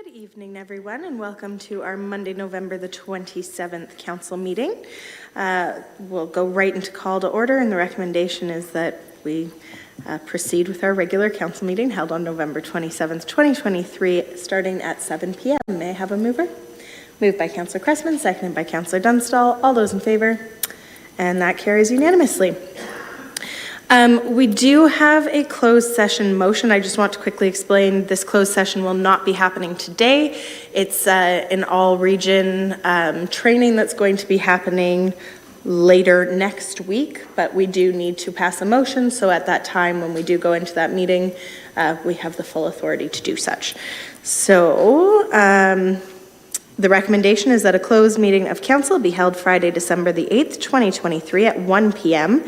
Good evening, everyone, and welcome to our Monday, November the 27th council meeting. We'll go right into call to order, and the recommendation is that we proceed with our regular council meeting held on November 27th, 2023, starting at 7 p.m. May I have a mover? Moved by Councillor Cressman, seconded by Councillor Dunstall. All those in favor? And that carries unanimously. We do have a closed session motion. I just want to quickly explain this closed session will not be happening today. It's an all-region training that's going to be happening later next week, but we do need to pass a motion, so at that time when we do go into that meeting, we have the full authority to do such. So the recommendation is that a closed meeting of council be held Friday, December the 8th, 2023 at 1 p.m.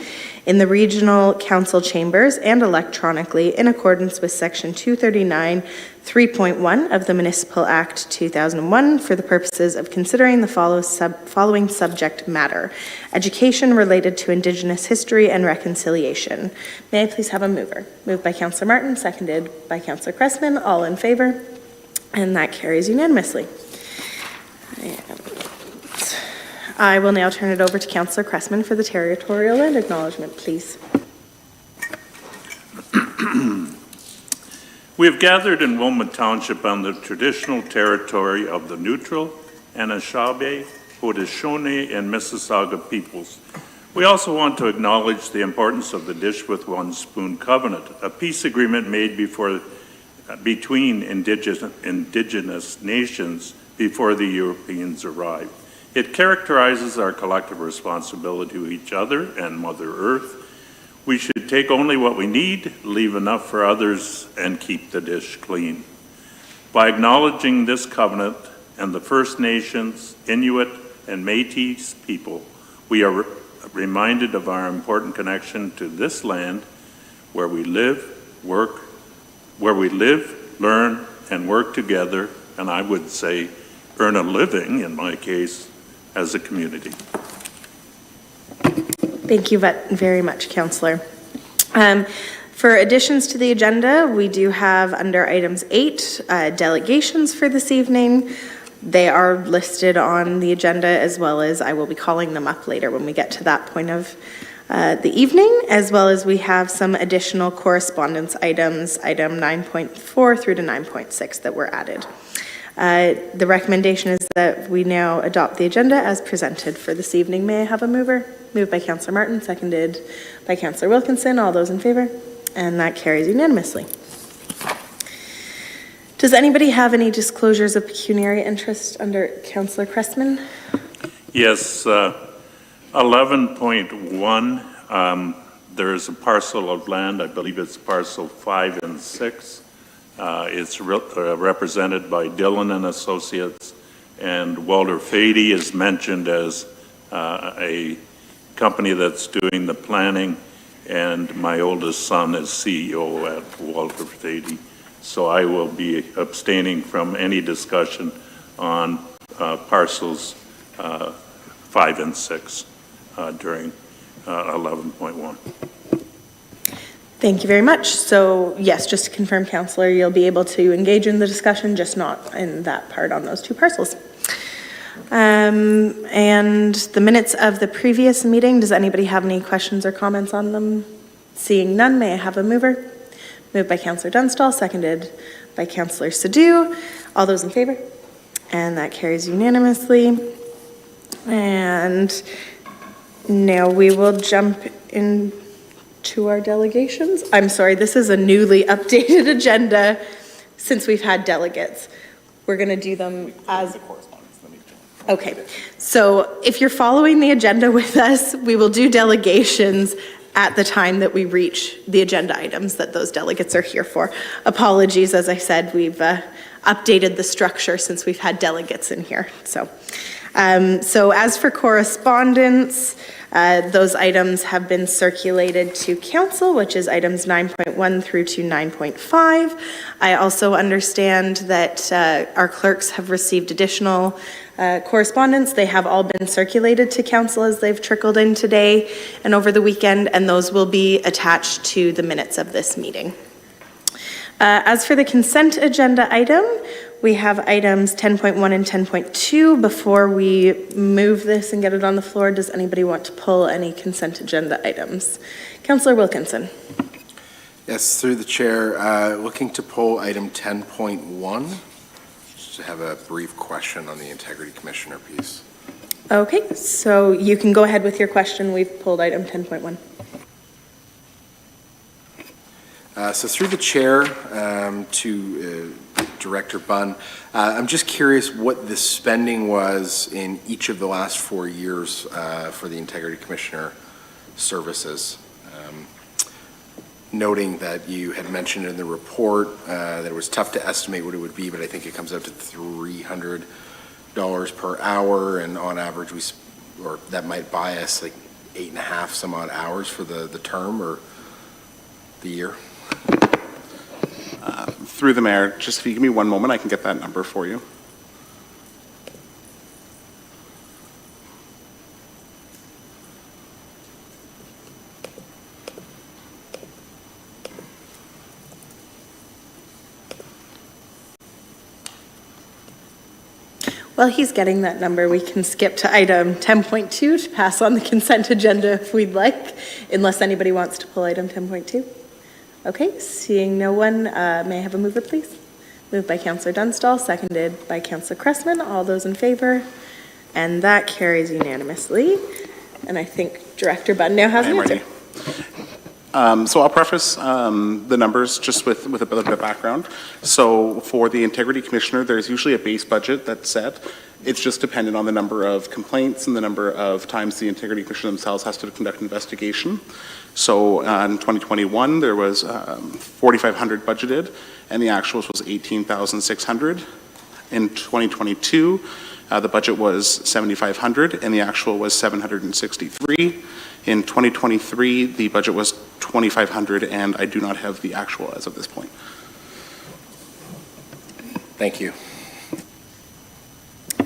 in the regional council chambers and electronically in accordance with section 239 3.1 of the Municipal Act 2001 for the purposes of considering the following subject matter: education related to Indigenous history and reconciliation. May I please have a mover? Moved by Councillor Martin, seconded by Councillor Cressman. All in favor? And that carries unanimously. And I will now turn it over to Councillor Cressman for the territorial land acknowledgement, please. We have gathered in Wilmot Township on the traditional territory of the Neutral, Anishinaabe, Haudenosaunee, and Mississauga peoples. We also want to acknowledge the importance of the Dish with One Spoon Covenant, a peace agreement made between indigenous nations before the Europeans arrived. It characterizes our collective responsibility to each other and Mother Earth. We should take only what we need, leave enough for others, and keep the dish clean. By acknowledging this covenant and the First Nations, Inuit, and Métis people, we are reminded of our important connection to this land where we live, learn, and work together, and I would say earn a living, in my case, as a community. Thank you very much, Councillor. For additions to the agenda, we do have under items 8 delegations for this evening. They are listed on the agenda, as well as I will be calling them up later when we get to that point of the evening, as well as we have some additional correspondence items, item 9.4 through to 9.6 that were added. The recommendation is that we now adopt the agenda as presented for this evening. May I have a mover? Moved by Councillor Martin, seconded by Councillor Wilkinson. All those in favor? And that carries unanimously. Does anybody have any disclosures of pecuniary interest under Councillor Cressman? Yes, 11.1, there is a parcel of land, I believe it's parcel 5 and 6. It's represented by Dillon and Associates, and Walter Fady is mentioned as a company that's doing the planning, and my oldest son is CEO at Walter Fady. So I will be abstaining from any discussion on parcels 5 and 6 during 11.1. Thank you very much. So yes, just to confirm, Councillor, you'll be able to engage in the discussion, just not in that part on those two parcels. And the minutes of the previous meeting, does anybody have any questions or comments on them? Seeing none, may I have a mover? Moved by Councillor Dunstall, seconded by Councillor Sadhu. All those in favor? And that carries unanimously. And now we will jump into our delegations. I'm sorry, this is a newly updated agenda since we've had delegates. We're going to do them as... Okay, so if you're following the agenda with us, we will do delegations at the time that we reach the agenda items that those delegates are here for. Apologies, as I said, we've updated the structure since we've had delegates in here. So as for correspondence, those items have been circulated to council, which is items 9.1 through to 9.5. I also understand that our clerks have received additional correspondence. They have all been circulated to council as they've trickled in today and over the weekend, and those will be attached to the minutes of this meeting. As for the consent agenda item, we have items 10.1 and 10.2. Before we move this and get it on the floor, does anybody want to pull any consent agenda items? Councillor Wilkinson. Yes, through the chair, looking to pull item 10.1. Just to have a brief question on the Integrity Commissioner piece. Okay, so you can go ahead with your question. We've pulled item 10.1. So through the chair to Director Bunn, I'm just curious what the spending was in each of the last 4 years for the Integrity Commissioner services. Noting that you had mentioned in the report that it was tough to estimate what it would be, but I think it comes out to $300 per hour, and on average or that might buy us like 8.5 some odd hours for the term or the year. Through the mayor, just if you give me one moment, I can get that number for you. While he's getting that number, we can skip to item 10.2 to pass on the consent agenda if we'd like, unless anybody wants to pull item 10.2. Okay, seeing no one, may I have a mover, please? Moved by Councillor Dunstall, seconded by Councillor Cressman. All those in favor? And that carries unanimously. And I think Director Bunn now has an answer. So I'll preface the numbers just with a bit of background. So for the Integrity Commissioner, there's usually a base budget that's set. It's just dependent on the number of complaints and the number of times the Integrity Commissioner themselves has to conduct an investigation. So in 2021, there was 4,500 budgeted, and the actuals was 18,600. In 2022, the budget was 7,500, and the actual was 763. In 2023, the budget was 2,500, and I do not have the actual as of this point. Thank you.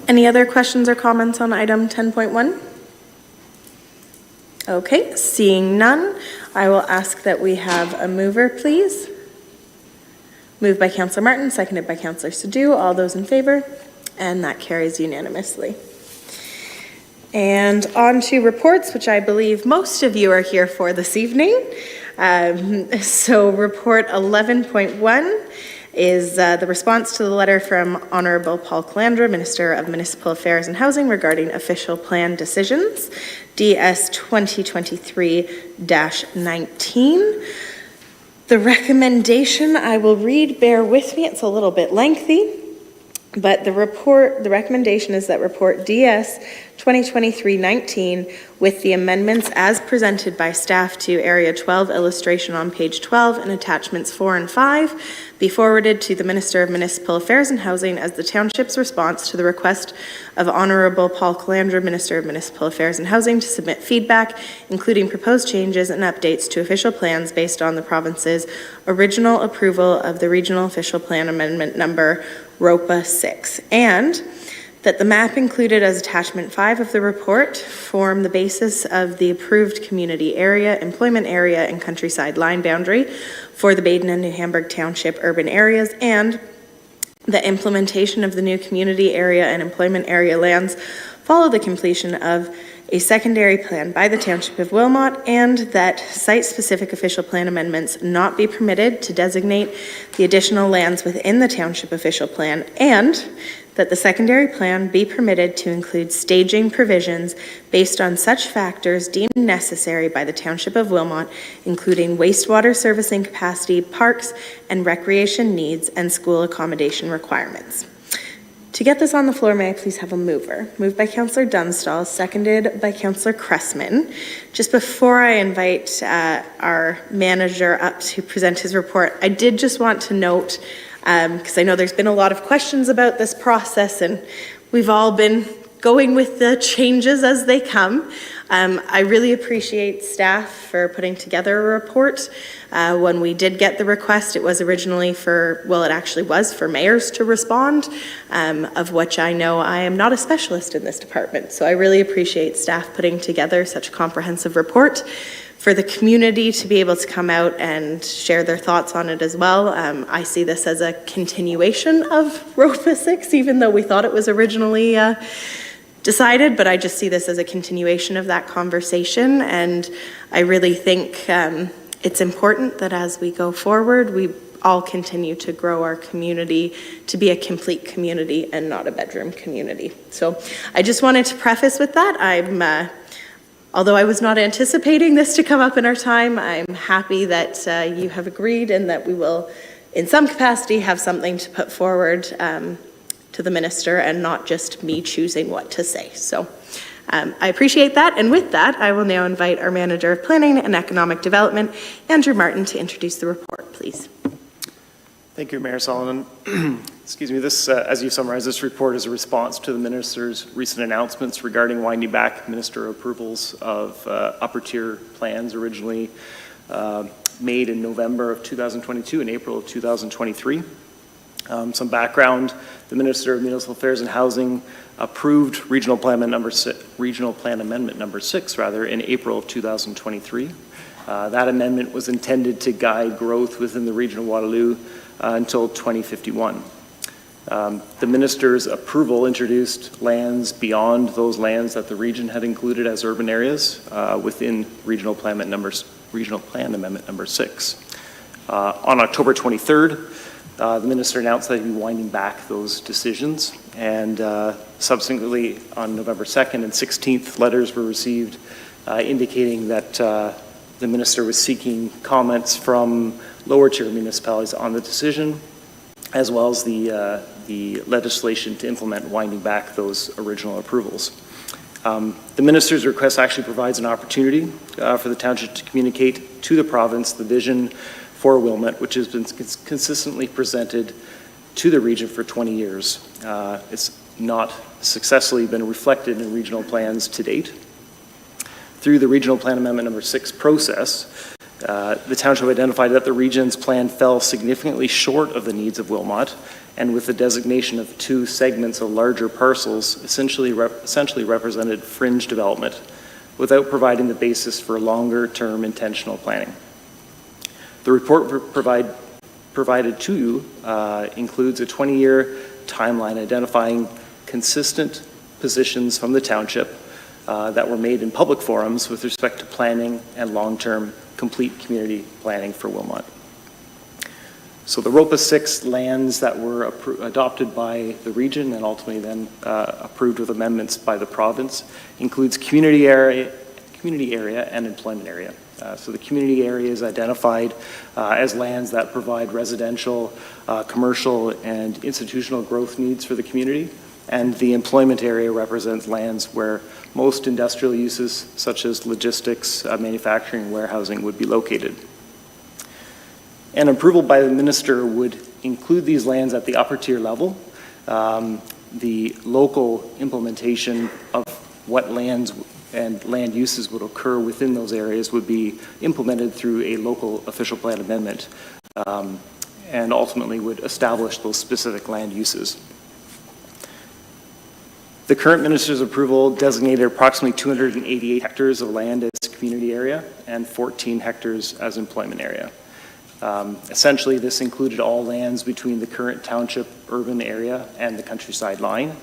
Any other questions or comments on item 10.1? Okay, seeing none, I will ask that we have a mover, please. Moved by Councillor Martin, seconded by Councillor Sadhu. All those in favor? And that carries unanimously. And on to reports, which I believe most of you are here for this evening. So report 11.1 is the response to the letter from Honourable Paul Calandra, Minister of Municipal Affairs and Housing, regarding official plan decisions, DS 2023-19. The recommendation I will read, bear with me, it's a little bit lengthy. But the recommendation is that report DS 2023-19 with the amendments as presented by staff to Area 12 illustration on page 12 and attachments 4 and 5 be forwarded to the Minister of Municipal Affairs and Housing as the Township's response to the request of Honourable Paul Calandra, Minister of Municipal Affairs and Housing, to submit feedback, including proposed changes and updates to official plans based on the province's original approval of the Regional Official Plan Amendment Number ROPA 6, and that the map included as attachment 5 of the report form the basis of the approved community area, employment area, and countryside line boundary for the Baden and New Hamburg Township urban areas, and the implementation of the new community area and employment area lands follow the completion of a secondary plan by the Township of Wilmot, and that site-specific official plan amendments not be permitted to designate the additional lands within the Township official plan, and that the secondary plan be permitted to include staging provisions based on such factors deemed necessary by the Township of Wilmot, including wastewater servicing capacity, parks and recreation needs, and school accommodation requirements. To get this on the floor, may I please have a mover? Moved by Councillor Dunstall, seconded by Councillor Cressman. Just before I invite our manager up to present his report, I did just want to note, because I know there's been a lot of questions about this process and we've all been going with the changes as they come. I really appreciate staff for putting together a report. When we did get the request, it was originally for, well, it actually was for mayors to respond, of which I know I am not a specialist in this department. So I really appreciate staff putting together such a comprehensive report. for the community to be able to come out and share their thoughts on it as well. I see this as a continuation of ROPA 6, even though we thought it was originally decided, but I just see this as a continuation of that conversation. And I really think it's important that as we go forward, we all continue to grow our community to be a complete community and not a bedroom community. So I just wanted to preface with that. Although I was not anticipating this to come up in our time, I'm happy that you have agreed and that we will, in some capacity, have something to put forward to the minister and not just me choosing what to say. So I appreciate that. And with that, I will now invite our Manager of Planning and Economic Development, Andrew Martin, to introduce the report, please. Thank you, Mayor Solomon. Excuse me. This, as you summarized, this report is a response to the minister's recent announcements regarding winding back minister approvals of upper tier plans originally made in November of 2022 and April of 2023. Some background: the Minister of Municipal Affairs and Housing approved Regional Plan Amendment number 6 in April of 2023. That amendment was intended to guide growth within the region of Waterloo until 2051. The minister's approval introduced lands beyond those lands that the region had included as urban areas within Regional Plan Amendment number 6. On October 23rd, the minister announced that he'd be winding back those decisions, and subsequently on November 2nd and 16th, letters were received indicating that the minister was seeking comments from lower tier municipalities on the decision, as well as the legislation to implement winding back those original approvals. The minister's request actually provides an opportunity for the township to communicate to the province the vision for Wilmot, which has been consistently presented to the region for 20 years. It's not successfully been reflected in regional plans to date. Through the Regional Plan Amendment number 6 process, the township identified that the region's plan fell significantly short of the needs of Wilmot, and with the designation of 2 segments of larger parcels essentially represented fringe development without providing the basis for longer-term intentional planning. The report provided to you includes a 20-year timeline identifying consistent positions from the township that were made in public forums with respect to planning and long-term complete community planning for Wilmot. So the ROPA 6 lands that were adopted by the region and ultimately then approved with amendments by the province includes community area and employment area. So the community area is identified as lands that provide residential, commercial, and institutional growth needs for the community. And the employment area represents lands where most industrial uses, such as logistics, manufacturing, warehousing, would be located. An approval by the minister would include these lands at the upper tier level. The local implementation of what lands and land uses would occur within those areas would be implemented through a local official plan amendment and ultimately would establish those specific land uses. The current minister's approval designated approximately 288 hectares of land as community area and 14 hectares as employment area. Essentially, this included all lands between the current township urban area and the countryside line,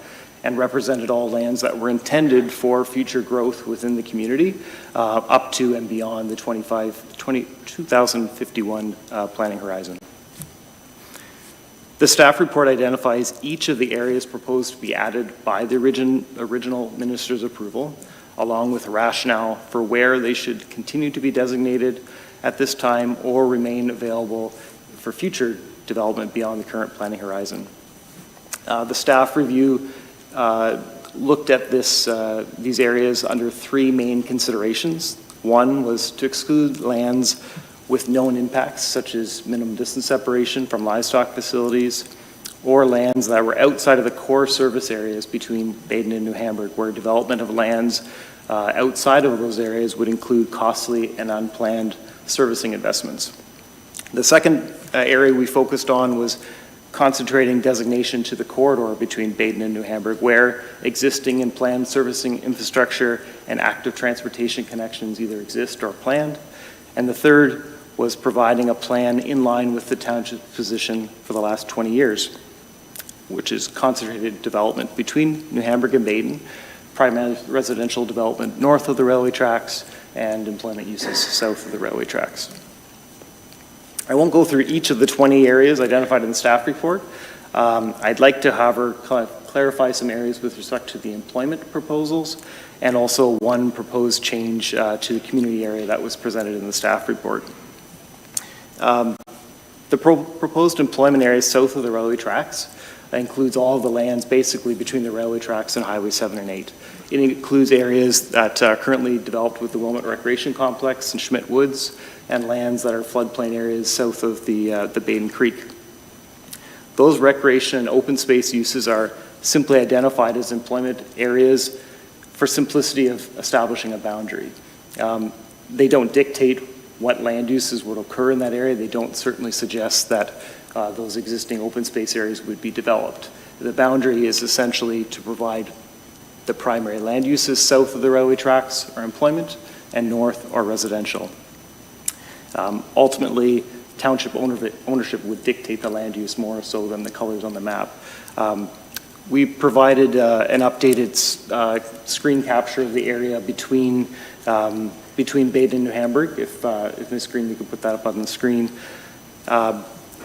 and represented all lands that were intended for future growth within the community up to and beyond the 2051 planning horizon. The staff report identifies each of the areas proposed to be added by the original minister's approval, along with a rationale for where they should continue to be designated at this time or remain available for future development beyond the current planning horizon. The staff review looked at these areas under 3 main considerations. One was to exclude lands with known impacts, such as minimum distance separation from livestock facilities, or lands that were outside of the core service areas between Baden and New Hamburg, where development of lands outside of those areas would include costly and unplanned servicing investments. The second area we focused on was concentrating designation to the corridor between Baden and New Hamburg, where existing and planned servicing infrastructure and active transportation connections either exist or planned, And the third was providing a plan in line with the township's position for the last 20 years, which is concentrated development between New Hamburg and Baden, primarily residential development north of the railway tracks, and employment uses south of the railway tracks. I won't go through each of the 20 areas identified in the staff report. I'd like to, however, clarify some areas with respect to the employment proposals and also one proposed change to the community area that was presented in the staff report. The proposed employment area south of the railway tracks includes all of the lands basically between the railway tracks and Highway 7 and 8. It includes areas that are currently developed with the Wilmot Recreation Complex and Schmidt Woods, and lands that are floodplain areas south of the Baden Creek. Those recreation and open space uses are simply identified as employment areas for simplicity of establishing a boundary. They don't dictate what land uses would occur in that area. They don't certainly suggest that those existing open space areas would be developed. The boundary is essentially to provide the primary land uses south of the railway tracks or employment, and north or residential. Ultimately, township ownership would dictate the land use more so than the colors on the map. We provided an updated screen capture of the area between Baden and New Hamburg. If Ms. Green, you could put that up on the screen.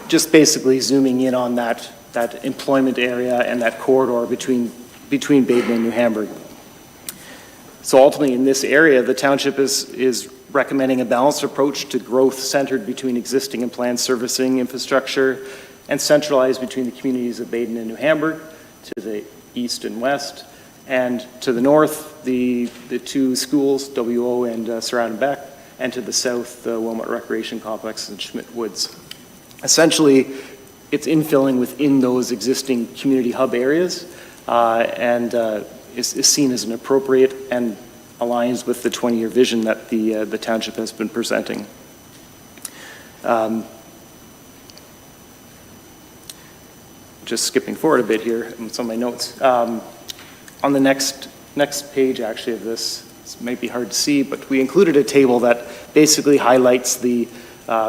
Just basically zooming in on that employment area and that corridor between Baden and New Hamburg. So ultimately in this area, the township is recommending a balanced approach to growth centered between existing and planned servicing infrastructure and centralized between the communities of Baden and New Hamburg to the east and west, and to the north, the two schools, WO and Surratt Beck, and to the south, the Wilmot Recreation Complex and Schmidt Woods. Essentially, it's infilling within those existing community hub areas and is seen as an appropriate and aligns with the 20-year vision that the township has been presenting. Just skipping forward a bit here in some of my notes. On the next page, actually, of this might be hard to see, but we included a table that basically highlights the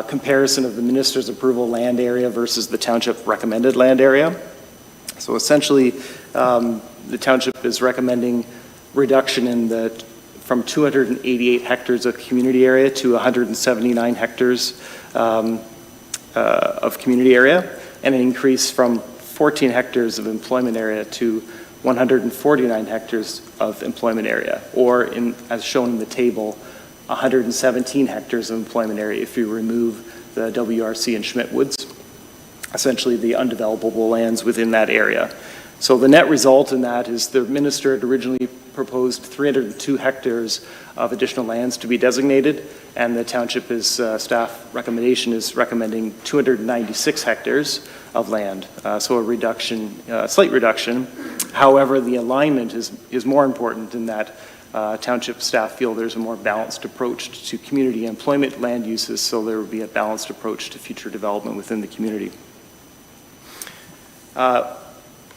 comparison of the minister's approval land area versus the township recommended land area. So essentially, the township is recommending reduction in from 288 hectares of community area to 179 hectares of community area, and an increase from 14 hectares of employment area to 149 hectares of employment area, or as shown in the table, 117 hectares of employment area if you remove the WRC and Schmidt Woods, essentially the undevelopable lands within that area. So the net result in that is the minister had originally proposed 302 hectares of additional lands to be designated, and the township staff recommendation is recommending 296 hectares of land. So a reduction, slight reduction. However, the alignment is more important in that township staff feel there's a more balanced approach to community employment land uses, so there will be a balanced approach to future development within the community.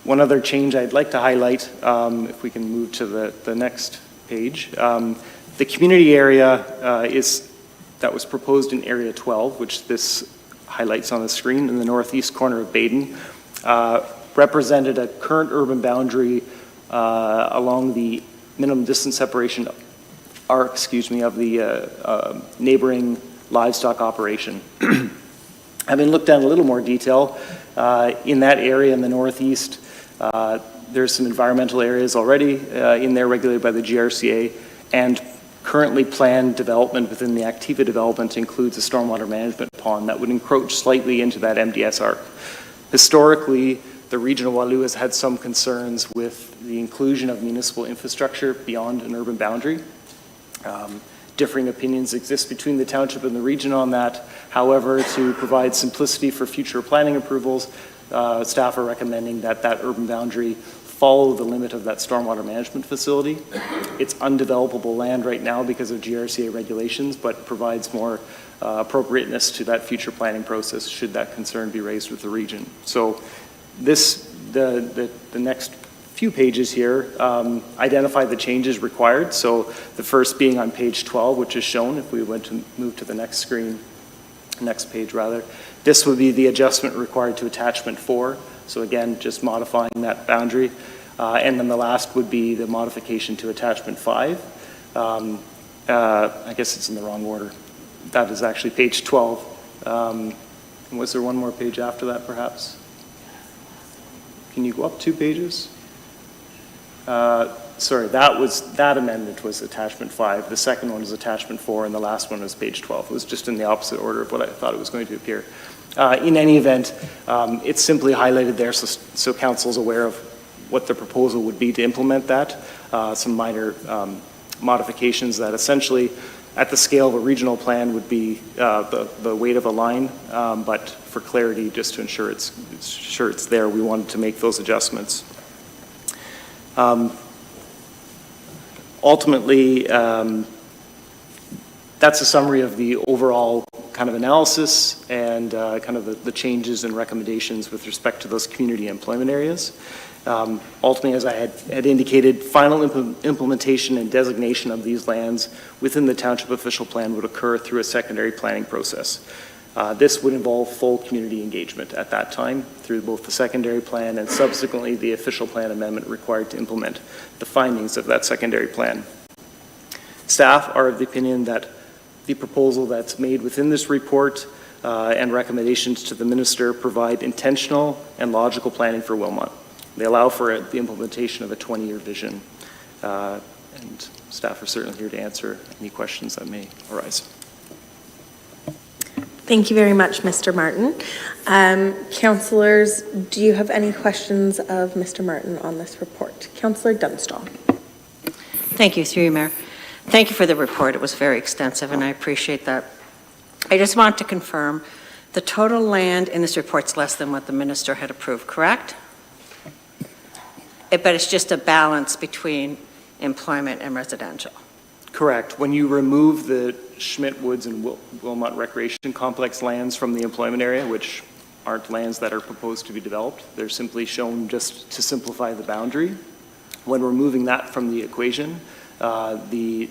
One other change I'd like to highlight, if we can move to the next page. The community area that was proposed in Area 12, which this highlights on the screen in the northeast corner of Baden, represented a current urban boundary along the minimum distance separation of the neighboring livestock operation. Having looked at a little more detail, in that area in the northeast, there's some environmental areas already in there regulated by the GRCA, and currently planned development within the Activa development includes a stormwater management pond that would encroach slightly into that MDS arc. Historically, the region of Walloon has had some concerns with the inclusion of municipal infrastructure beyond an urban boundary. Differing opinions exist between the township and the region on that. However, to provide simplicity for future planning approvals, staff are recommending that urban boundary follow the limit of that stormwater management facility. It's undevelopable land right now because of GRCA regulations, but provides more appropriateness to that future planning process should that concern be raised with the region. So the next few pages here identify the changes required. So the first being on page 12, which is shown if we went to move to the next screen, next page rather. This would be the adjustment required to attachment 4. So again, just modifying that boundary. And then the last would be the modification to attachment 5. I guess it's in the wrong order. That is actually page 12. Was there one more page after that, perhaps? Can you go up 2 pages? Sorry, that amendment was attachment 5. The second one is attachment 4, and the last one was page 12. It was just in the opposite order of what I thought it was going to appear. In any event, it's simply highlighted there so council's aware of what the proposal would be to implement that. Some minor modifications that essentially, at the scale of a regional plan, would be the weight of a line, but for clarity, just to ensure it's there, we wanted to make those adjustments. Ultimately, that's a summary of the overall kind of analysis and kind of the changes and recommendations with respect to those community employment areas. Ultimately, as I had indicated, final implementation and designation of these lands within the township official plan would occur through a secondary planning process. This would involve full community engagement at that time through both the secondary plan and subsequently the official plan amendment required to implement the findings of that secondary plan. Staff are of the opinion that the proposal that's made within this report and recommendations to the minister provide intentional and logical planning for Wilmot. They allow for the implementation of a 20-year vision, and staff are certainly here to answer any questions that may arise. Thank you very much, Mr. Martin. Councillors, do you have any questions of Mr. Martin on this report? Councillor Dunstall. Thank you, through you, Mayor. Thank you for the report. It was very extensive, and I appreciate that. I just want to confirm the total land in this report's less than what the minister had approved, correct? But it's just a balance between employment and residential. Correct. When you remove the Schmidt Woods and Wilmot Recreation Complex lands from the employment area, which aren't lands that are proposed to be developed, they're simply shown just to simplify the boundary. When removing that from the equation, the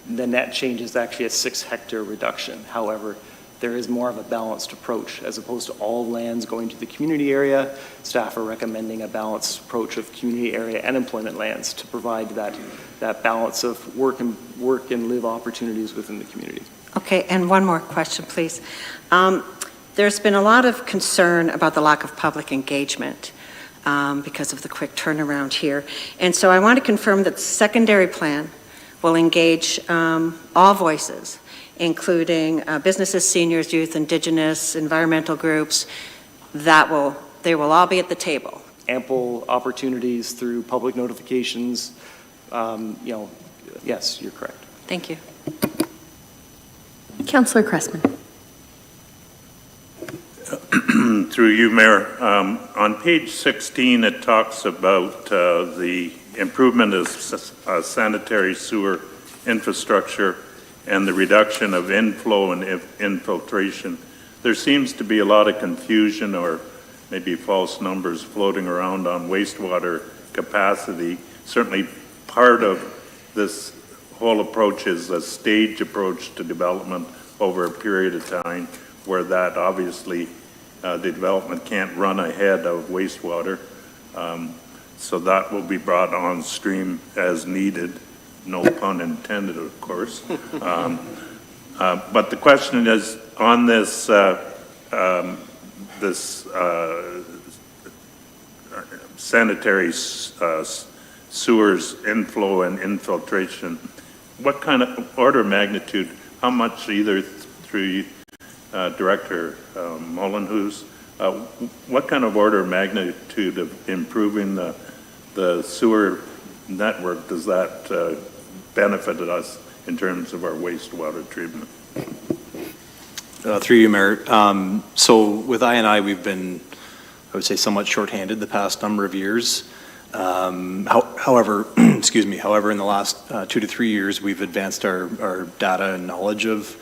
net change is actually a 6-hectare reduction. However, there is more of a balanced approach as opposed to all lands going to the community area. Staff are recommending a balanced approach of community area and employment lands to provide that balance of work and live opportunities within the community. Okay, and one more question, please. There's been a lot of concern about the lack of public engagement because of the quick turnaround here. And so I want to confirm that the secondary plan will engage all voices, including businesses, seniors, youth, Indigenous, environmental groups. They will all be at the table. Ample opportunities through public notifications. Yes, you're correct. Thank you. Councillor Cressman. Through you, Mayor. On page 16, it talks about the improvement of sanitary sewer infrastructure and the reduction of inflow and infiltration. There seems to be a lot of confusion or maybe false numbers floating around on wastewater capacity. Certainly part of this whole approach is a stage approach to development over a period of time where that obviously the development can't run ahead of wastewater. So that will be brought on stream as needed. No pun intended, of course. But the question is on this sanitary sewers inflow and infiltration. What kind of order of magnitude? How much, either through Director Mullenhouse, what kind of order of magnitude of improving the sewer network does that benefit us in terms of our wastewater treatment? Through you, Mayor. So with I&I, we've been, I would say, somewhat shorthanded the past number of years. However, however, in the last 2 to 3 years, we've advanced our data and knowledge of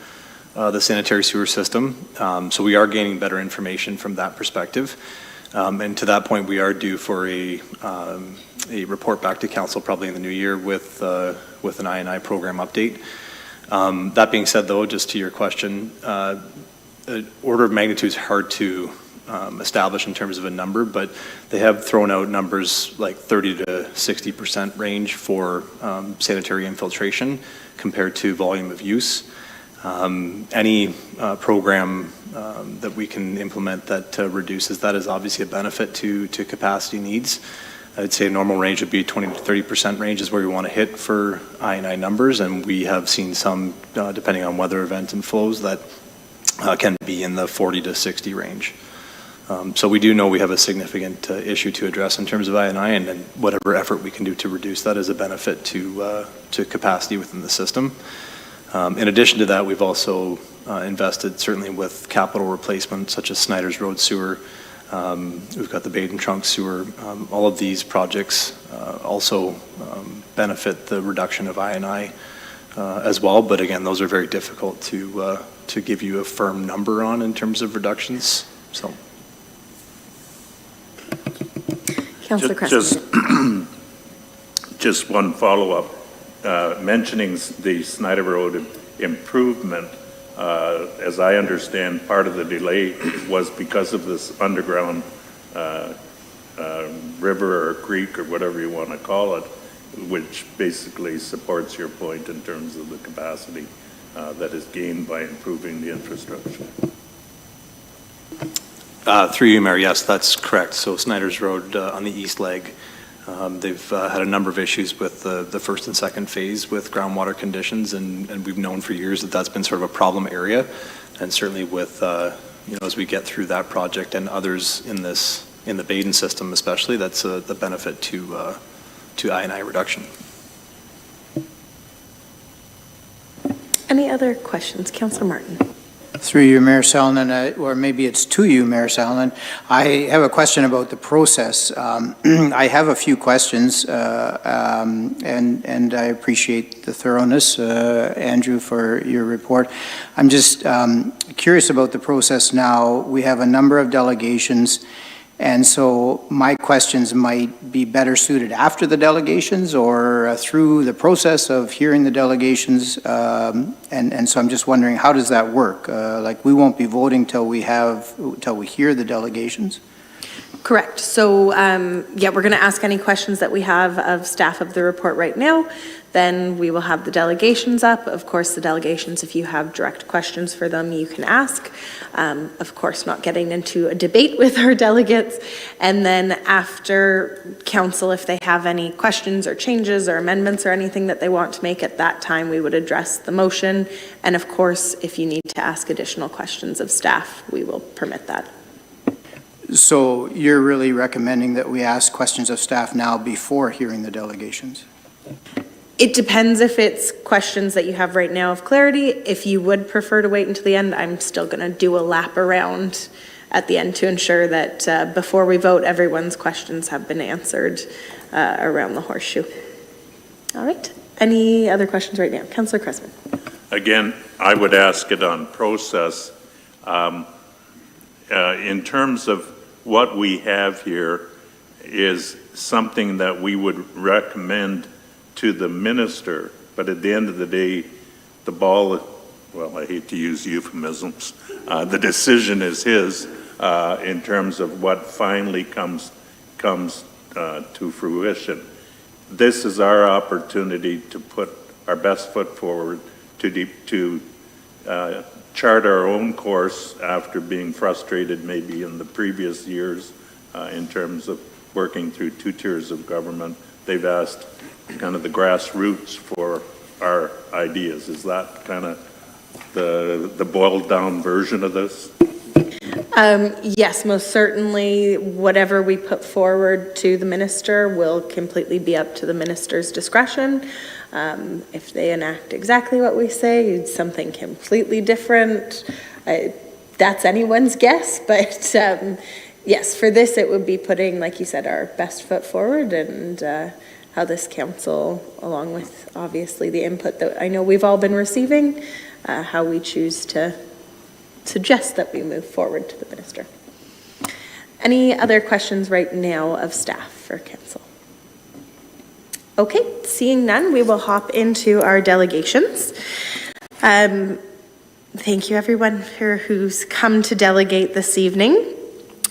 the sanitary sewer system. So we are gaining better information from that perspective. And to that point, we are due for a a report back to council probably in the new year with an I&I program update. That being said, though, just to your question, order of magnitude is hard to establish in terms of a number, but they have thrown out numbers like 30 to 60% range for sanitary infiltration compared to volume of use. Any program that we can implement that reduces that is obviously a benefit to capacity needs. I'd say a normal range would be 20 to 30% range is where we want to hit for I&I numbers, and we have seen some, depending on weather events and flows, that can be in the 40 to 60 range. So we do know we have a significant issue to address in terms of I&I, and whatever effort we can do to reduce that is a benefit to capacity within the system. In addition to that, we've also invested certainly with capital replacement such as Snyder's Road sewer. We've got the Baden Trunk sewer. All of these projects also benefit the reduction of I&I as well. But again, those are very difficult to give you a firm number on in terms of reductions. So, Councillor Crescent. Just one follow-up. Mentioning the Snyder Road improvement, as I understand, part of the delay was because of this underground river or creek or whatever you want to call it, which basically supports your point in terms of the capacity that is gained by improving the infrastructure. Through you, Mayor, yes, that's correct. So Snyder's Road on the east leg, they've had a number of issues with the first and second phase with groundwater conditions, and we've known for years that that's been sort of a problem area. And certainly with, as we get through that project and others in the Baden system especially, that's the benefit to I&I reduction. Any other questions? Councillor Martin. Through you, Mayor Salonen, or maybe it's to you, Mayor Salonen. I have a question about the process. I have a few questions, and I appreciate the thoroughness, Andrew, for your report. I'm just curious about the process now. We have a number of delegations, and so my questions might be better suited after the delegations or through the process of hearing the delegations. And so I'm just wondering, how does that work? Like, we won't be voting till we hear the delegations? Correct. So, yeah, we're going to ask any questions that we have of staff of the report right now. Then we will have the delegations up. Of course, the delegations, if you have direct questions for them, you can ask. Of course, not getting into a debate with our delegates. And then after council, if they have any questions or changes or amendments or anything that they want to make at that time, we would address the motion. And of course, if you need to ask additional questions of staff, we will permit that. So you're really recommending that we ask questions of staff now before hearing the delegations? It depends if it's questions that you have right now of clarity. If you would prefer to wait until the end, I'm still going to do a lap around at the end to ensure that before we vote, everyone's questions have been answered around the horseshoe. All right. Any other questions right now? Councillor Cressman. Again, I would ask it on process. In terms of what we have here is something that we would recommend to the minister, but at the end of the day, the ball, well, I hate to use euphemisms, the decision is his in terms of what finally comes to fruition. This is our opportunity to put our best foot forward to chart our own course after being frustrated maybe in the previous years in terms of working through two tiers of government. They've asked kind of the grassroots for our ideas. Is that kind of the boiled down version of this? Yes, most certainly. Whatever we put forward to the minister will completely be up to the minister's discretion. If they enact exactly what we say, something completely different, that's anyone's guess. But yes, for this, it would be putting, like you said, our best foot forward, and how this council, along with obviously the input that I know we've all been receiving, how we choose to suggest that we move forward to the minister. Any other questions right now of staff for council? Okay, seeing none, we will hop into our delegations. Thank you, everyone who's come to delegate this evening.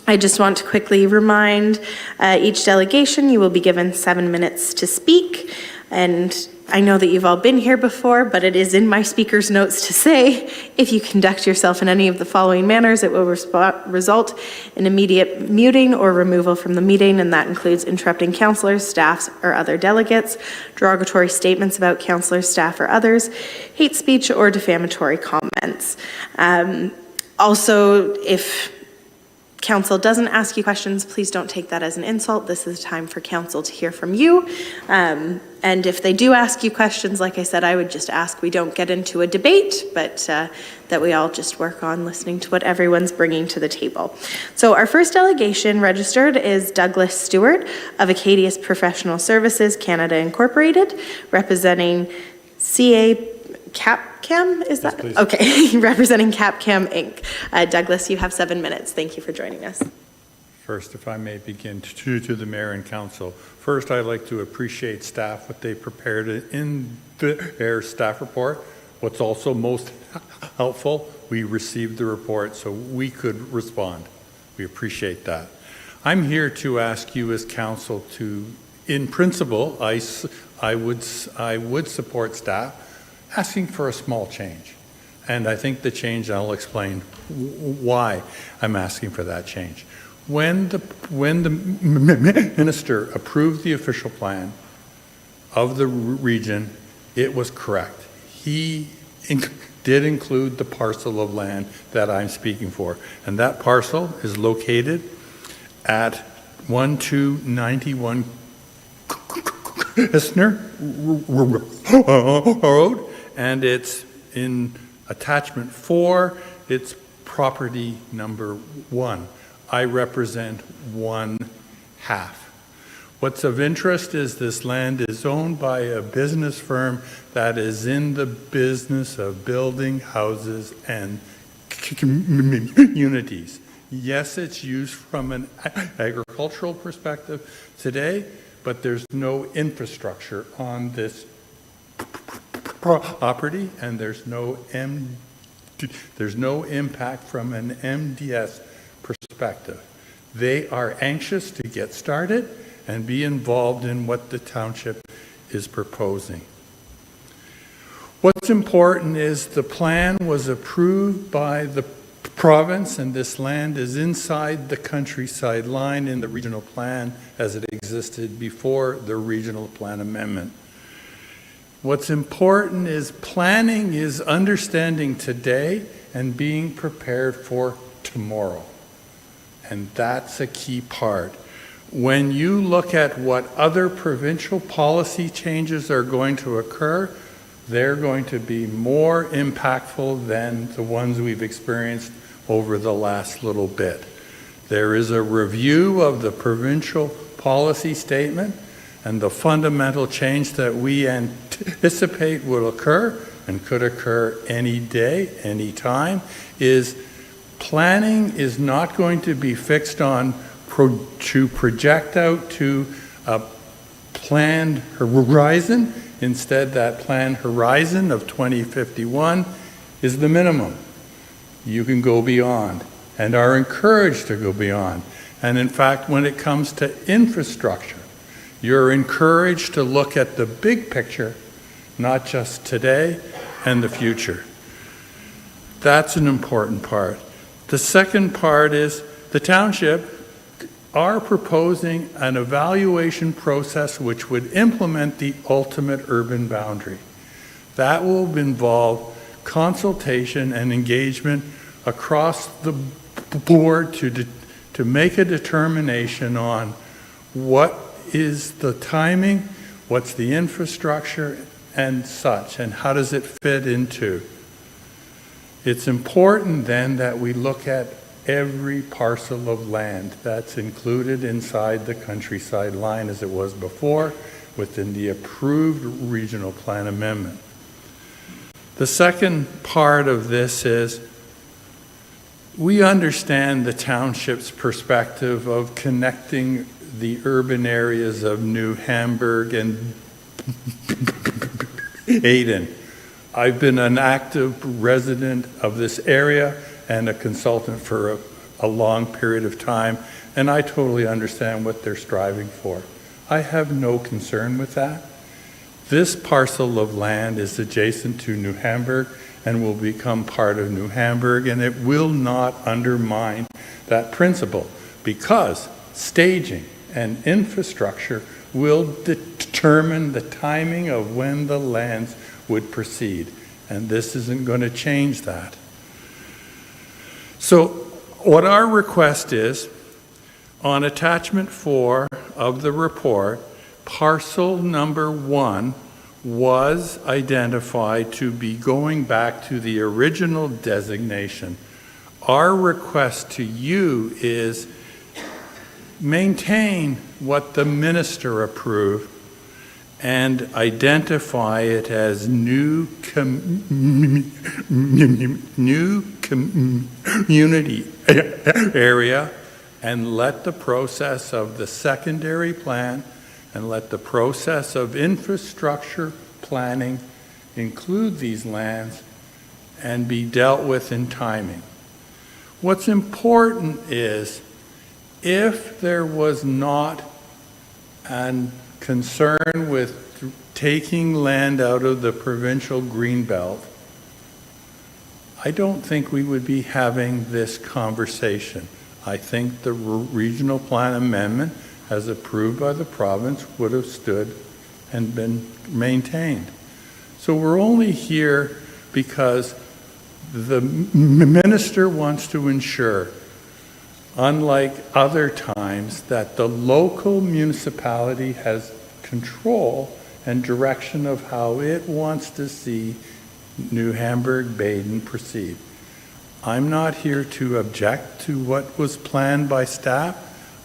I just want to quickly remind each delegation you will be given 7 minutes to speak. And I know that you've all been here before, but it is in my speaker's notes to say, if you conduct yourself in any of the following manners, it will result in immediate muting or removal from the meeting, and that includes interrupting councillors, staffs, or other delegates, derogatory statements about councillors, staff, or others, hate speech, or defamatory comments. Also, if council doesn't ask you questions, please don't take that as an insult. This is time for council to hear from you. And if they do ask you questions, like I said, I would just ask we don't get into a debate, but that we all just work on listening to what everyone's bringing to the table. So our first delegation registered is Douglas Stewart of Acadius Professional Services Canada Incorporated, representing CA CapCam, is that? Yes, please. Okay, representing CapCam Inc. Douglas, you have 7 minutes. Thank you for joining us. First, if I may begin to the mayor and council. First, I'd like to appreciate staff, what they prepared in their staff report. What's also most helpful, we received the report so we could respond. We appreciate that. I'm here to ask you as council to, in principle, I would support staff asking for a small change. And I think the change, I'll explain why I'm asking for that change. When the minister approved the official plan of the region, it was correct. He did include the parcel of land that I'm speaking for. And that parcel is located at 1291 Kistner Road, and it's in attachment 4, it's property number 1. I represent 1/2. What's of interest is this land is owned by a business firm that is in the business of building houses and communities. Yes, it's used from an agricultural perspective today, but there's no infrastructure on this property, and there's no impact from an MDS perspective. They are anxious to get started and be involved in what the township is proposing. What's important is the plan was approved by the province, and this land is inside the countryside line in the regional plan as it existed before the regional plan amendment. What's important is planning is understanding today and being prepared for tomorrow. And that's a key part. When you look at what other provincial policy changes are going to occur, they're going to be more impactful than the ones we've experienced over the last little bit. There is a review of the provincial policy statement, and the fundamental change that we anticipate will occur and could occur any day, any time, is planning is not going to be fixed on to project out to a planned horizon. Instead, that planned horizon of 2051 is the minimum. You can go beyond and are encouraged to go beyond. And in fact, when it comes to infrastructure, you're encouraged to look at the big picture, not just today and the future. That's an important part. The second part is the township are proposing an evaluation process which would implement the ultimate urban boundary. That will involve consultation and engagement across the board to make a determination on what is the timing, what's the infrastructure, and such, and how does it fit into. It's important then that we look at every parcel of land that's included inside the countryside line as it was before within the approved regional plan amendment. The second part of this is we understand the township's perspective of connecting the urban areas of New Hamburg and Aiden. I've been an active resident of this area and a consultant for a long period of time, and I totally understand what they're striving for. I have no concern with that. This parcel of land is adjacent to New Hamburg and will become part of New Hamburg, and it will not undermine that principle because staging and infrastructure will determine the timing of when the lands would proceed, and this isn't going to change that. So what our request is, on attachment 4 of the report, parcel number 1 was identified to be going back to the original designation. Our request to you is maintain what the minister approved and identify it as new community area, and let the process of the secondary plan and let the process of infrastructure planning include these lands and be dealt with in timing. What's important is if there was not a concern with taking land out of the provincial greenbelt, I don't think we would be having this conversation. I think the regional plan amendment, as approved by the province, would have stood and been maintained. So we're only here because the minister wants to ensure, unlike other times, that the local municipality has control and direction of how it wants to see New Hamburg-Baden proceed. I'm not here to object to what was planned by staff.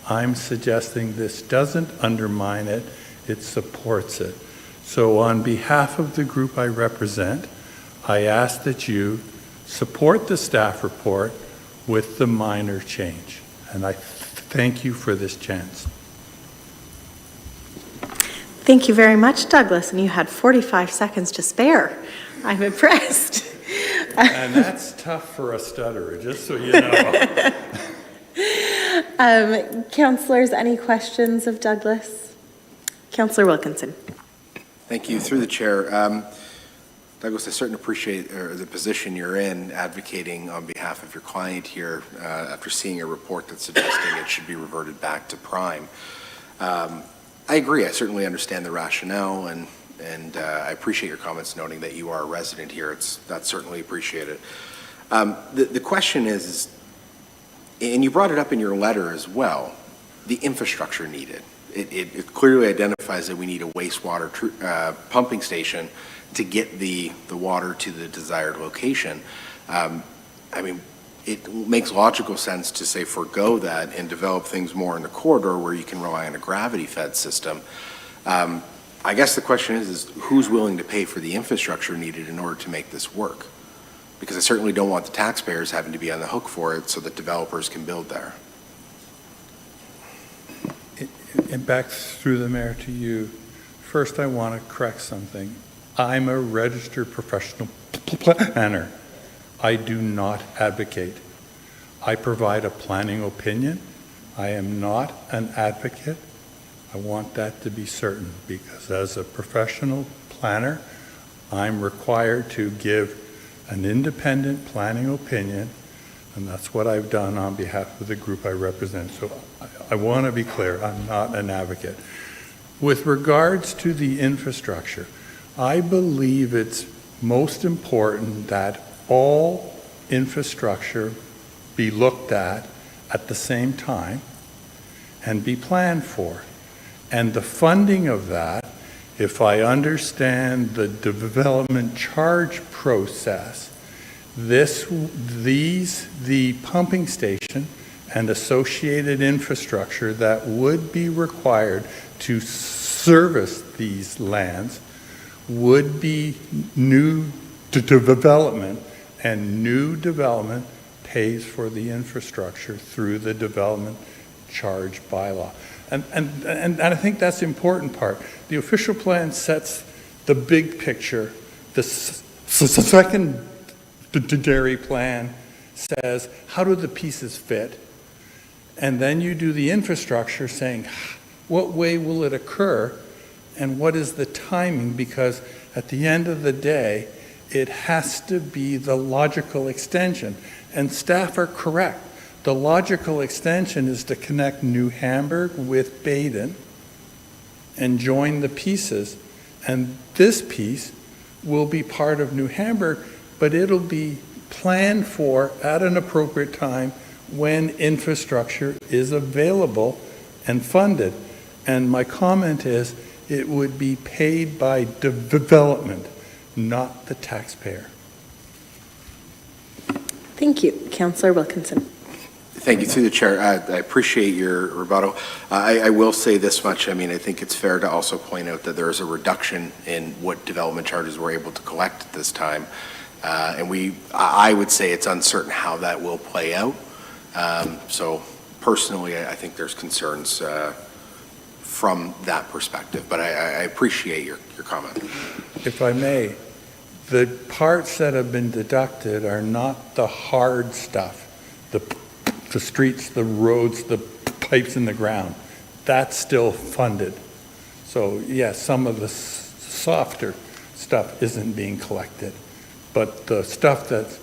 I'm suggesting this doesn't undermine it, it supports it. So on behalf of the group I represent, I ask that you support the staff report with the minor change. And I thank you for this chance. Thank you very much, Douglas, and you had 45 seconds to spare. I'm impressed. And that's tough for a stutterer, just so you know. Councillors, any questions of Douglas? Councillor Wilkinson. Thank you. Through the chair. Douglas, I certainly appreciate the position you're in advocating on behalf of your client here after seeing a report that's suggesting it should be reverted back to prime. I agree. I certainly understand the rationale, and I appreciate your comments noting that you are a resident here. That's certainly appreciated. The question is, and you brought it up in your letter as well, the infrastructure needed. It clearly identifies that we need a wastewater pumping station to get the water to the desired location. I mean, it makes logical sense to say forego that and develop things more in the corridor where you can rely on a gravity-fed system. I guess the question is who's willing to pay for the infrastructure needed in order to make this work? Because I certainly don't want the taxpayers having to be on the hook for it so that developers can build there. And back through the mayor to you. First, I want to correct something. I'm a registered professional planner. I do not advocate. I provide a planning opinion. I am not an advocate. I want that to be certain because as a professional planner, I'm required to give an independent planning opinion, and that's what I've done on behalf of the group I represent. So I want to be clear, I'm not an advocate. With regards to the infrastructure, I believe it's most important that all infrastructure be looked at the same time and be planned for. And the funding of that, if I understand the development charge process, the pumping station and associated infrastructure that would be required to service these lands would be new development, and new development pays for the infrastructure through the development charge bylaw. And I think that's the important part. The official plan sets the big picture. The secondary plan says, how do the pieces fit? And then you do the infrastructure saying, what way will it occur? And what is the timing? Because at the end of the day, it has to be the logical extension. And staff are correct. The logical extension is to connect New Hamburg with Baden and join the pieces. And this piece will be part of New Hamburg, but it'll be planned for at an appropriate time when infrastructure is available and funded. And my comment is, it would be paid by development, not the taxpayer. Thank you. Councillor Wilkinson. Thank you, through the chair. I appreciate your rebuttal. I will say this much. I mean, I think it's fair to also point out that there is a reduction in what development charges we're able to collect at this time. And I would say it's uncertain how that will play out. So personally, I think there's concerns from that perspective, but I appreciate your comment. If I may, the parts that have been deducted are not the hard stuff, the streets, the roads, the pipes in the ground. That's still funded. So yes, some of the softer stuff isn't being collected, but the stuff that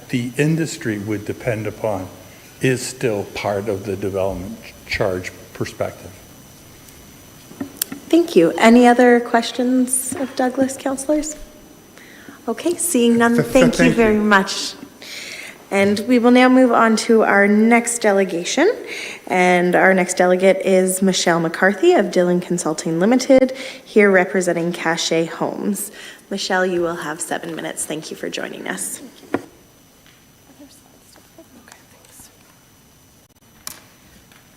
the industry would depend upon is still part of the development charge perspective. Thank you. Any other questions of Douglas, councillors? Okay, seeing none, thank you very much. And we will now move on to our next delegation. And our next delegate is Michelle McCarthy of Dillon Consulting Limited, here representing Cachet Homes. Michelle, you will have 7 minutes. Thank you for joining us.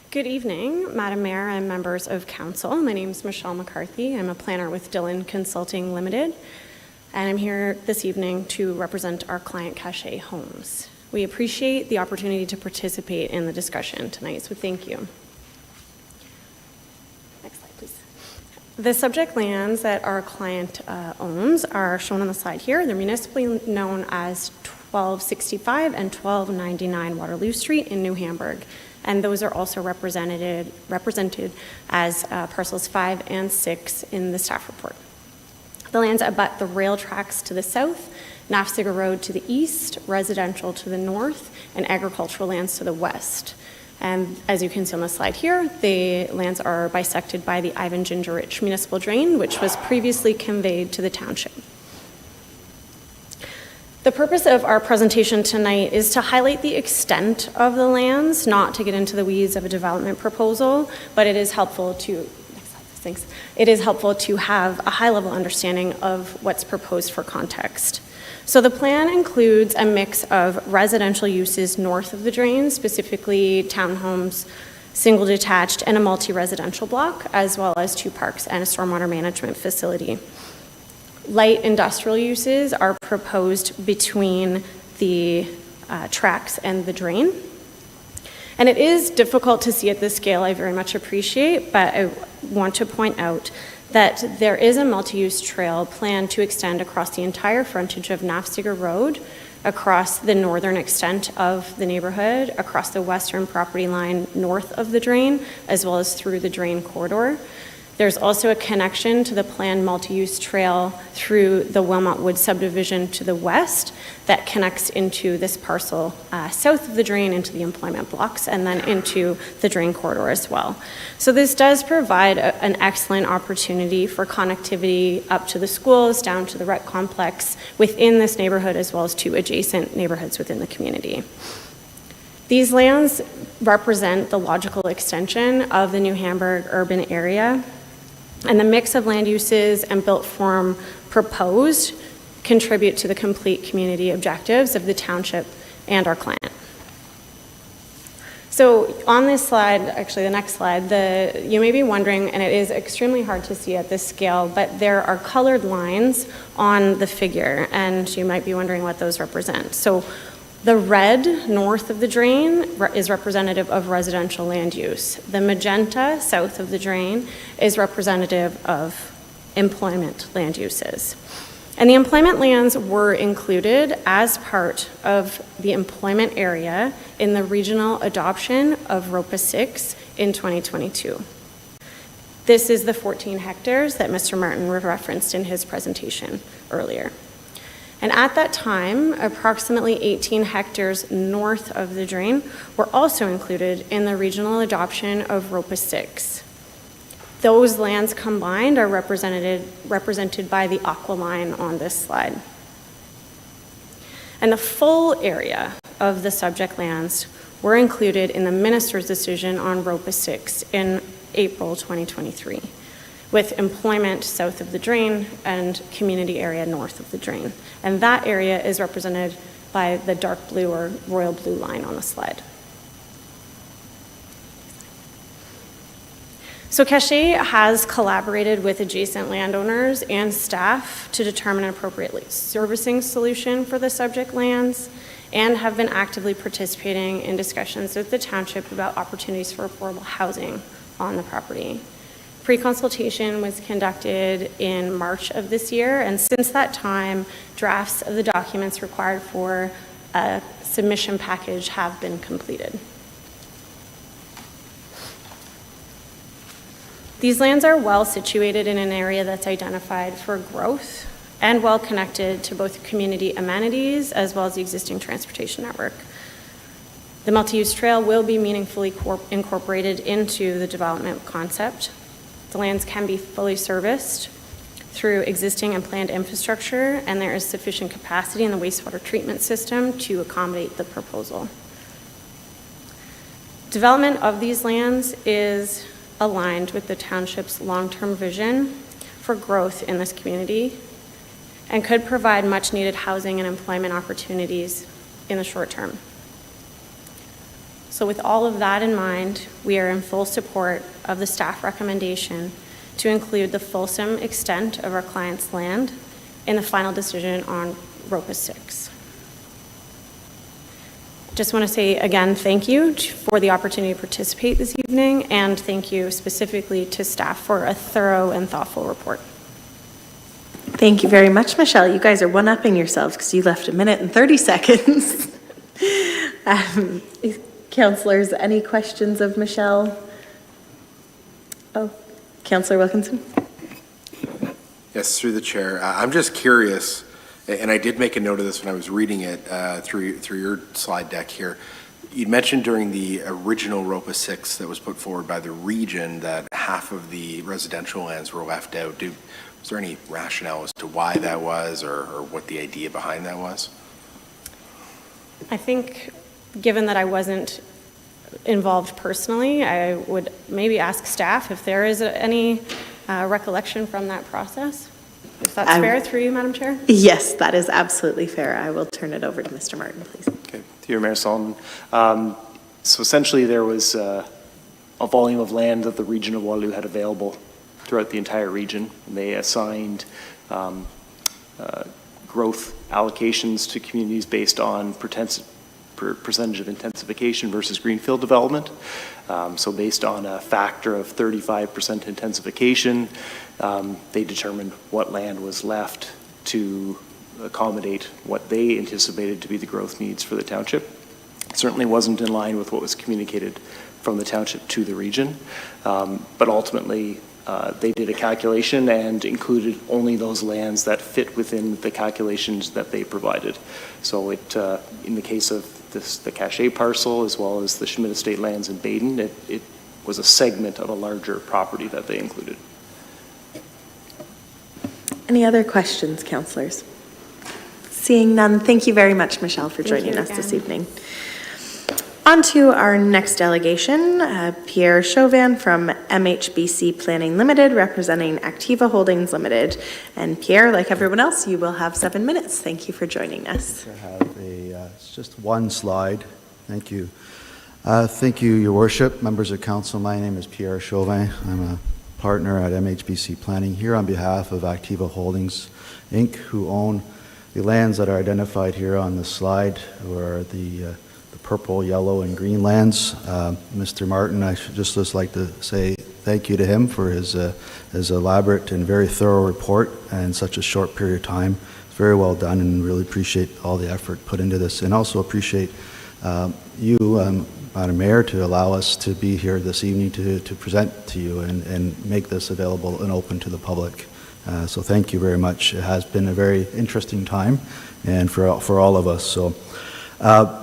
Good evening, Madam Mayor and members of Council. My name is Michelle McCarthy. I'm a planner with Dillon Consulting Limited, and I'm here this evening to represent our client, Cachet Homes. We appreciate the opportunity to participate in the discussion tonight, so thank you. Next slide, please. The subject lands that our client owns are shown on the slide here. They're municipally known as 1265 and 1299 Waterloo Street in New Hamburg. And those are also represented as parcels 5 and 6 in the staff report. The lands abut the rail tracks to the south, Nafziger Road to the east, residential to the north, and agricultural lands to the west. And as you can see on the slide here, the lands are bisected by the Ivan Gingerich Municipal Drain, which was previously conveyed to the township. The purpose of our presentation tonight is to highlight the extent of the lands, not to get into the weeds of a development proposal, but it is helpful to, next slide, thanks. It is helpful to have a high-level understanding of what's proposed for context. So the plan includes a mix of residential uses north of the drain, specifically townhomes, single detached, and a multi-residential block, as well as 2 parks and a stormwater management facility. Light industrial uses are proposed between the tracks and the drain. And it is difficult to see at this scale, I very much appreciate, but I want to point out that there is a multi-use trail planned to extend across the entire frontage of Nafziger Road, across the northern extent of the neighborhood, across the western property line north of the drain, as well as through the drain corridor. There's also a connection to the planned multi-use trail through the Wilmot Wood subdivision to the west that connects into this parcel south of the drain into the employment blocks and then into the drain corridor as well. So this does provide an excellent opportunity for connectivity up to the schools, down to the rec complex within this neighborhood, as well as to adjacent neighborhoods within the community. These lands represent the logical extension of the New Hamburg urban area, and the mix of land uses and built form proposed contribute to the complete community objectives of the township and our client. So on this slide, actually the next slide, you may be wondering, and it is extremely hard to see at this scale, but there are colored lines on the figure, and you might be wondering what those represent. So The red north of the drain is representative of residential land use. The magenta south of the drain is representative of employment land uses. And the employment lands were included as part of the employment area in the regional adoption of ROPA 6 in 2022. This is the 14 hectares that Mr. Martin referenced in his presentation earlier. And at that time, approximately 18 hectares north of the drain were also included in the regional adoption of ROPA 6. Those lands combined are represented by the aqua line on this slide. And the full area of the subject lands were included in the minister's decision on ROPA 6 in April 2023, with employment south of the drain and community area north of the drain. And that area is represented by the dark blue or royal blue line on the slide. So Cache has collaborated with adjacent landowners and staff to determine an appropriate servicing solution for the subject lands and have been actively participating in discussions with the township about opportunities for affordable housing on the property. Pre-consultation was conducted in March of this year, and since that time, drafts of the documents required for a submission package have been completed. These lands are well situated in an area that's identified for growth and well connected to both community amenities as well as the existing transportation network. The multi-use trail will be meaningfully incorporated into the development concept. The lands can be fully serviced through existing and planned infrastructure, and there is sufficient capacity in the wastewater treatment system to accommodate the proposal. Development of these lands is aligned with the township's long-term vision for growth in this community and could provide much-needed housing and employment opportunities in the short term. So with all of that in mind, we are in full support of the staff recommendation to include the fulsome extent of our client's land in the final decision on ROPA 6. Just want to say again, thank you for the opportunity to participate this evening, and thank you specifically to staff for a thorough and thoughtful report. Thank you very much, Michelle. You guys are one-upping yourselves because you left 1 minute and 30 seconds. Councillors, any questions of Michelle? Oh, Councillor Wilkinson. Yes, through the chair. I'm just curious, and I did make a note of this when I was reading it through your slide deck here. You mentioned during the original ROPA 6 that was put forward by the region that half of the residential lands were left out. Was there any rationale as to why that was or what the idea behind that was? I think, given that I wasn't involved personally, I would maybe ask staff if there is any recollection from that process. If that's fair, through you, Madam Chair? Yes, that is absolutely fair. I will turn it over to Mr. Martin, please. Okay, through you, Mayor Solomon. So essentially there was a volume of land that the region of Waterloo had available throughout the entire region. And they assigned growth allocations to communities based on percentage of intensification versus greenfield development. So based on a factor of 35% intensification, they determined what land was left to accommodate what they anticipated to be the growth needs for the township. It certainly wasn't in line with what was communicated from the township to the region, but ultimately they did a calculation and included only those lands that fit within the calculations that they provided. So it, in the case of the Cache parcel as well as the Schmidt Estate lands in Baden, it was a segment of a larger property that they included. Any other questions, councillors? Seeing none, thank you very much, Michelle, for joining us this evening. On to our next delegation, Pierre Chauvin from MHBC Planning Limited, representing Activa Holdings Limited. And Pierre, like everyone else, you will have 7 minutes. Thank you for joining us. I have it's just one slide. Thank you. Thank you, Your Worship, members of council. My name is Pierre Chauvin. I'm a partner at MHBC Planning here on behalf of Activa Holdings, Inc., who own The lands that are identified here on the slide are the purple, yellow, and green lands. Mr. Martin, I should just like to say thank you to him for his elaborate and very thorough report in such a short period of time. It's very well done, and really appreciate all the effort put into this, and also appreciate you, Madam Mayor, to allow us to be here this evening to present to you and make this available and open to the public. So thank you very much. It has been a very interesting time, and for all of us. So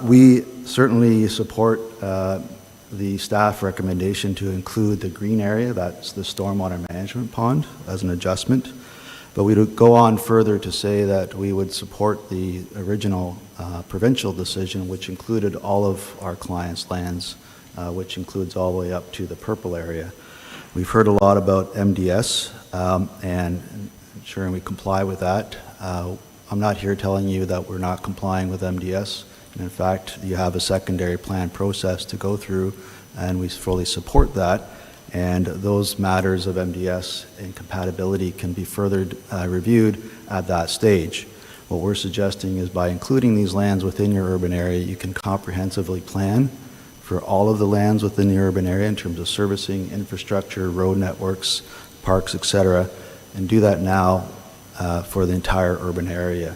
we certainly support the staff recommendation to include the green area, that's the stormwater management pond, as an adjustment. But we would go on further to say that we would support the original provincial decision, which included all of our clients' lands, which includes all the way up to the purple area. We've heard a lot about MDS and ensuring we comply with that. I'm not here telling you that we're not complying with MDS. And in fact, you have a secondary plan process to go through, and we fully support that. And those matters of MDS and compatibility can be further reviewed at that stage. What we're suggesting is by including these lands within your urban area, you can comprehensively plan for all of the lands within the urban area in terms of servicing, infrastructure, road networks, parks, etc., and do that now for the entire urban area.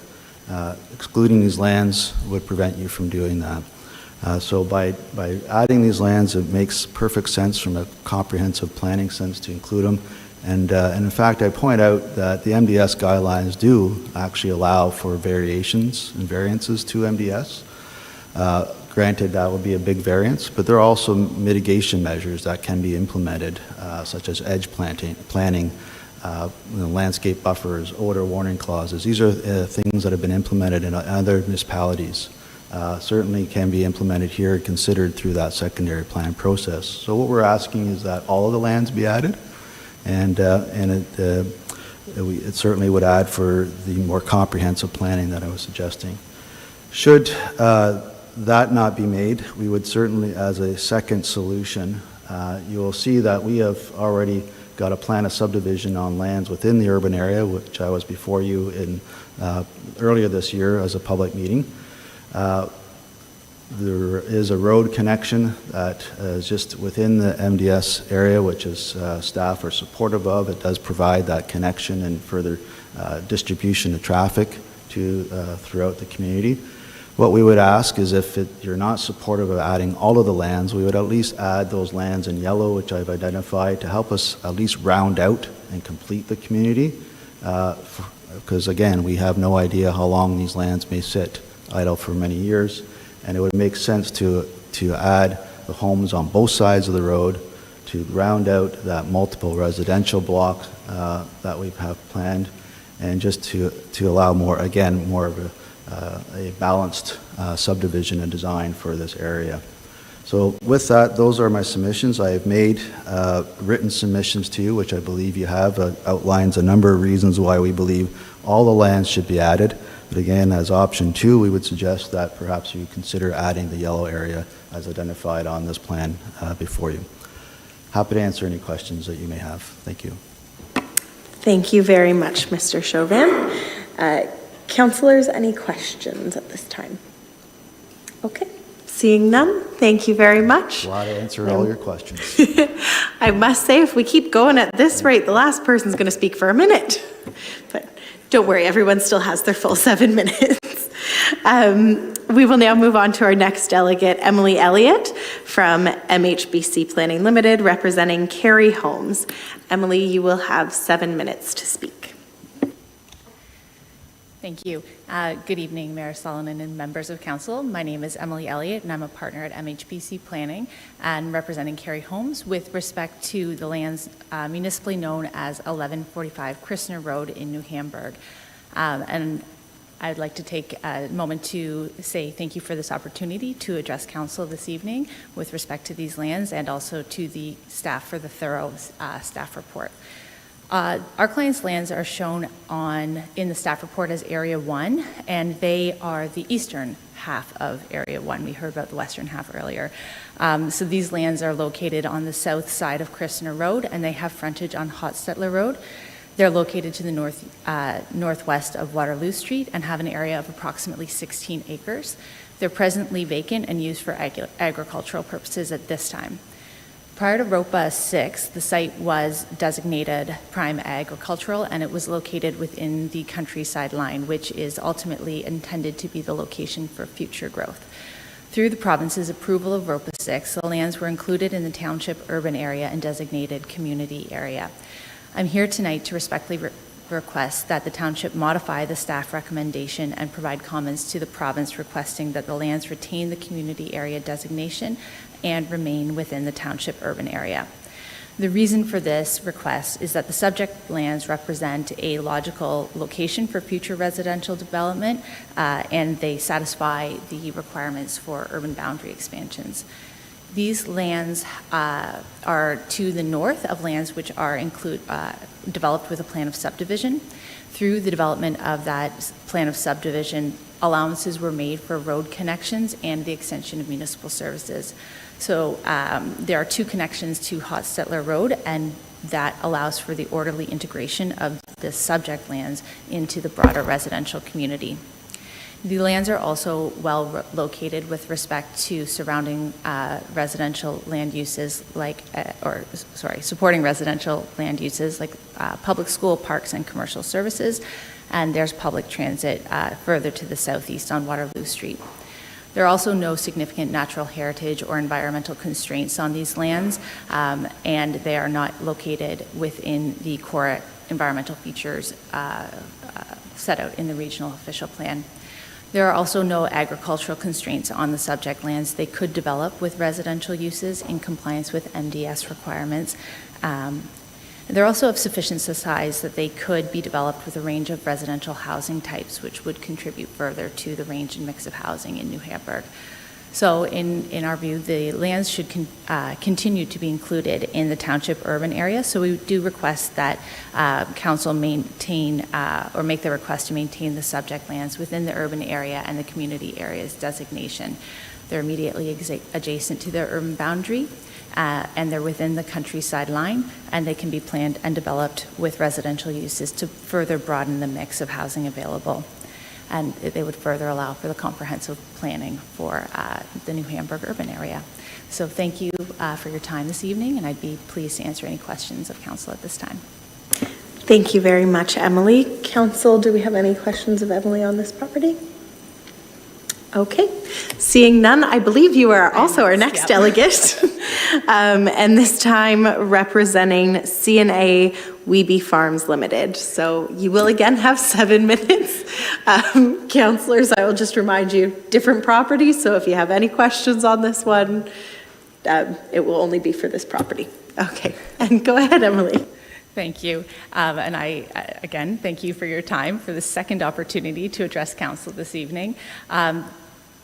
Excluding these lands would prevent you from doing that. So by adding these lands, it makes perfect sense from a comprehensive planning sense to include them. And in fact, I point out that the MDS guidelines do actually allow for variations and variances to MDS. Granted, that would be a big variance, but there are also mitigation measures that can be implemented, such as edge planning, landscape buffers, odor warning clauses. These are things that have been implemented in other municipalities. Certainly can be implemented here, considered through that secondary plan process. So what we're asking is that all of the lands be added, and it certainly would add for the more comprehensive planning that I was suggesting. Should that not be made, we would certainly, as a second solution, you will see that we have already got a plan of subdivision on lands within the urban area, which I was before you in earlier this year as a public meeting. There is a road connection that is just within the MDS area, which is staff are supportive of. It does provide that connection and further distribution of traffic to throughout the community. What we would ask is if you're not supportive of adding all of the lands, we would at least add those lands in yellow, which I've identified, to help us at least round out and complete the community. Because again, we have no idea how long these lands may sit idle for many years, and it would make sense to add the homes on both sides of the road to round out that multiple residential block that we have planned, and just to allow more of a balanced subdivision and design for this area. So with that, those are my submissions. I have made written submissions to you, which I believe you have, outlines a number of reasons why we believe all the lands should be added. But again, as option 2, we would suggest that perhaps you consider adding the yellow area as identified on this plan before you. Happy to answer any questions that you may have. Thank you. Thank you very much, Mr. Chauvin. Councillors, any questions at this time? Okay, seeing none, thank you very much. Glad to answer all your questions. I must say, if we keep going at this rate, the last person's going to speak for a minute. But don't worry, everyone still has their full 7 minutes. We will now move on to our next delegate, Emily Elliott from MHBC Planning Limited, representing Carey Homes. Emily, you will have 7 minutes to speak. Thank you. Good evening, Mayor Solonen and members of council. My name is Emily Elliott, and I'm a partner at MHBC Planning and representing Carey Homes with respect to the lands municipally known as 1145 Christner Road in New Hamburg. And I'd like to take a moment to say thank you for this opportunity to address council this evening with respect to these lands, and also to the staff for the thorough staff report. Our clients' lands are shown in the staff report as Area 1, and they are the eastern half of Area 1. We heard about the western half earlier. So these lands are located on the south side of Christner Road, and they have frontage on Hotstetler Road. They're located to the northwest of Waterloo Street and have an area of approximately 16 acres. They're presently vacant and used for agricultural purposes at this time. Prior to ROPA 6, the site was designated prime agricultural, and it was located within the countryside line, which is ultimately intended to be the location for future growth. Through the province's approval of ROPA 6, the lands were included in the township urban area and designated community area. I'm here tonight to respectfully request that the township modify the staff recommendation and provide comments to the province requesting that the lands retain the community area designation and remain within the township urban area. The reason for this request is that the subject lands represent a logical location for future residential development, and they satisfy the requirements for urban boundary expansions. These lands are to the north of lands which are developed with a plan of subdivision. Through the development of that plan of subdivision, allowances were made for road connections and the extension of municipal services. So there are 2 connections to Hostetler Road, and that allows for the orderly integration of the subject lands into the broader residential community. The lands are also well located with respect to surrounding residential land uses supporting residential land uses like public school, parks, and commercial services, and there's public transit further to the southeast on Waterloo Street. There are also no significant natural heritage or environmental constraints on these lands, and they are not located within the core environmental features set out in the regional official plan. There are also no agricultural constraints on the subject lands. They could develop with residential uses in compliance with MDS requirements. They're also of sufficient size that they could be developed with a range of residential housing types, which would contribute further to the range and mix of housing in New Hamburg. So in our view, the lands should continue to be included in the township urban area. So we do request that council maintain or make the request to maintain the subject lands within the urban area and the community areas designation. They're immediately adjacent to their urban boundary, and they're within the countryside line, and they can be planned and developed with residential uses to further broaden the mix of housing available. And they would further allow for the comprehensive planning for the New Hamburg urban area. So thank you for your time this evening, and I'd be pleased to answer any questions of council at this time. Thank you very much, Emily. Council, do we have any questions of Emily on this property? Okay, seeing none, I believe you are also our next delegate. And this time representing CNA Weeby Farms Limited. So you will again have 7 minutes. Councillors, I will just remind you, different properties, so if you have any questions on this one, it will only be for this property. Okay, and go ahead, Emily. Thank you. And I, again, thank you for your time for the second opportunity to address council this evening.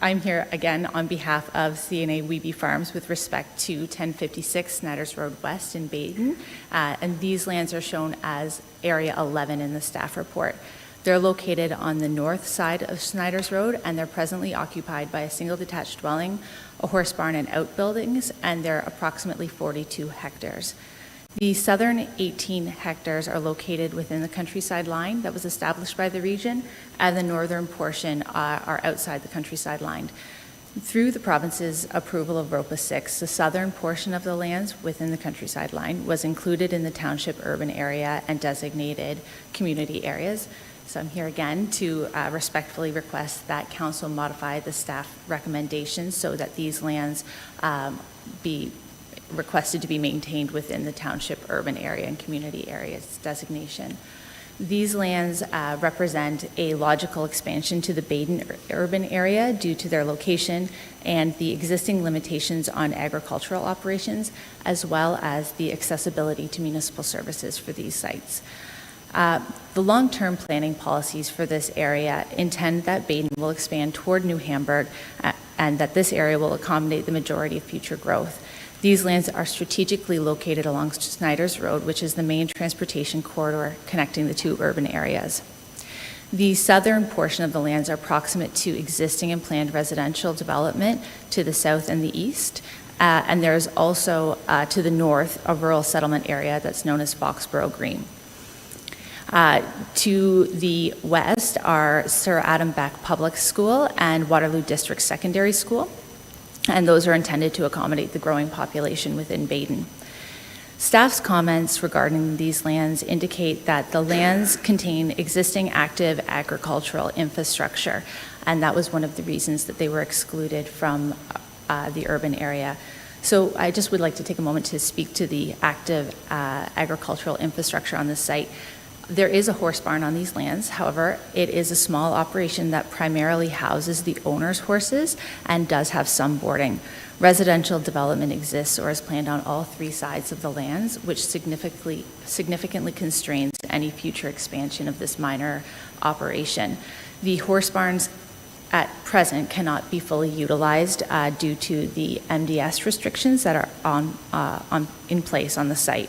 I'm here again on behalf of CNA Weeby Farms with respect to 1056 Snyder's Road West in Baden, and these lands are shown as Area 11 in the staff report. They're located on the north side of Snyder's Road, and they're presently occupied by a single detached dwelling, a horse barn, and outbuildings, and they're approximately 42 hectares. The southern 18 hectares are located within the countryside line that was established by the region, and the northern portion are outside the countryside line. Through the province's approval of ROPA 6, the southern portion of the lands within the countryside line was included in the township urban area and designated community areas. So I'm here again to respectfully request that council modify the staff recommendations so that these lands be requested to be maintained within the township urban area and community areas designation. These lands represent a logical expansion to the Baden urban area due to their location and the existing limitations on agricultural operations, as well as the accessibility to municipal services for these sites. The long-term planning policies for this area intend that Baden will expand toward New Hamburg and that this area will accommodate the majority of future growth. These lands are strategically located along Snyder's Road, which is the main transportation corridor connecting the 2 urban areas. The southern portion of the lands are proximate to existing and planned residential development to the south and the east, and there's also to the north a rural settlement area that's known as Foxborough Green. To the west are Sir Adam Beck Public School and Waterloo District Secondary School, and those are intended to accommodate the growing population within Baden. Staff's comments regarding these lands indicate that the lands contain existing active agricultural infrastructure, and that was one of the reasons that they were excluded from the urban area. So I just would like to take a moment to speak to the active agricultural infrastructure on this site. There is a horse barn on these lands. However, it is a small operation that primarily houses the owner's horses and does have some boarding. Residential development exists or is planned on all three sides of the lands, which significantly constrains any future expansion of this minor operation. The horse barns at present cannot be fully utilized due to the MDS restrictions that are in place on the site.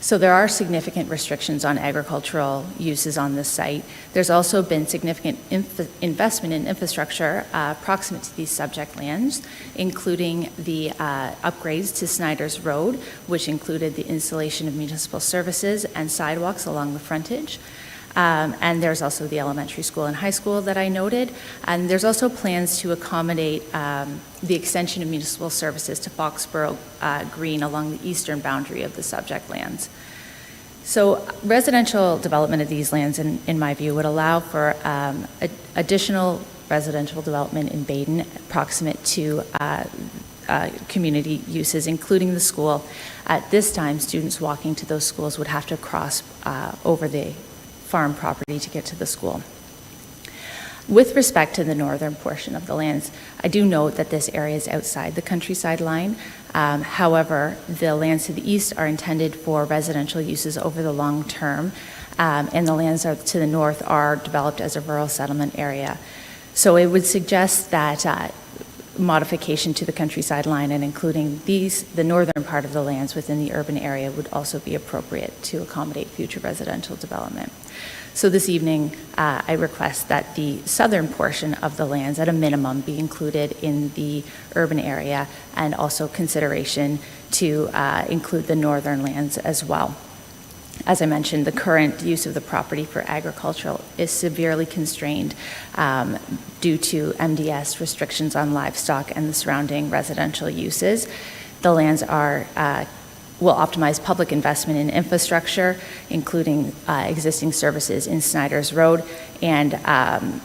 So there are significant restrictions on agricultural uses on this site. There's also been significant investment in infrastructure proximate to these subject lands, including the upgrades to Snyder's Road, which included the installation of municipal services and sidewalks along the frontage. And there's also the elementary school and high school that I noted. And there's also plans to accommodate the extension of municipal services to Foxborough Green along the eastern boundary of the subject lands. So residential development of these lands, in my view, would allow for additional residential development in Baden proximate to community uses, including the school. At this time, students walking to those schools would have to cross over the farm property to get to the school. With respect to the northern portion of the lands, I do note that this area is outside the countryside line. However, the lands to the east are intended for residential uses over the long term, and the lands to the north are developed as a rural settlement area. So it would suggest that modification to the countryside line and including the northern part of the lands within the urban area would also be appropriate to accommodate future residential development. So this evening, I request that the southern portion of the lands at a minimum be included in the urban area, and also consideration to include the northern lands as well. As I mentioned, the current use of the property for agricultural is severely constrained due to MDS restrictions on livestock and the surrounding residential uses. The lands will optimize public investment in infrastructure, including existing services in Snyder's Road, and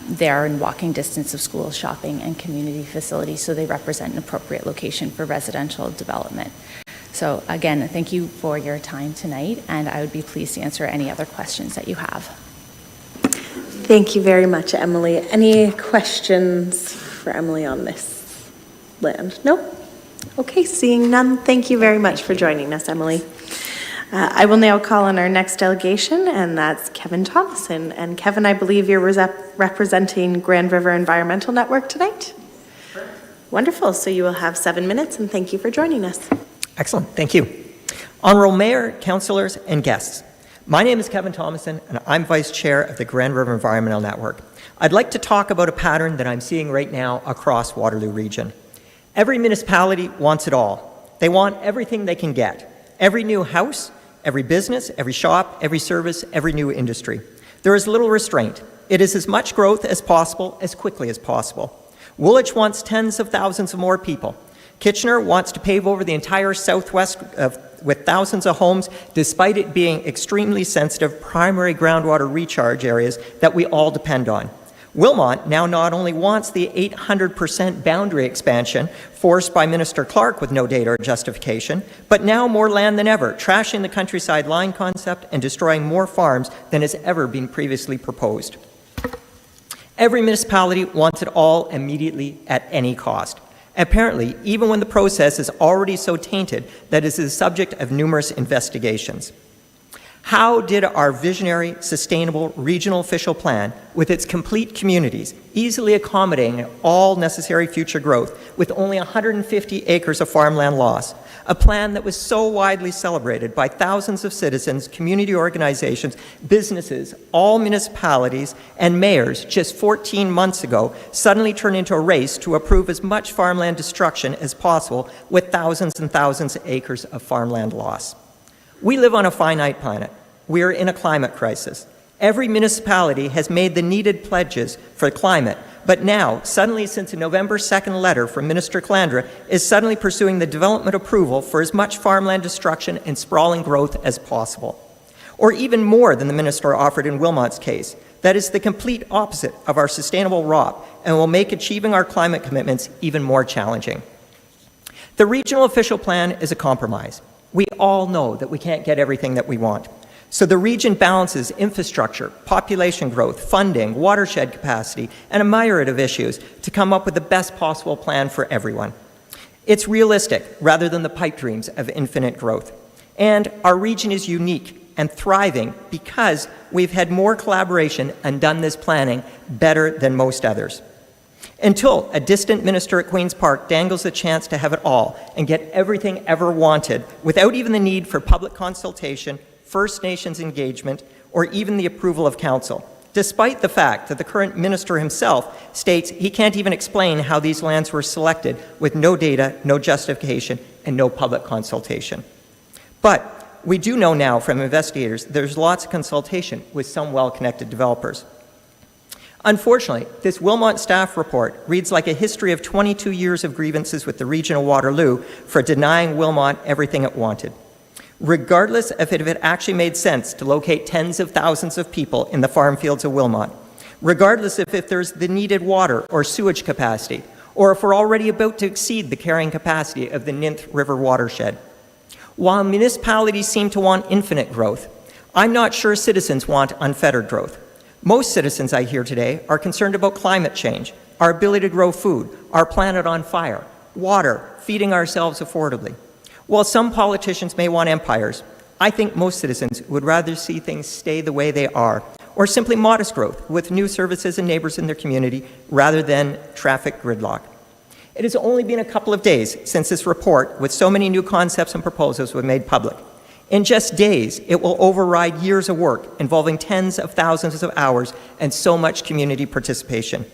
they are in walking distance of schools, shopping, and community facilities, so they represent an appropriate location for residential development. So again, thank you for your time tonight, and I would be pleased to answer any other questions that you have. Thank you very much, Emily. Any questions for Emily on this land? No? Okay, seeing none, thank you very much for joining us, Emily. I will now call on our next delegation, and that's Kevin Thomason. And Kevin, I believe you're representing Grand River Environmental Network tonight? Sure. Wonderful, so you will have 7 minutes, and thank you for joining us. Excellent, thank you. Honorable Mayor, councillors, and guests, my name is Kevin Thomason, and I'm Vice Chair of the Grand River Environmental Network. I'd like to talk about a pattern that I'm seeing right now across Waterloo Region. Every municipality wants it all. They want everything they can get. Every new house, every business, every shop, every service, every new industry. There is little restraint. It is as much growth as possible, as quickly as possible. Woolwich wants tens of thousands of more people. Kitchener wants to pave over the entire southwest with thousands of homes, despite it being extremely sensitive primary groundwater recharge areas that we all depend on. Wilmot now not only wants the 800% boundary expansion forced by Minister Clark with no data or justification, but now more land than ever, trashing the countryside line concept and destroying more farms than has ever been previously proposed. Every municipality wants it all immediately at any cost. Apparently, even when the process is already so tainted that it is the subject of numerous investigations. How did our visionary, sustainable regional official plan, with its complete communities, easily accommodating all necessary future growth, with only 150 acres of farmland lost, a plan that was so widely celebrated by thousands of citizens, community organizations, businesses, all municipalities, and mayors just 14 months ago, suddenly turned into a race to approve as much farmland destruction as possible with thousands and thousands of acres of farmland loss? We live on a finite planet. we are in a climate crisis. Every municipality has made the needed pledges for climate, but now, suddenly since a November 2nd letter from Minister Calandra, is suddenly pursuing the development approval for as much farmland destruction and sprawling growth as possible. Or even more than the minister offered in Wilmot's case. That is the complete opposite of our sustainable ROP and will make achieving our climate commitments even more challenging. The regional official plan is a compromise. We all know that we can't get everything that we want. So the region balances infrastructure, population growth, funding, watershed capacity, and a myriad of issues to come up with the best possible plan for everyone. It's realistic rather than the pipe dreams of infinite growth. And our region is unique and thriving because we've had more collaboration and done this planning better than most others. Until a distant minister at Queen's Park dangles the chance to have it all and get everything ever wanted without even the need for public consultation, First Nations engagement, or even the approval of council, despite the fact that the current minister himself states he can't even explain how these lands were selected with no data, no justification, and no public consultation. But we do know now from investigators there's lots of consultation with some well-connected developers. Unfortunately, this Wilmot staff report reads like a history of 22 years of grievances with the region of Waterloo for denying Wilmot everything it wanted. Regardless of if it actually made sense to locate tens of thousands of people in the farm fields of Wilmot, regardless of if there's the needed water or sewage capacity, or if we're already about to exceed the carrying capacity of the Ninth River watershed. While municipalities seem to want infinite growth, I'm not sure citizens want unfettered growth. Most citizens I hear today are concerned about climate change, our ability to grow food, our planet on fire, water, feeding ourselves affordably. While some politicians may want empires, I think most citizens would rather see things stay the way they are, or simply modest growth with new services and neighbors in their community rather than traffic gridlock. It has only been a couple of days since this report with so many new concepts and proposals were made public. In just days, it will override years of work involving tens of thousands of hours and so much community participation.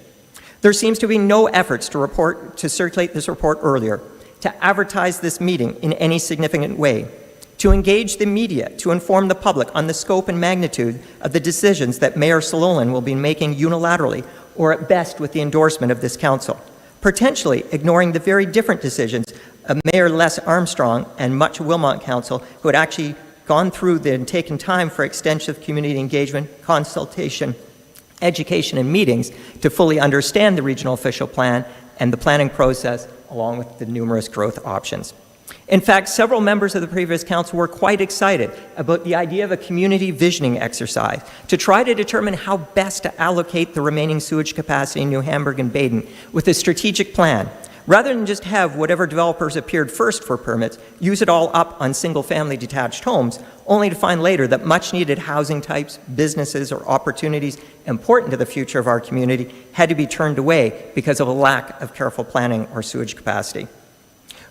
There seems to be no efforts to circulate this report earlier, to advertise this meeting in any significant way, to engage the media to inform the public on the scope and magnitude of the decisions that Mayor Sololin will be making unilaterally or at best with the endorsement of this council, potentially ignoring the very different decisions of Mayor Les Armstrong and much Wilmot Council who had actually gone through and taken time for extensive community engagement, consultation, education, and meetings to fully understand the regional official plan and the planning process along with the numerous growth options. In fact, several members of the previous council were quite excited about the idea of a community visioning exercise to try to determine how best to allocate the remaining sewage capacity in New Hamburg and Baden with a strategic plan, rather than just have whatever developers appeared first for permits use it all up on single-family detached homes, only to find later that much-needed housing types, businesses, or opportunities important to the future of our community had to be turned away because of a lack of careful planning or sewage capacity.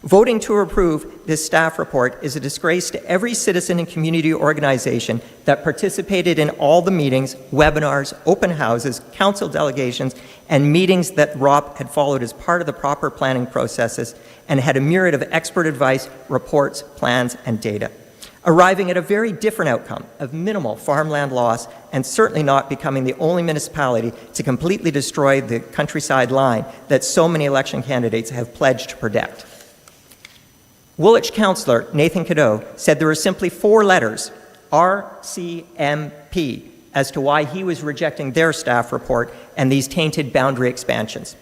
Voting to approve this staff report is a disgrace to every citizen and community organization that participated in all the meetings, webinars, open houses, council delegations, and meetings that ROP had followed as part of the proper planning processes and had a myriad of expert advice, reports, plans, and data, arriving at a very different outcome of minimal farmland loss and certainly not becoming the only municipality to completely destroy the countryside line that so many election candidates have pledged to protect. Woolwich councillor Nathan Cadeau said there were simply 4 letters, RCMP, as to why he was rejecting their staff report and these tainted boundary expansions.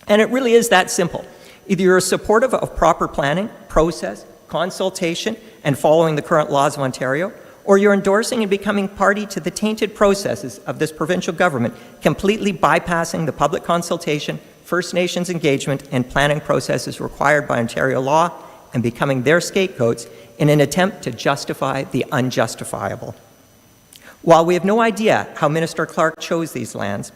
And it really is that simple. Either you're supportive of proper planning, process, consultation, and following the current laws of Ontario, or you're endorsing and becoming party to the tainted processes of this provincial government, completely bypassing the public consultation, First Nations engagement, and planning processes required by Ontario law, and becoming their scapegoats in an attempt to justify the unjustifiable. While we have no idea how Minister Clark chose these lands,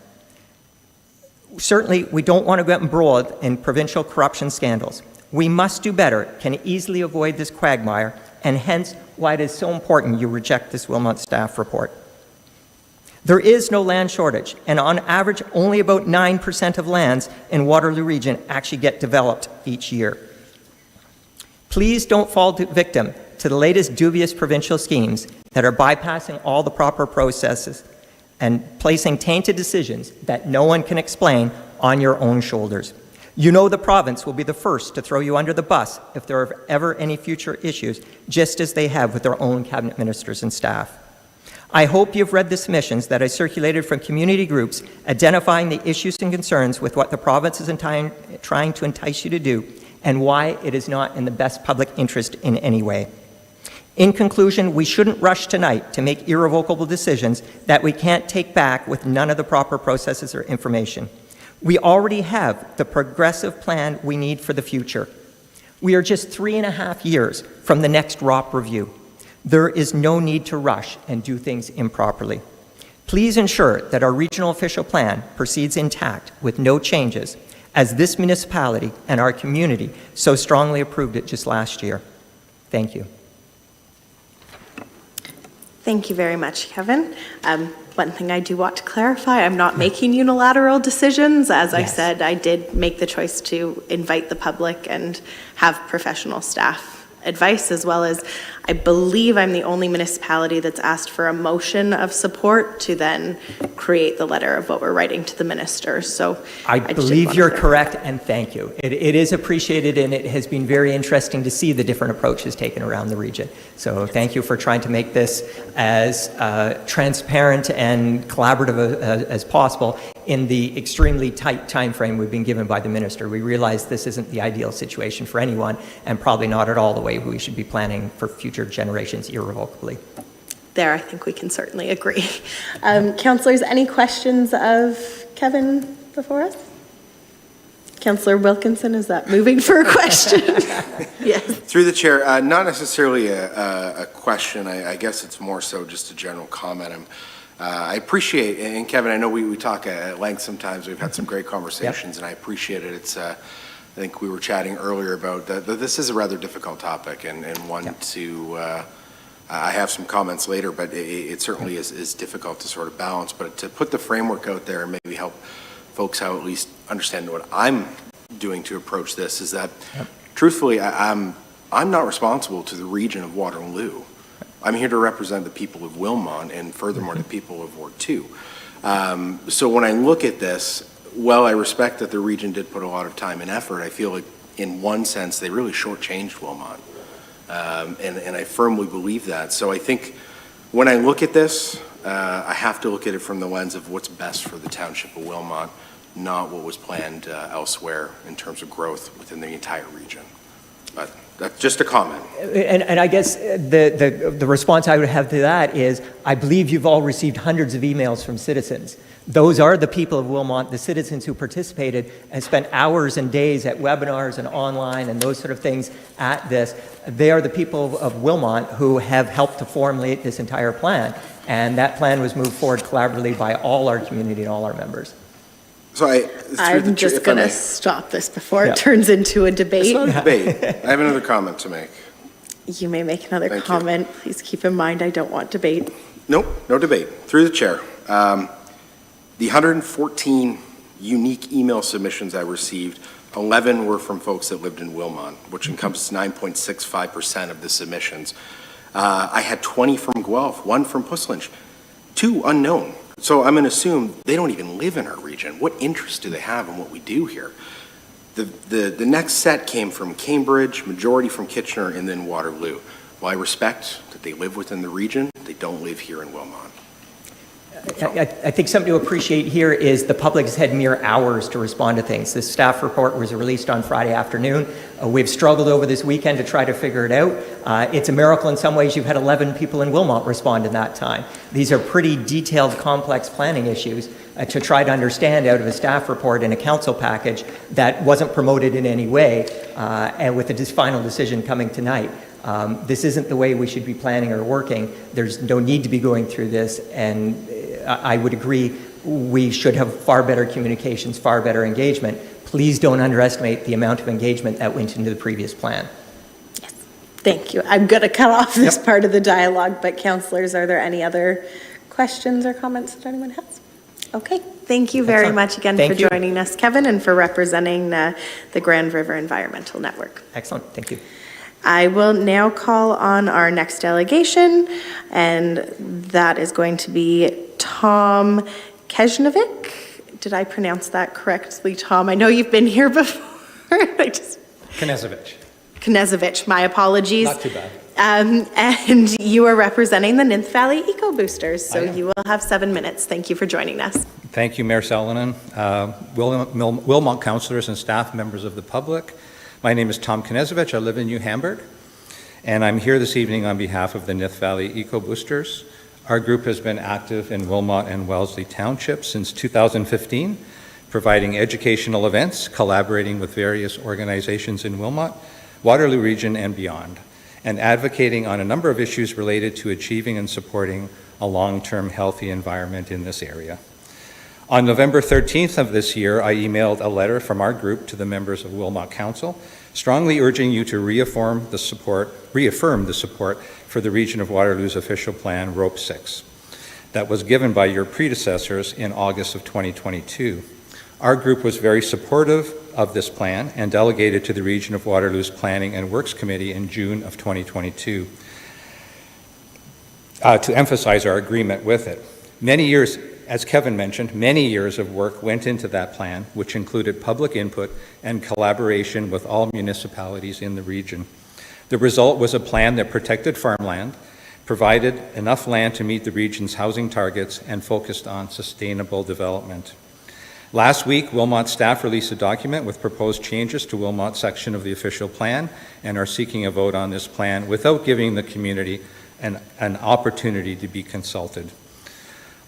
certainly we don't want to get embroiled in provincial corruption scandals. We must do better, can easily avoid this quagmire, and hence why it is so important you reject this Wilmot staff report. There is no land shortage, and on average, only about 9% of lands in Waterloo region actually get developed each year. Please don't fall victim to the latest dubious provincial schemes that are bypassing all the proper processes and placing tainted decisions that no one can explain on your own shoulders. You know the province will be the first to throw you under the bus if there are ever any future issues, just as they have with their own cabinet ministers and staff. I hope you've read the submissions that I circulated from community groups identifying the issues and concerns with what the province is trying to entice you to do and why it is not in the best public interest in any way. In conclusion, we shouldn't rush tonight to make irrevocable decisions that we can't take back with none of the proper processes or information. We already have the progressive plan we need for the future. We are just 3.5 years from the next ROP review. There is no need to rush and do things improperly. Please ensure that our regional official plan proceeds intact with no changes, as this municipality and our community so strongly approved it just last year. Thank you. Thank you very much, Kevin. One thing I do want to clarify, I'm not making unilateral decisions. As I said, I did make the choice to invite the public and have professional staff advice, as well as I believe I'm the only municipality that's asked for a motion of support to then create the letter of what we're writing to the minister. So I just believe wanna you're clarify. correct, and thank you. It is appreciated, and it has been very interesting to see the different approaches taken around the region. So thank you for trying to make this as transparent and collaborative as possible in the extremely tight time frame we've been given by the minister. We realize this isn't the ideal situation for anyone, and probably not at all the way we should be planning for future generations irrevocably. There, I think we can certainly agree. Councillors, any questions of Kevin before us? Councillor Wilkinson, is that moving for a question? Yes. Through the chair, not necessarily a question. I guess it's more so just a general comment. I appreciate, and Kevin, I know we talk at length sometimes. We've had some great conversations, and I appreciate it. It's, I think we were chatting earlier about that this is a rather difficult topic, and one to, I have some comments later, but it certainly is difficult to sort of balance. But to put the framework out there and maybe help folks out at least understand what I'm doing to approach this is that, truthfully, I'm not responsible to the region of Waterloo. I'm here to represent the people of Wilmot and furthermore the people of Ward 2. So when I look at this, while I respect that the region did put a lot of time and effort, I feel like in one sense they really shortchanged Wilmot. And I firmly believe that. So I think when I look at this, I have to look at it from the lens of what's best for the Township of Wilmot, not what was planned elsewhere in terms of growth within the entire region. But that's just a comment. And I guess the response I would have to that is, I believe you've all received hundreds of emails from citizens. Those are the people of Wilmot, the citizens who participated and spent hours and days at webinars and online and those sort of things at this. They are the people of Wilmot who have helped to formulate this entire plan. And that plan was moved forward collaboratively by all our community and all our members. So I'm just going to stop this before it turns into a debate. It's not a debate. I have another comment to make. You may make another Thank comment. you. Please keep in mind I don't want debate. Nope, no debate. Through the chair. The 114 unique email submissions I received, 11 were from folks that lived in Wilmot, which encompasses 9.65% of the submissions. I had 20 from Guelph, 1 from Puslinch, 2 unknown. So I'm going to assume they don't even live in our region. What interest do they have in what we do here? The next set came from Cambridge, majority from Kitchener, and then Waterloo. While I respect that they live within the region, they don't live here in Wilmot. I think something to appreciate here is the public has had mere hours to respond to things. This staff report was released on Friday afternoon. We've struggled over this weekend to try to figure it out. It's a miracle in some ways you've had 11 people in Wilmot respond in that time. These are pretty detailed, complex planning issues to try to understand out of a staff report in a council package that wasn't promoted in any way, and with the final decision coming tonight. This isn't the way we should be planning or working. There's no need to be going through this, and I would agree we should have far better communications, far better engagement. Please don't underestimate the amount of engagement that went into the previous plan. Yes, thank you. I'm going to cut off this part of the dialogue, but councillors, are there any other questions or comments that anyone has? Okay, thank you very much again for joining us, Kevin, and for representing the Grand River Environmental Network. Excellent, thank you. I will now call on our next delegation, and that is going to be Tom Kejnovic. Did I pronounce that correctly, Tom? I know you've been here before. Knezevich, my apologies. Not too bad. And you are representing the Ninth Valley Eco Boosters, so you will have 7 minutes. Thank you for joining us. Thank you, Mayor Salonen, Wilmot councillors and staff, members of the public. My name is Tom Knezevich. I live in New Hamburg, and I'm here this evening on behalf of the Ninth Valley Eco Boosters. Our group has been active in Wilmot and Wellesley Township since 2015, providing educational events, collaborating with various organizations in Wilmot, Waterloo region, and beyond, and advocating on a number of issues related to achieving and supporting a long-term healthy environment in this area. On November 13th of this year, I emailed a letter from our group to the members of Wilmot Council, strongly urging you to reaffirm the support for the region of Waterloo's official plan, Rope 6, that was given by your predecessors in August of 2022. Our group was very supportive of this plan and delegated to the region of Waterloo's Planning and Works Committee in June of 2022 to emphasize our agreement with it. Many years, as Kevin mentioned, many years of work went into that plan, which included public input and collaboration with all municipalities in the region. The result was a plan that protected farmland, provided enough land to meet the region's housing targets, and focused on sustainable development. Last week, Wilmot staff released a document with proposed changes to Wilmot section of the official plan and are seeking a vote on this plan without giving the community an opportunity to be consulted.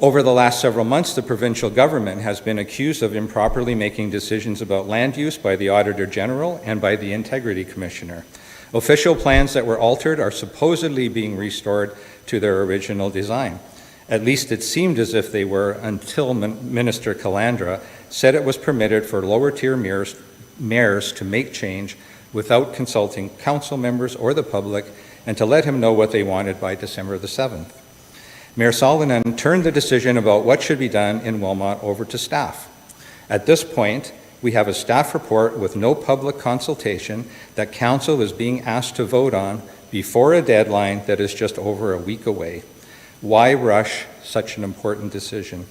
Over the last several months, the provincial government has been accused of improperly making decisions about land use by the Auditor General and by the Integrity Commissioner. Official plans that were altered are supposedly being restored to their original design. At least it seemed as if they were until Minister Calandra said it was permitted for lower-tier mayors to make change without consulting council members or the public and to let him know what they wanted by December the 7th. Mayor Salonen turned the decision about what should be done in Wilmot over to staff. At this point, we have a staff report with no public consultation that council is being asked to vote on before a deadline that is just over a week away. Why rush such an important decision?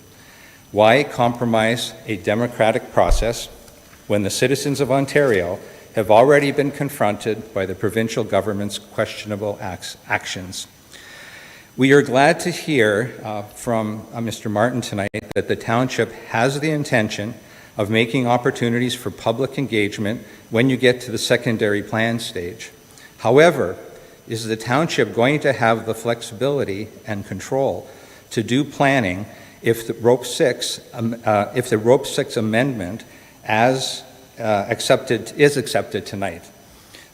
Why compromise a democratic process when the citizens of Ontario have already been confronted by the provincial government's questionable actions? We are glad to hear from Mr. Martin tonight that the township has the intention of making opportunities for public engagement when you get to the secondary plan stage. However, is the township going to have the flexibility and control to do planning if the Rope 6 amendment is accepted tonight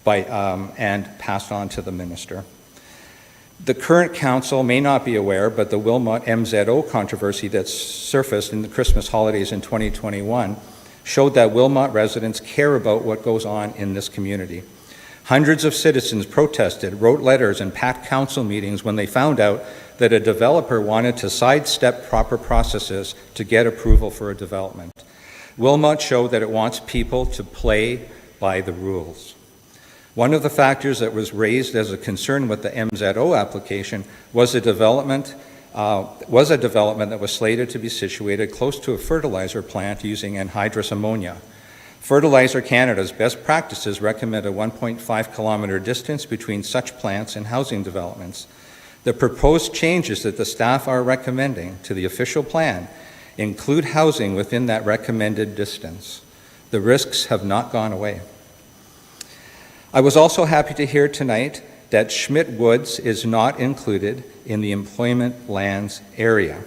and passed on to the minister? The current council may not be aware, but the Wilmot MZO controversy that surfaced in the Christmas holidays in 2021 showed that Wilmot residents care about what goes on in this community. Hundreds of citizens protested, wrote letters, and packed council meetings when they found out that a developer wanted to sidestep proper processes to get approval for a development. Wilmot showed that it wants people to play by the rules. One of the factors that was raised as a concern with the MZO application was a development that was slated to be situated close to a fertilizer plant using anhydrous ammonia. Fertilizer Canada's best practices recommend a 1.5-kilometer distance between such plants and housing developments. The proposed changes that the staff are recommending to the official plan include housing within that recommended distance. The risks have not gone away. I was also happy to hear tonight that Schmidt Woods is not included in the employment lands area.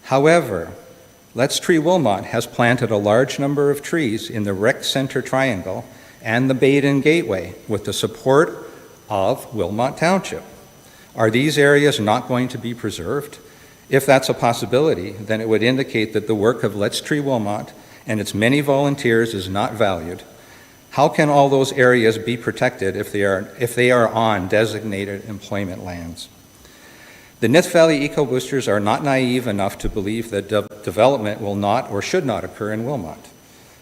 However, Let's Tree Wilmot has planted a large number of trees in the Rec Center Triangle and the Baden Gateway with the support of Wilmot Township. Are these areas not going to be preserved? If that's a possibility, then it would indicate that the work of Let's Tree Wilmot and its many volunteers is not valued. How can all those areas be protected if they are on designated employment lands? The Nith Valley Eco Boosters are not naive enough to believe that development will not or should not occur in Wilmot.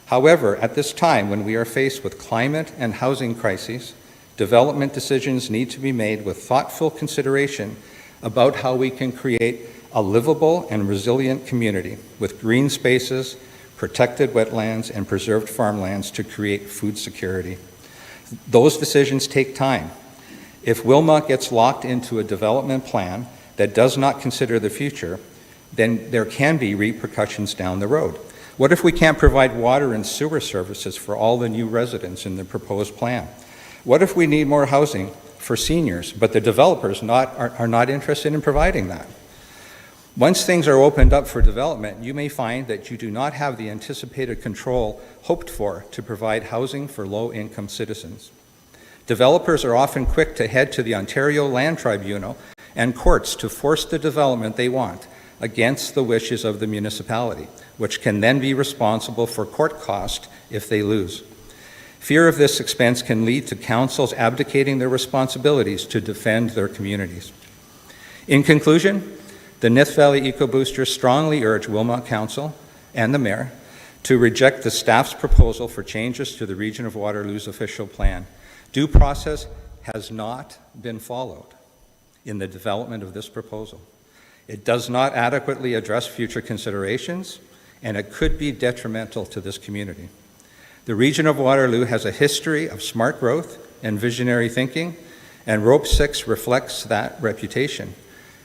However, at this time when we are faced with climate and housing crises, Development decisions need to be made with thoughtful consideration about how we can create a livable and resilient community with green spaces, protected wetlands, and preserved farmlands to create food security. Those decisions take time. If Wilmot gets locked into a development plan that does not consider the future, then there can be repercussions down the road. What if we can't provide water and sewer services for all the new residents in the proposed plan? What if we need more housing for seniors, but the developers are not interested in providing that? Once things are opened up for development, you may find that you do not have the anticipated control hoped for to provide housing for low-income citizens. Developers are often quick to head to the Ontario Land Tribunal and courts to force the development they want against the wishes of the municipality, which can then be responsible for court costs if they lose. Fear of this expense can lead to councils abdicating their responsibilities to defend their communities. In conclusion, the Nith Valley Eco Boosters strongly urge Wilmot Council and the Mayor to reject the staff's proposal for changes to the Region of Waterloo's official plan. Due process has not been followed in the development of this proposal. It does not adequately address future considerations, and it could be detrimental to this community. The Region of Waterloo has a history of smart growth and visionary thinking, and Rope 6 reflects that reputation.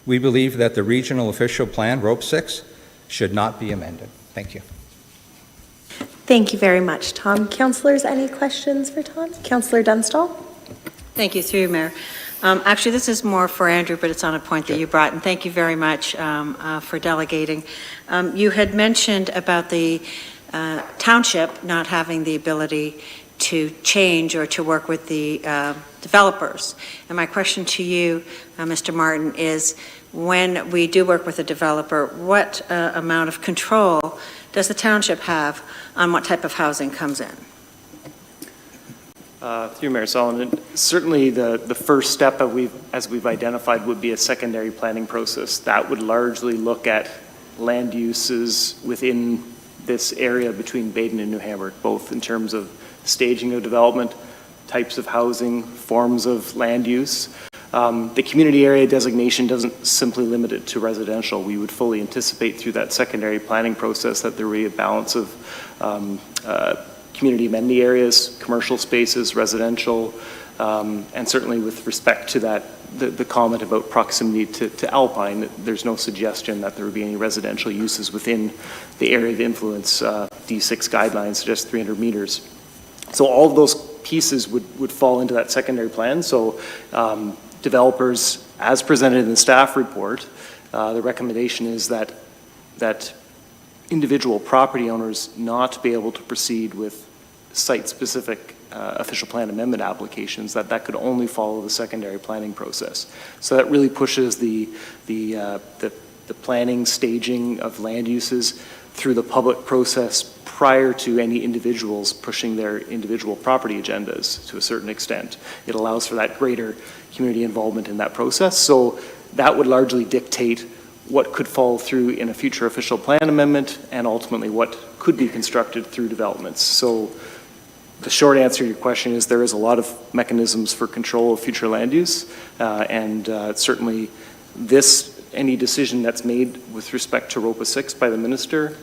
We believe that the regional official plan, Rope 6, should not be amended. Thank you. Thank you very much, Tom. Councillors, any questions for Tom? Councillor Dunstall? Thank you, through you, Mayor. Actually, this is more for Andrew, but it's on a point that you brought, and thank you very much for delegating. You had mentioned about the township not having the ability to change or to work with the developers. And my question to you, Mr. Martin, is when we do work with a developer, what amount of control does the township have on what type of housing comes in? Through Mayor Solomon, certainly the first step as we've identified would be a secondary planning process. That would largely look at land uses within this area between Baden and New Hamburg, both in terms of staging of development, types of housing, forms of land use. The community area designation doesn't simply limit it to residential. We would fully anticipate through that secondary planning process that there would be a balance of community amenity areas, commercial spaces, residential, and certainly with respect to that, the comment about proximity to Alpine, there's no suggestion that there would be any residential uses within the area of influence. D6 guidelines suggest 300 meters. So all of those pieces would fall into that secondary plan. So developers, as presented in the staff report, the recommendation is that individual property owners not be able to proceed with site-specific official plan amendment applications, that could only follow the secondary planning process. So that really pushes the planning, staging of land uses through the public process prior to any individuals pushing their individual property agendas to a certain extent. It allows for that greater community involvement in that process. So that would largely dictate what could fall through in a future official plan amendment and ultimately what could be constructed through developments. So the short answer to your question is there is a lot of mechanisms for control of future land use, and certainly any decision that's made with respect to ROPA 6 by the minister,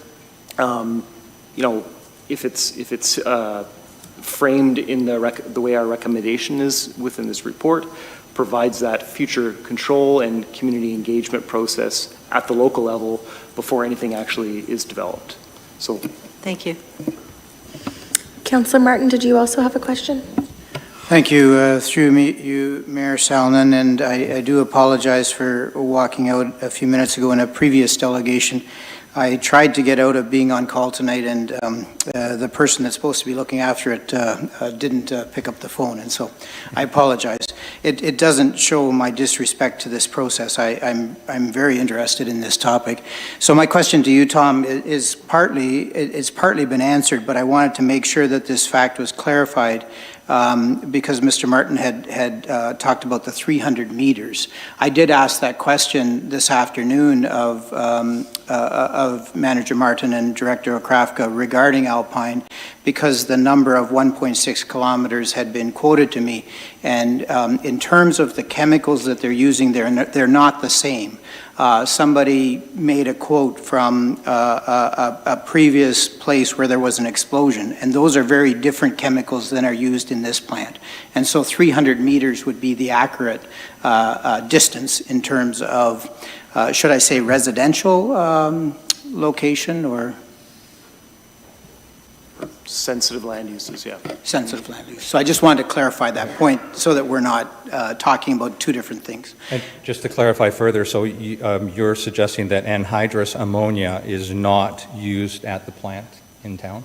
if it's framed in the way our recommendation is within this report, provides that future control and community engagement process at the local level before anything actually is developed. So, thank you. Councillor Martin, did you also have a question? Thank you. Through you, Mayor Salonen, and I do apologize for walking out a few minutes ago in a previous delegation. I tried to get out of being on call tonight, and the person that's supposed to be looking after it didn't pick up the phone, and so I apologize. It doesn't show my disrespect to this process. I'm very interested in this topic. So my question to you, Tom, is partly been answered, but I wanted to make sure that this fact was clarified. Because Mr. Martin had talked about the 300 meters. I did ask that question this afternoon of Manager Martin and Director Okrafka regarding Alpine, because the number of 1.6 kilometers had been quoted to me. And in terms of the chemicals that they're using, they're not the same. Somebody made a quote from a previous place where there was an explosion, and those are very different chemicals than are used in this plant. And so 300 meters would be the accurate distance in terms of, should I say, residential location or Sensitive land uses, yeah. sensitive land use. So I just wanted to clarify that point so that we're not talking about two different things. And just to clarify further, so you're suggesting that anhydrous ammonia is not used at the plant in town?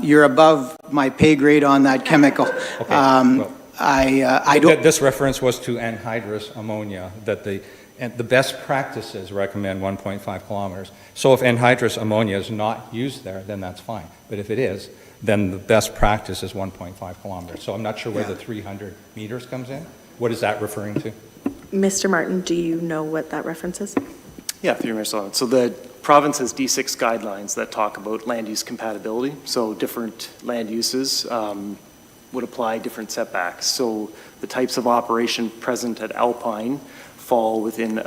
You're above my pay grade on that chemical. Okay. Well, I don't. This reference was to anhydrous ammonia, that the best practices recommend 1.5 kilometers. So if anhydrous ammonia is not used there, then that's fine. But if it is, then the best practice is 1.5 kilometers. So I'm not sure where the 300 meters comes in. What is that referring to? Mr. Martin, do you know what that reference is? Yeah, through Mayor Sullivan. So the province has D6 guidelines that talk about land use compatibility. So different land uses would apply different setbacks. So the types of operation present at Alpine fall within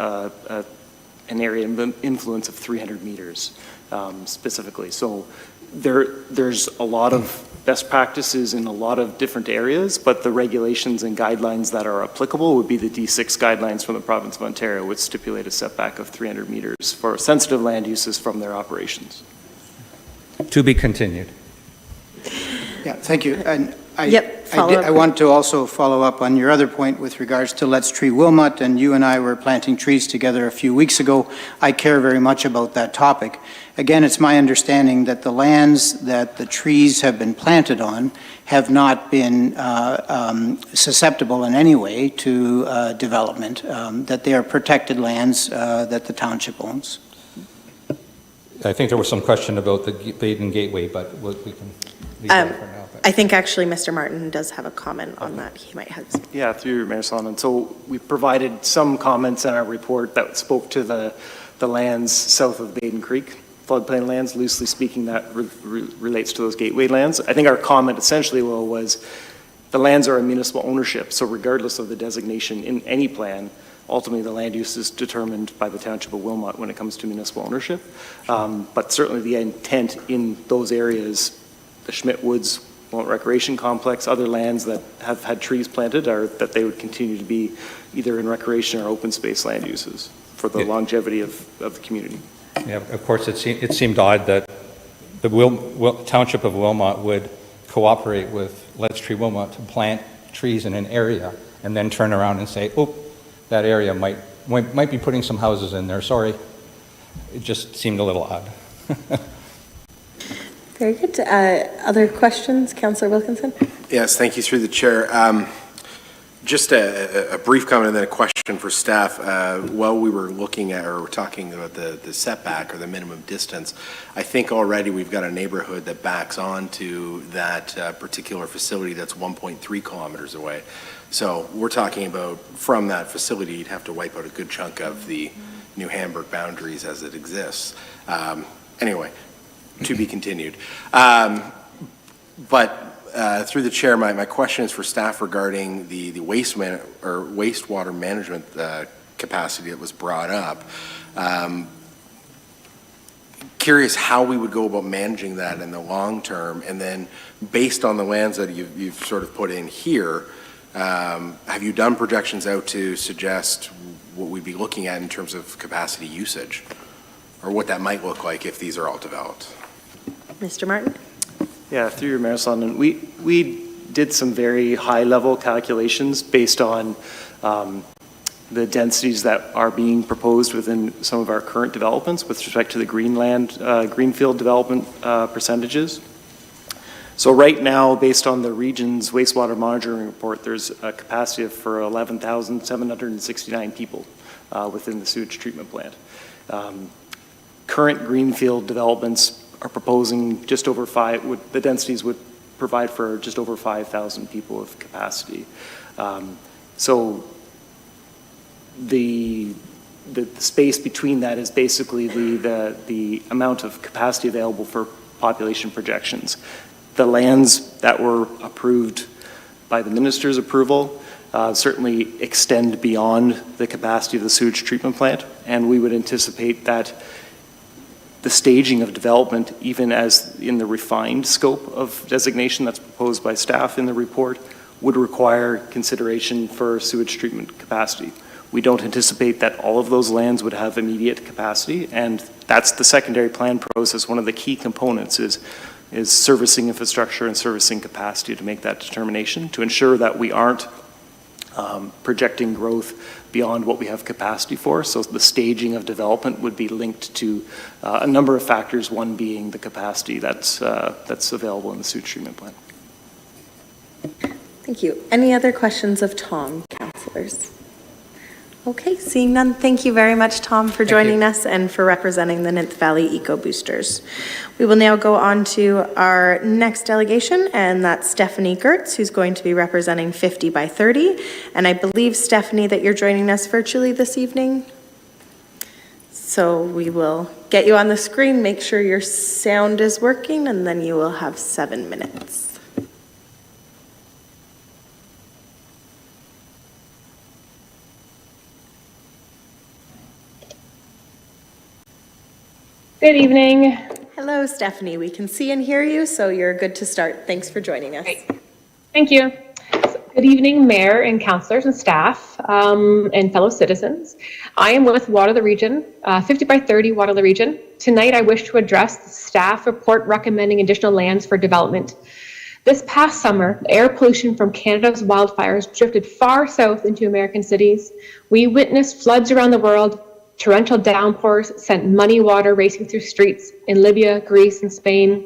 an area of influence of 300 meters specifically. So there's a lot of best practices in a lot of different areas, but the regulations and guidelines that are applicable would be the D6 guidelines from the province of Ontario, which stipulate a setback of 300 meters for sensitive land uses from their operations. To be continued. Yeah, thank you. And Yep, I want to also follow up on your other point with regards to Let's Tree Wilmot, and you and I were planting trees together a few weeks ago. I care very much about that topic. Again, it's my understanding that the lands that the trees have been planted on have not been susceptible in any way to development, that they are protected lands that the township owns. I think there was some question about the Baden Gateway, but we can leave that for now. I think actually Mr. Martin does have a comment on that. He might have. Yeah, through Mayor Sullivan. So we provided some comments in our report that spoke to the lands south of Baden Creek, floodplain lands. Loosely speaking, that relates to those gateway lands. I think our comment essentially, Will, was the lands are a municipal ownership. So regardless of the designation in any plan, ultimately the land use is determined by the Township of Wilmot when it comes to municipal ownership. But certainly the intent in those areas, the Schmidt Woods Recreation Complex, other lands that have had trees planted, are that they would continue to be either in recreation or open space land uses for the longevity of the community. Yeah, of course, it seemed odd that the Township of Wilmot would cooperate with Let's Tree Wilmot to plant trees in an area and then turn around and say, oh, that area might be putting some houses in there, sorry. It just seemed a little odd. Very good. Other questions, Councillor Wilkinson? Yes, thank you through the chair. Just a brief comment and then a question for staff. While we were looking at or we're talking about the setback or the minimum distance, I think already we've got a neighborhood that backs onto that particular facility that's 1.3 kilometers away. So we're talking about from that facility, you'd have to wipe out a good chunk of the New Hamburg boundaries as it exists. Anyway, to be continued. But through the chair, my question is for staff regarding the wastewater management capacity that was brought up. Curious how we would go about managing that in the long term, and then based on the lands that you've sort of put in here, have you done projections out to suggest what we'd be looking at in terms of capacity usage, or what that might look like if these are all developed? Mr. Martin? Yeah, through your Mayor Sullivan, we did some very high-level calculations based on the densities that are being proposed within some of our current developments with respect to the greenfield development percentages. So right now, based on the region's wastewater monitoring report, there's a capacity for 11,769 people within the sewage treatment plant. Current greenfield developments are proposing just over the densities would provide for just over 5,000 people of capacity. So the space between that is basically the amount of capacity available for population projections. The lands that were approved by the minister's approval certainly extend beyond the capacity of the sewage treatment plant, and we would anticipate that the staging of development, even as in the refined scope of designation that's proposed by staff in the report, would require consideration for sewage treatment capacity. We don't anticipate that all of those lands would have immediate capacity, and that's the secondary plan process. One of the key components is servicing infrastructure and servicing capacity to make that determination, to ensure that we aren't projecting growth beyond what we have capacity for. So the staging of development would be linked to a number of factors, one being the capacity that's available in the sewage treatment plant. Thank you. Any other questions of Tom, councillors? Okay, seeing none, thank you very much, Tom, for joining us and for representing the Ninth Valley Eco Boosters. We will now go on to our next delegation, and that's Stephanie Gertz, who's going to be representing 50 by 30. And I believe, Stephanie, that you're joining us virtually this evening. So we will get you on the screen, make sure your sound is working, and then you will have 7 minutes. Good evening. Hello, Stephanie. We can see and hear you, so you're good to start. Thanks for joining us. Great. Thank you. Good evening, Mayor and councillors and staff and fellow citizens. I am with Water the Region, 50 by 30 Water the Region. Tonight, I wish to address the staff report recommending additional lands for development. This past summer, air pollution from Canada's wildfires drifted far south into American cities. We witnessed floods around the world. Torrential downpours sent muddy water racing through streets in Libya, Greece, and Spain,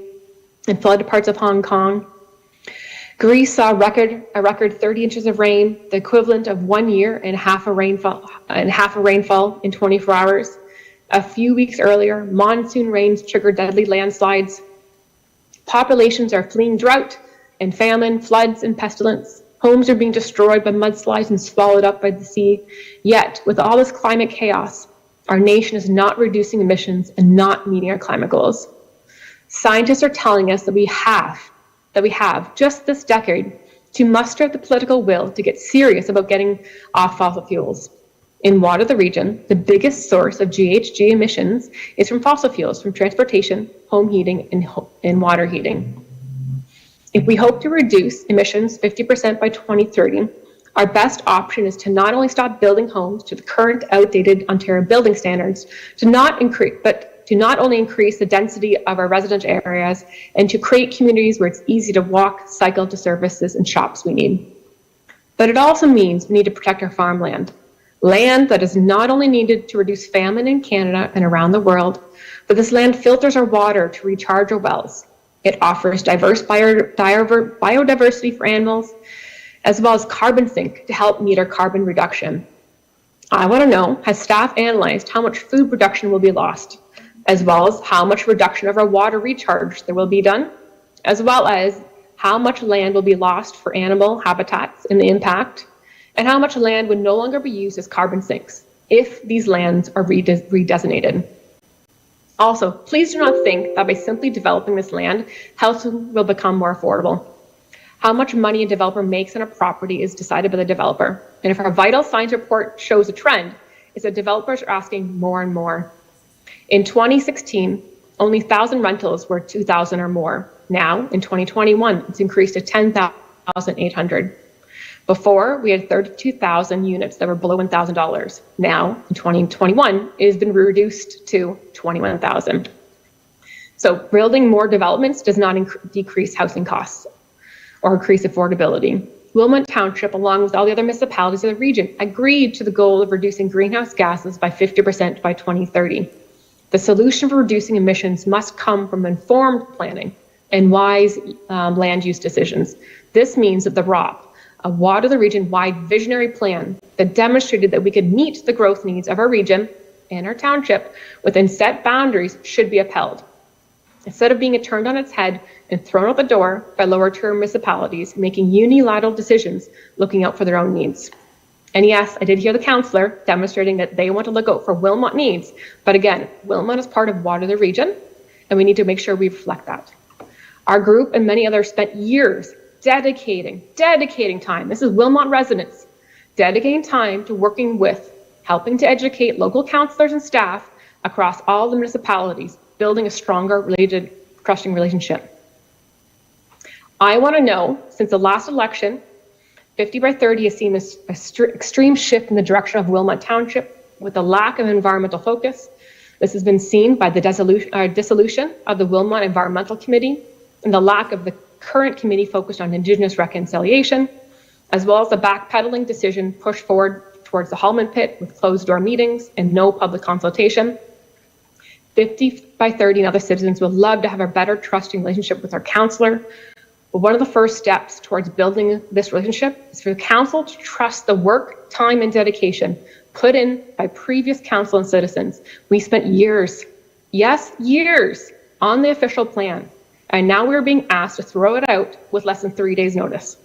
and flooded parts of Hong Kong. Greece saw a record 30 inches of rain, the equivalent of 1 year and half a rainfall in 24 hours. A few weeks earlier, monsoon rains triggered deadly landslides. Populations are fleeing drought and famine, floods and pestilence. Homes are being destroyed by mudslides and swallowed up by the sea. Yet, with all this climate chaos, our nation is not reducing emissions and not meeting our climate goals. Scientists are telling us that we have just this decade to muster the political will to get serious about getting off fossil fuels. In Water the Region, the biggest source of GHG emissions is from fossil fuels, from transportation, home heating, and water heating. If we hope to reduce emissions 50% by 2030, our best option is to not only stop building homes to the current outdated Ontario building standards, to not only increase the density of our residential areas, and to create communities where it's easy to walk, cycle to services and shops we need. But it also means we need to protect our farmland, land that is not only needed to reduce famine in Canada and around the world, but this land filters our water to recharge our wells. It offers diverse biodiversity for animals, as well as carbon sink to help meet our carbon reduction. I want to know, has staff analyzed how much food production will be lost, as well as how much reduction of our water recharge there will be done, as well as how much land will be lost for animal habitats and the impact, and how much land would no longer be used as carbon sinks if these lands are redesignated. Also, please do not think that by simply developing this land, housing will become more affordable. How much money a developer makes on a property is decided by the developer. And if our vital signs report shows a trend, is that developers are asking more and more. In 2016, only 1,000 rentals were 2,000 or more. Now, in 2021, it's increased to 10,800. Before, we had 32,000 units that were below $1,000. Now, in 2021, it has been reduced to 21,000. So building more developments does not decrease housing costs or increase affordability. Wilmot Township, along with all the other municipalities of the region, agreed to the goal of reducing greenhouse gases by 50% by 2030. The solution for reducing emissions must come from informed planning and wise land use decisions. This means that the ROP, a Water the Region-wide visionary plan that demonstrated that we could meet the growth needs of our region and our township within set boundaries, should be upheld. Instead of being turned on its head and thrown out the door by lower-tier municipalities making unilateral decisions looking out for their own needs. And yes, I did hear the councillor demonstrating that they want to look out for Wilmot needs, but again, Wilmot is part of Water the Region, and we need to make sure we reflect that. Our group and many others spent years dedicating time. This is Wilmot residents, dedicating time to working with, helping to educate local councillors and staff across all the municipalities, building a stronger trusting relationship. I want to know, since the last election, 50 by 30 has seen this extreme shift in the direction of Wilmot Township with a lack of environmental focus. This has been seen by the dissolution of the Wilmot Environmental Committee and the lack of the current committee focused on Indigenous reconciliation, as well as the backpedaling decision pushed forward towards the Hallman Pit with closed-door meetings and no public consultation. 50 by 30 and other citizens would love to have a better trusting relationship with our councillor. But one of the first steps towards building this relationship is for the council to trust the work, time, and dedication put in by previous council and citizens. We spent years, yes, years, on the official plan, and now we're being asked to throw it out with less than 3 days' notice.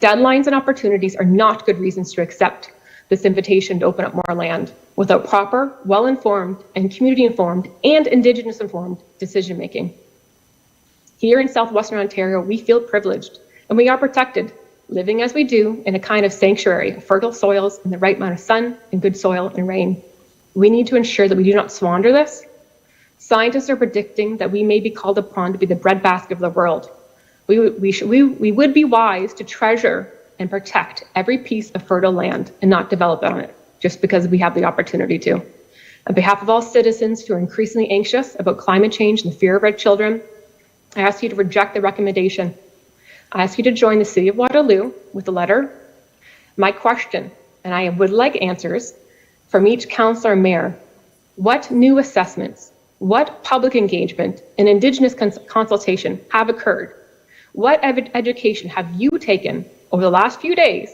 Deadlines and opportunities are not good reasons to accept this invitation to open up more land without proper, well-informed, and community-informed and Indigenous-informed decision-making. Here in southwestern Ontario, we feel privileged and we are protected, living as we do in a kind of sanctuary of fertile soils and the right amount of sun and good soil and rain. We need to ensure that we do not squander this. Scientists are predicting that we may be called upon to be the breadbasket of the world. We would be wise to treasure and protect every piece of fertile land and not develop on it just because we have the opportunity to. On behalf of all citizens who are increasingly anxious about climate change and the fear of our children, I ask you to reject the recommendation. I ask you to join the City of Waterloo with a letter. My question, and I would like answers from each councillor and mayor, what new assessments, what public engagement and Indigenous consultation have occurred? What education have you taken over the last few days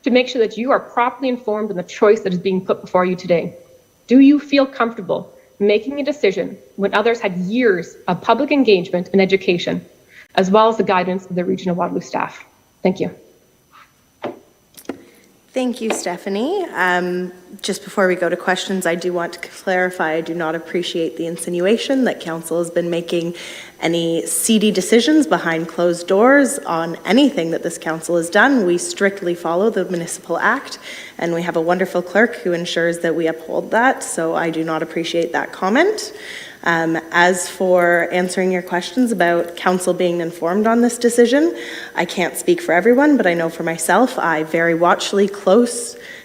to make sure that you are properly informed in the choice that is being put before you today? Do you feel comfortable making a decision when others had years of public engagement and education, as well as the guidance of the Region of Waterloo staff? Thank you. Thank you, Stephanie. Just before we go to questions, I do want to clarify, I do not appreciate the insinuation that council has been making any seedy decisions behind closed doors on anything that this council has done. We strictly follow the Municipal Act, and we have a wonderful clerk who ensures that we uphold that, so I do not appreciate that comment. As for answering your questions about council being informed on this decision, I can't speak for everyone, but I know for myself, I very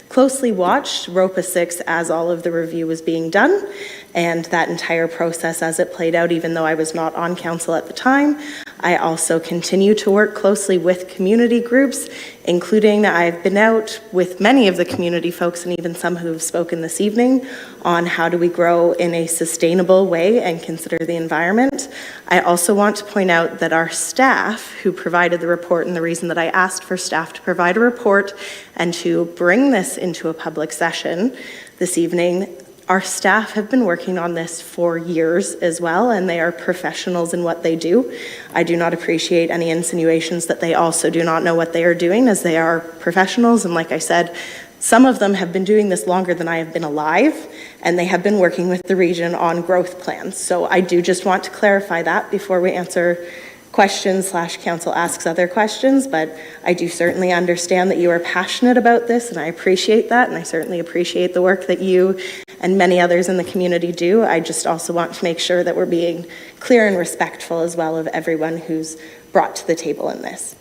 closely watched ROPA 6 as all of the review was being done, and that entire process as it played out, even though I was not on council at the time. I also continue to work closely with community groups, including I've been out with many of the community folks and even some who have spoken this evening on how do we grow in a sustainable way and consider the environment. I also want to point out that our staff who provided the report, and the reason that I asked for staff to provide a report and to bring this into a public session this evening, our staff have been working on this for years as well, and they are professionals in what they do. I do not appreciate any insinuations that they also do not know what they are doing, as they are professionals. And like I said, some of them have been doing this longer than I have been alive, and they have been working with the region on growth plans. So I do just want to clarify that before we answer questions / council asks other questions, but I do certainly understand that you are passionate about this, and I appreciate that, and I certainly appreciate the work that you and many others in the community do. I just also want to make sure that we're being clear and respectful as well of everyone who's brought to the table in this.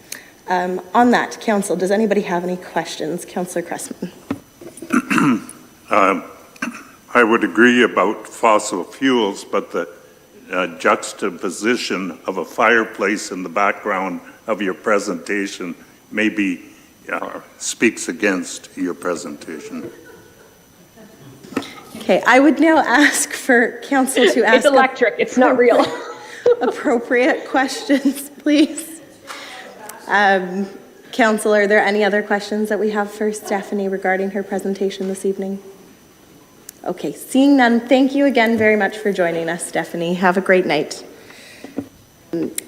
On that, council, does anybody have any questions? Councillor Cressman. I would agree about fossil fuels, but the juxtaposition of a fireplace in the background of your presentation maybe speaks against your presentation. Okay, I would now ask for council to ask. It's electric, it's not real. Appropriate questions, please. Council, are there any other questions that we have for Stephanie regarding her presentation this evening? Okay, seeing none, thank you again very much for joining us, Stephanie. Have a great night.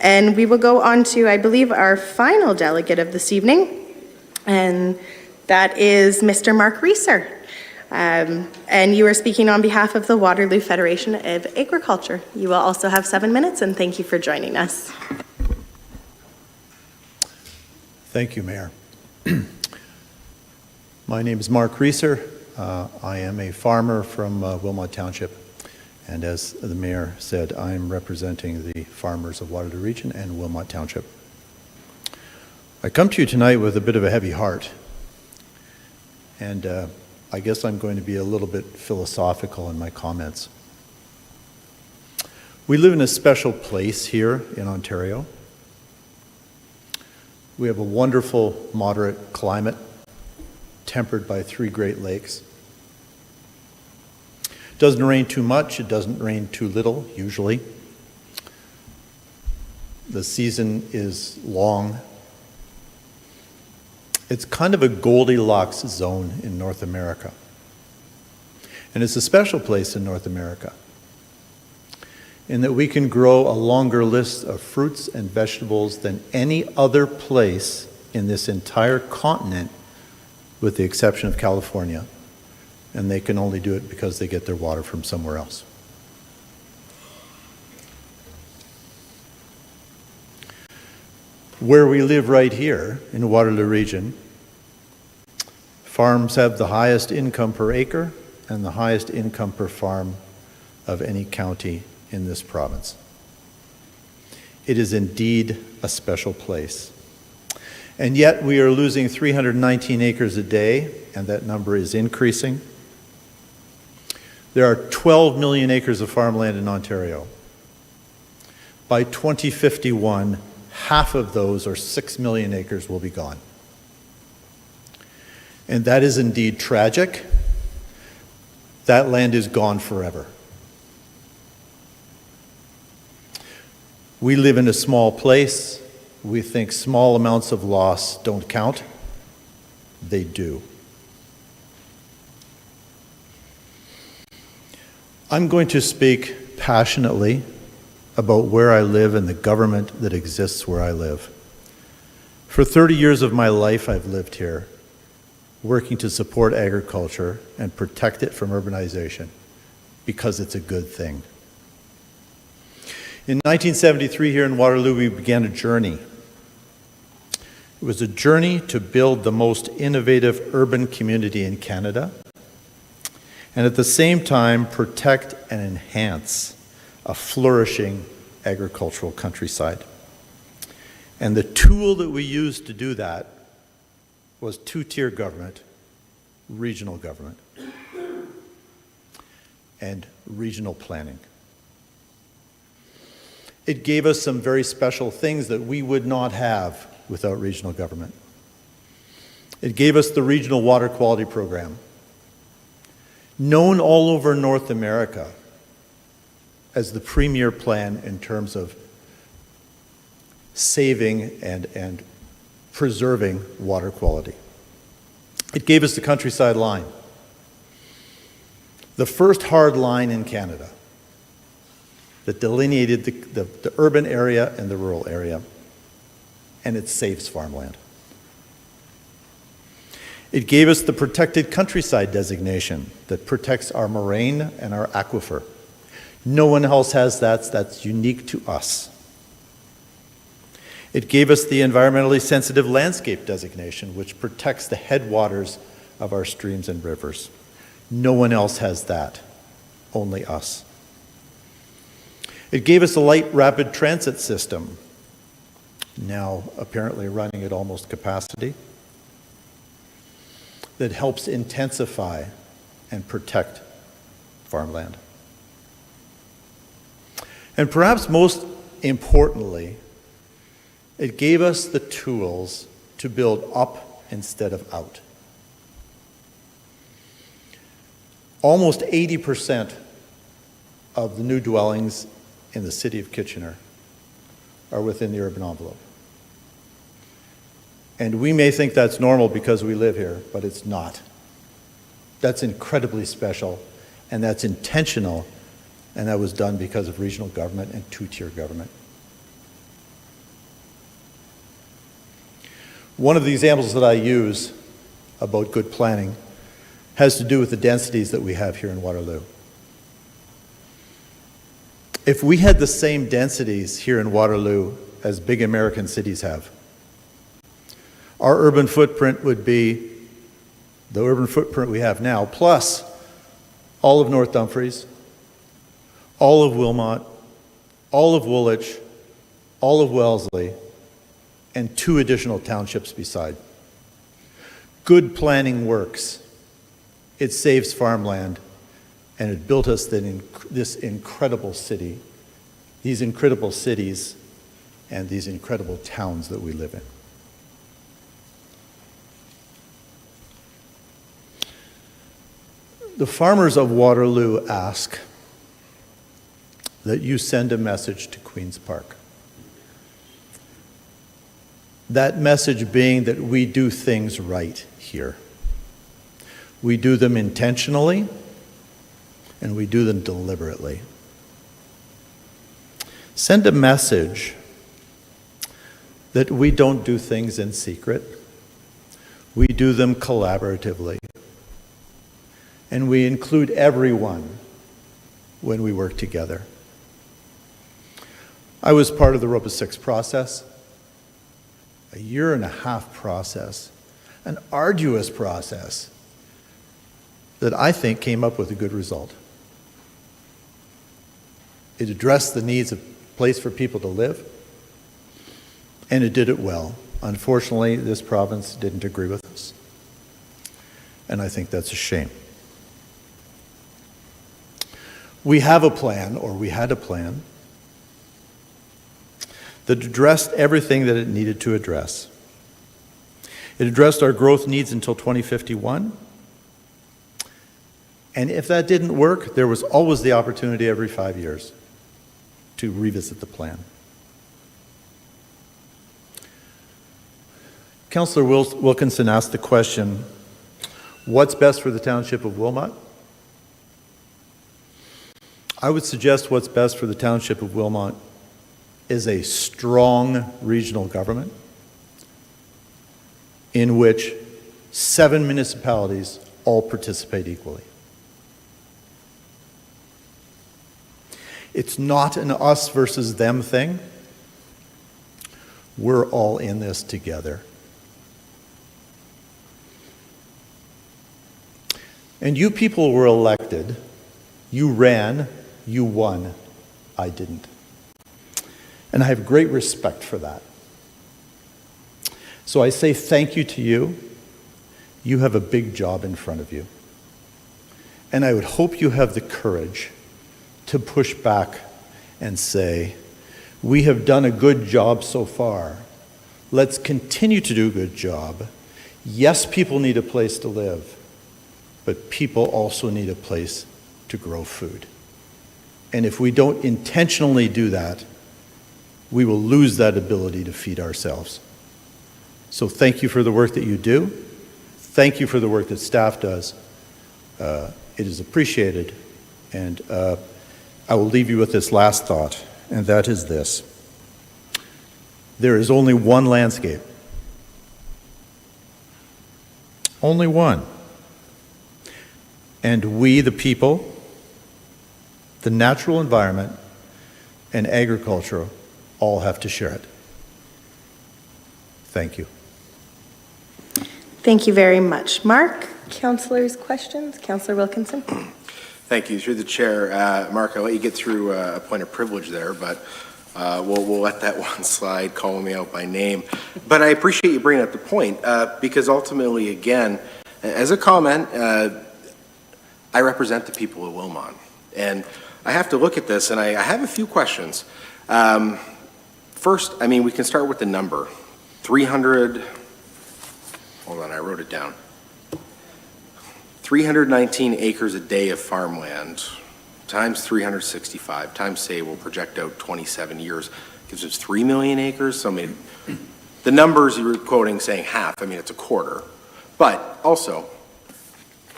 And we will go on to, I believe, our final delegate of this evening, and that is Mr. Mark Reeser. And you are speaking on behalf of the Waterloo Federation of Agriculture. You will also have 7 minutes, and thank you for joining us. Thank you, Mayor. My name is Mark Reeser. I am a farmer from Wilmot Township. And as the Mayor said, I am representing the farmers of Waterloo Region and Wilmot Township. I come to you tonight with a bit of a heavy heart. And I guess I'm going to be a little bit philosophical in my comments. We live in a special place here in Ontario. We have a wonderful, moderate climate, tempered by 3 Great Lakes. It doesn't rain too much, it doesn't rain too little, usually. The season is long. It's kind of a Goldilocks zone in North America. And it's a special place in North America in that we can grow a longer list of fruits and vegetables than any other place in this entire continent, with the exception of California. And they can only do it because they get their water from somewhere else. Where we live right here in the Waterloo region, farms have the highest income per acre and the highest income per farm of any county in this province. It is indeed a special place. And yet we are losing 319 acres a day, and that number is increasing. There are 12 million acres of farmland in Ontario. By 2051, half of those, or 6 million acres, will be gone. And that is indeed tragic. That land is gone forever. We live in a small place. We think small amounts of loss don't count. They do. I'm going to speak passionately about where I live and the government that exists where I live. For 30 years of my life, I've lived here, working to support agriculture and protect it from urbanization, because it's a good thing. In 1973, here in Waterloo, we began a journey. It was a journey to build the most innovative urban community in Canada, and at the same time protect and enhance a flourishing agricultural countryside. And the tool that we used to do that was 2-tier government, regional government, and regional planning. It gave us some very special things that we would not have without regional government. It gave us the Regional Water Quality Program, known all over North America as the premier plan in terms of saving and preserving water quality. It gave us the Countryside Line, the first hard line in Canada that delineated the urban area and the rural area, and it saves farmland. It gave us the Protected Countryside designation that protects our moraine and our aquifer. No one else has that. That's unique to us. It gave us the Environmentally Sensitive Landscape designation, which protects the headwaters of our streams and rivers. No one else has that, only us. It gave us a light rapid transit system, now apparently running at almost capacity, that helps intensify and protect farmland. And perhaps most importantly, it gave us the tools to build up instead of out. Almost 80% of the new dwellings in the city of Kitchener are within the urban envelope. And we may think that's normal because we live here, but it's not. That's incredibly special, and that's intentional, and that was done because of regional government and 2-tier government. One of the examples that I use about good planning has to do with the densities that we have here in Waterloo. If we had the same densities here in Waterloo as big American cities have, our urban footprint would be the urban footprint we have now, plus all of North Dumfries, all of Wilmot, all of Woolwich, all of Wellesley, and 2 additional townships beside. Good planning works. It saves farmland, and it built us this incredible city, these incredible cities, and these incredible towns that we live in. The farmers of Waterloo ask that you send a message to Queen's Park. That message being that we do things right here. We do them intentionally, and we do them deliberately. Send a message that we don't do things in secret. We do them collaboratively. And we include everyone when we work together. I was part of the ROPA 6 process, a 1.5 year process, an arduous process that I think came up with a good result. It addressed the needs of a place for people to live, and it did it well. Unfortunately, this province didn't agree with us, and I think that's a shame. We have a plan, or we had a plan, that addressed everything that it needed to address. It addressed our growth needs until 2051. And if that didn't work, there was always the opportunity every 5 years to revisit the plan. Councillor Wilkinson asked the question, what's best for the Township of Wilmot? I would suggest what's best for the Township of Wilmot is a strong regional government in which 7 municipalities all participate equally. It's not an us versus them thing. We're all in this together. And you people were elected, you ran, you won. I didn't. And I have great respect for that. So I say thank you to you. You have a big job in front of you. And I would hope you have the courage to push back and say, we have done a good job so far. Let's continue to do a good job. Yes, people need a place to live, but people also need a place to grow food. And if we don't intentionally do that, we will lose that ability to feed ourselves. So thank you for the work that you do. Thank you for the work that staff does. It is appreciated. And I will leave you with this last thought, and that is this. There is only one landscape. Only one. And we, the people, the natural environment, and agriculture all have to share it. Thank you. Thank you very much. Mark, councillors' questions? Councillor Wilkinson? Thank you. Through the chair, Mark, I'll let you get through a point of privilege there, but we'll let that one slide, calling me out by name. But I appreciate you bringing up the point, because ultimately, again, as a comment, I represent the people of Wilmot. And I have to look at this, and I have a few questions. First, I mean, we can start with the number. 300, hold on, I wrote it down. 319 acres a day of farmland times 365 times, say, we'll project out 27 years, gives us 3 million acres. So, I mean, the numbers you were quoting saying half, I mean, it's a quarter. But also,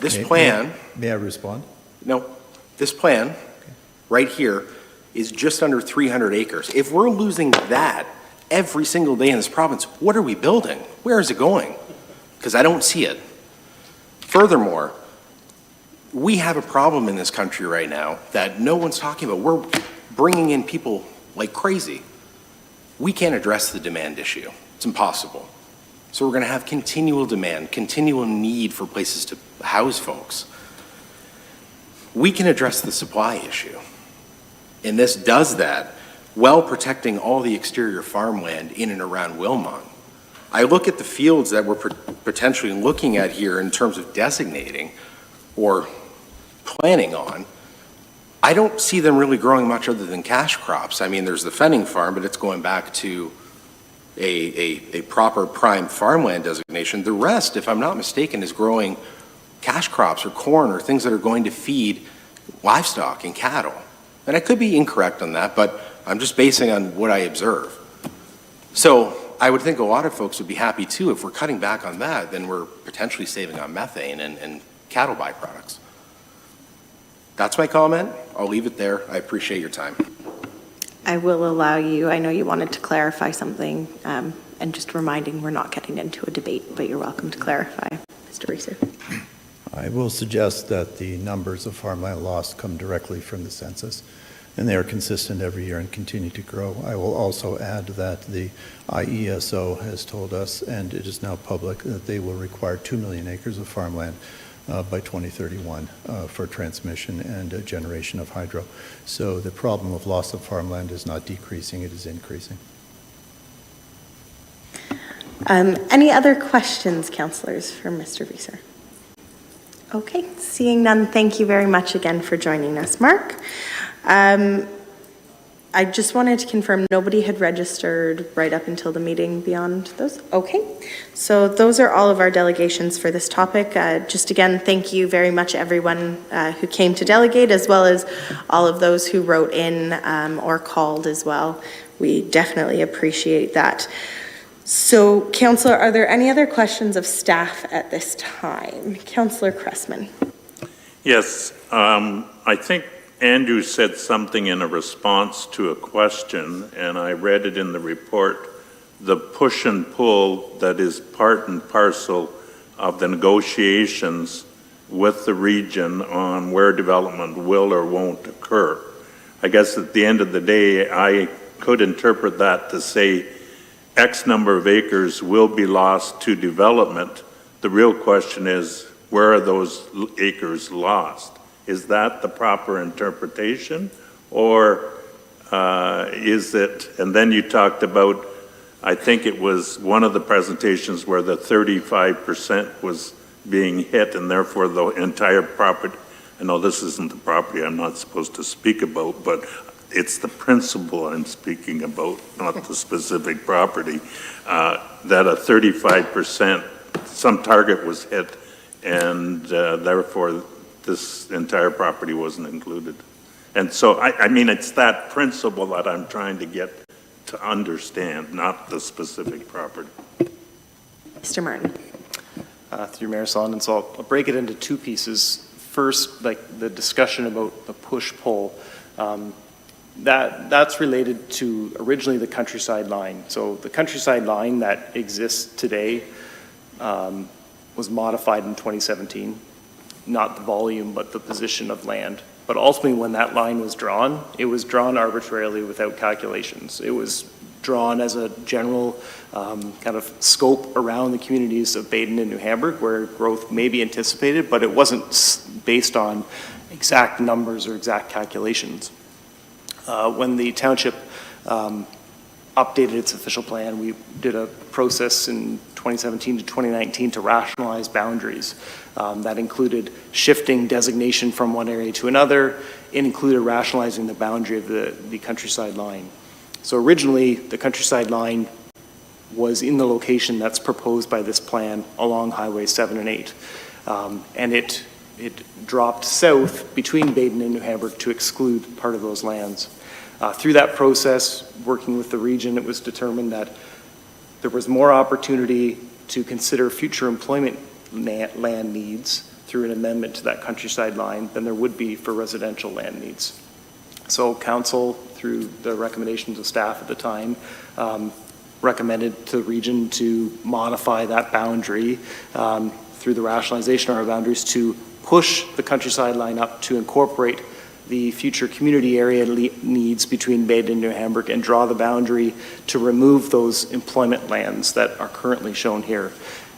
this plan... May I respond? No. This plan, right here, is just under 300 acres. If we're losing that every single day in this province, what are we building? Where is it going? Because I don't see it. Furthermore, we have a problem in this country right now that no one's talking about. We're bringing in people like crazy. We can't address the demand issue. It's impossible. So we're going to have continual demand, continual need for places to house folks. We can address the supply issue. And this does that while protecting all the exterior farmland in and around Wilmot. I look at the fields that we're potentially looking at here in terms of designating or planning on. I don't see them really growing much other than cash crops. I mean, there's the Fenning farm, but it's going back to a proper prime farmland designation. The rest, if I'm not mistaken, is growing cash crops or corn or things that are going to feed livestock and cattle. And I could be incorrect on that, but I'm just basing on what I observe. So I would think a lot of folks would be happy too. If we're cutting back on that, then we're potentially saving on methane and cattle byproducts. That's my comment. I'll leave it there. I appreciate your time. I will allow you, I know you wanted to clarify something, and just reminding we're not getting into a debate, but you're welcome to clarify. Mr. Reeser. I will suggest that the numbers of farmland lost come directly from the census, and they are consistent every year and continue to grow. I will also add that the IESO has told us, and it is now public, that they will require 2 million acres of farmland by 2031 for transmission and generation of hydro. So the problem of loss of farmland is not decreasing, it is increasing. Any other questions, councillors, for Mr. Reeser? Okay, seeing none, thank you very much again for joining us, Mark. I just wanted to confirm nobody had registered right up until the meeting beyond those? Okay, so those are all of our delegations for this topic. Just again, thank you very much everyone who came to delegate, as well as all of those who wrote in or called as well. We definitely appreciate that. So, Councillor, are there any other questions of staff at this time? Councillor Cressman. Yes, I think Andrew said something in a response to a question, and I read it in the report, the push and pull that is part and parcel of the negotiations with the region on where development will or won't occur. I guess at the end of the day, I could interpret that to say X number of acres will be lost to development. The real question is, where are those acres lost? Is that the proper interpretation, or is it, and then you talked about, I think it was one of the presentations where the 35% was being hit and therefore the entire property, I know this isn't the property I'm not supposed to speak about, but it's the principle I'm speaking about, not the specific property, that a 35%, some target was hit, and therefore this entire property wasn't included. And so, I mean, it's that principle that I'm trying to get to understand, not the specific property. Mr. Martin. Through Mayor Solomon, so I'll break it into two pieces. First, like the discussion about the push-pull, that's related to originally the countryside line. So the countryside line that exists today was modified in 2017, not the volume, but the position of land. But ultimately, when that line was drawn, it was drawn arbitrarily without calculations. It was drawn as a general kind of scope around the communities of Baden and New Hamburg, where growth may be anticipated, but it wasn't based on exact numbers or exact calculations. When the township updated its official plan, we did a process in 2017 to 2019 to rationalize boundaries. That included shifting designation from one area to another. It included rationalizing the boundary of the countryside line. So originally, the countryside line was in the location that's proposed by this plan along Highway 7 and 8. And it dropped south between Baden and New Hamburg to exclude part of those lands. Through that process, working with the region, it was determined that there was more opportunity to consider future employment land needs through an amendment to that countryside line than there would be for residential land needs. So council, through the recommendations of staff at the time, recommended to the region to modify that boundary through the rationalization of our boundaries to push the countryside line up to incorporate the future community area needs between Baden and New Hamburg and draw the boundary to remove those employment lands that are currently shown here.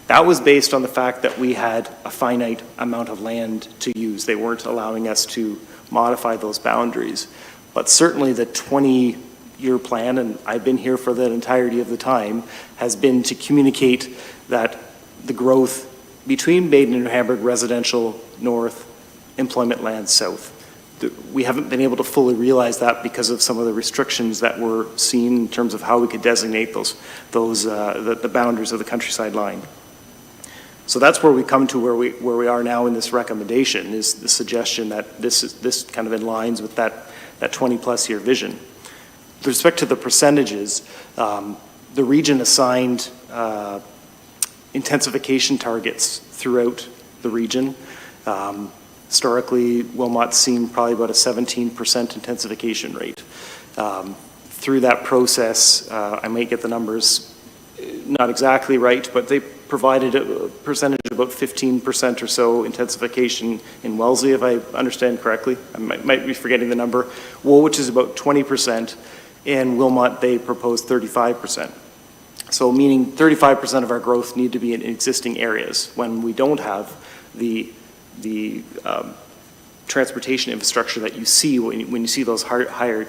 That was based on the fact that we had a finite amount of land to use. They weren't allowing us to modify those boundaries. But certainly the 20-year plan, and I've been here for the entirety of the time, has been to communicate that the growth between Baden and New Hamburg residential north, employment land south. We haven't been able to fully realize that because of some of the restrictions that were seen in terms of how we could designate the boundaries of the countryside line. So that's where we come to where we are now in this recommendation, is the suggestion that this kind of aligns with that 20-plus year vision. With respect to the percentages, the region assigned intensification targets throughout the region. Historically, Wilmot's seen probably about a 17% intensification rate. Through that process, I might get the numbers not exactly right, but they provided a percentage of about 15% or so intensification in Wellesley, if I understand correctly. I might be forgetting the number. Woolwich is about 20%. In Wilmot, they proposed 35%. So meaning 35% of our growth need to be in existing areas when we don't have the transportation infrastructure that you see when you see those higher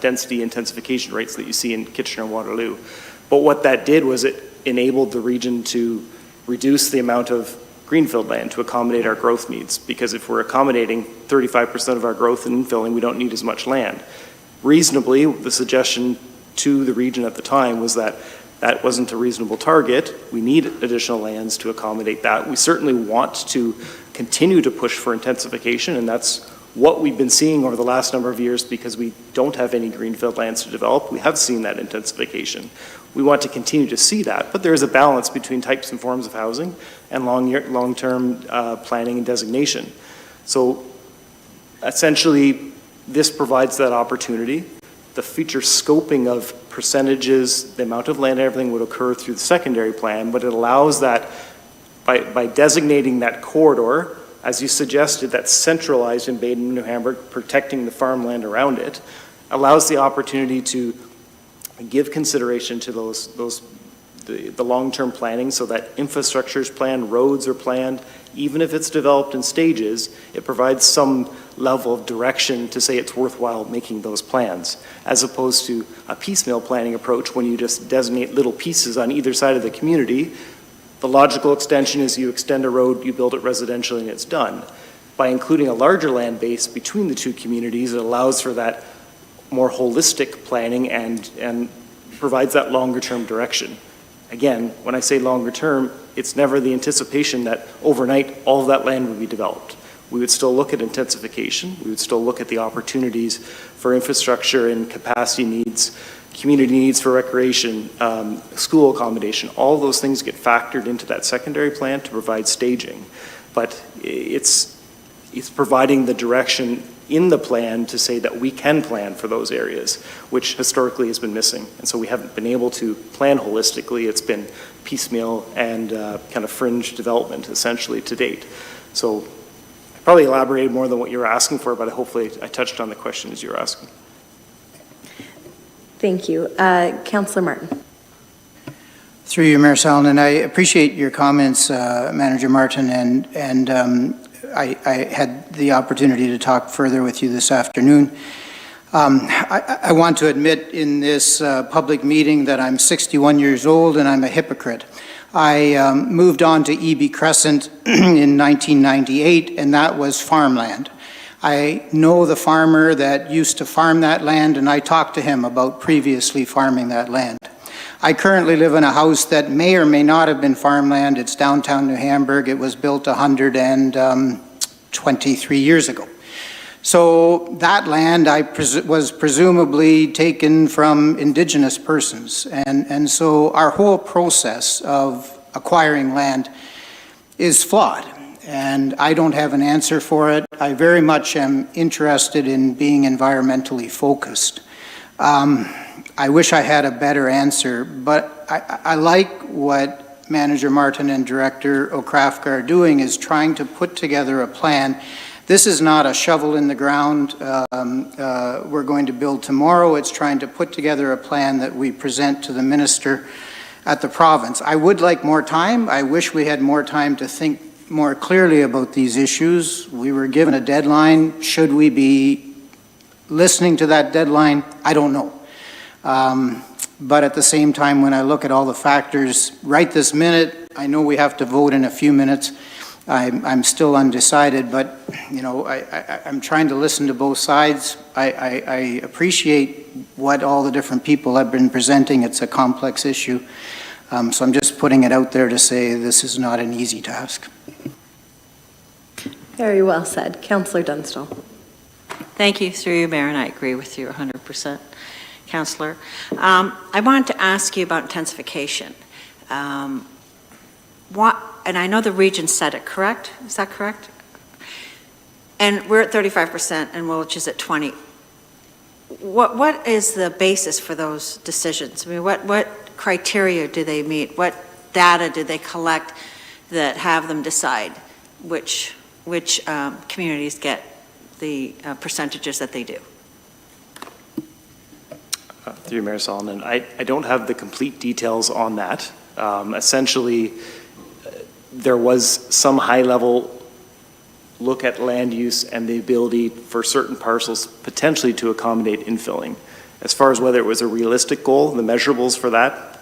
density intensification rates that you see in Kitchener and Waterloo. But what that did was it enabled the region to reduce the amount of greenfield land to accommodate our growth needs, because if we're accommodating 35% of our growth in infilling, we don't need as much land. Reasonably, the suggestion to the region at the time was that that wasn't a reasonable target. We need additional lands to accommodate that. We certainly want to continue to push for intensification, and that's what we've been seeing over the last number of years because we don't have any greenfield lands to develop. We have seen that intensification. We want to continue to see that, but there is a balance between types and forms of housing and long-term planning and designation. So essentially, this provides that opportunity. The future scoping of percentages, the amount of land, everything would occur through the secondary plan, but it allows that by designating that corridor, as you suggested, that's centralized in Baden and New Hamburg, protecting the farmland around it, allows the opportunity to give consideration to the long-term planning so that infrastructure is planned, roads are planned. Even if it's developed in stages, it provides some level of direction to say it's worthwhile making those plans, as opposed to a piecemeal planning approach when you just designate little pieces on either side of the community. The logical extension is you extend a road, you build it residentially, and it's done. By including a larger land base between the two communities, it allows for that more holistic planning and provides that longer-term direction. Again, when I say longer term, it's never the anticipation that overnight all of that land would be developed. We would still look at intensification. We would still look at the opportunities for infrastructure and capacity needs, community needs for recreation, school accommodation. All those things get factored into that secondary plan to provide staging. But it's providing the direction in the plan to say that we can plan for those areas, which historically has been missing. And so we haven't been able to plan holistically. It's been piecemeal and kind of fringe development essentially to date. So I probably elaborated more than what you were asking for, but hopefully I touched on the questions you were asking. Thank you. Councillor Martin. Through you, Mayor Salonen, I appreciate your comments, Manager Martin, and I had the opportunity to talk further with you this afternoon. I want to admit in this public meeting that I'm 61 years old and I'm a hypocrite. I moved on to EB Crescent in 1998, and that was farmland. I know the farmer that used to farm that land, and I talked to him about previously farming that land. I currently live in a house that may or may not have been farmland. It's downtown New Hamburg. It was built 123 years ago. So that land was presumably taken from Indigenous persons. And so our whole process of acquiring land is flawed. And I don't have an answer for it. I very much am interested in being environmentally focused. I wish I had a better answer, but I like what Manager Martin and Director O'Krafka are doing is trying to put together a plan. This is not a shovel in the ground we're going to build tomorrow. It's trying to put together a plan that we present to the minister at the province. I would like more time. I wish we had more time to think more clearly about these issues. We were given a deadline. Should we be listening to that deadline? I don't know. But at the same time, when I look at all the factors right this minute, I know we have to vote in a few minutes. I'm still undecided, but you know, I'm trying to listen to both sides. I appreciate what all the different people have been presenting. It's a complex issue. So I'm just putting it out there to say this is not an easy task. Very well said. Councillor Dunstall. Thank you, through you, Mayor, and I agree with you 100%, Councillor. I wanted to ask you about intensification. And I know the region said it, correct? Is that correct? And we're at 35% and Woolwich is at 20. What is the basis for those decisions? I mean, what criteria do they meet? What data do they collect that have them decide which communities get the percentages that they do? Through Mayor Solomon, I don't have the complete details on that. Essentially, there was some high-level look at land use and the ability for certain parcels potentially to accommodate infilling. As far as whether it was a realistic goal, the measurables for that,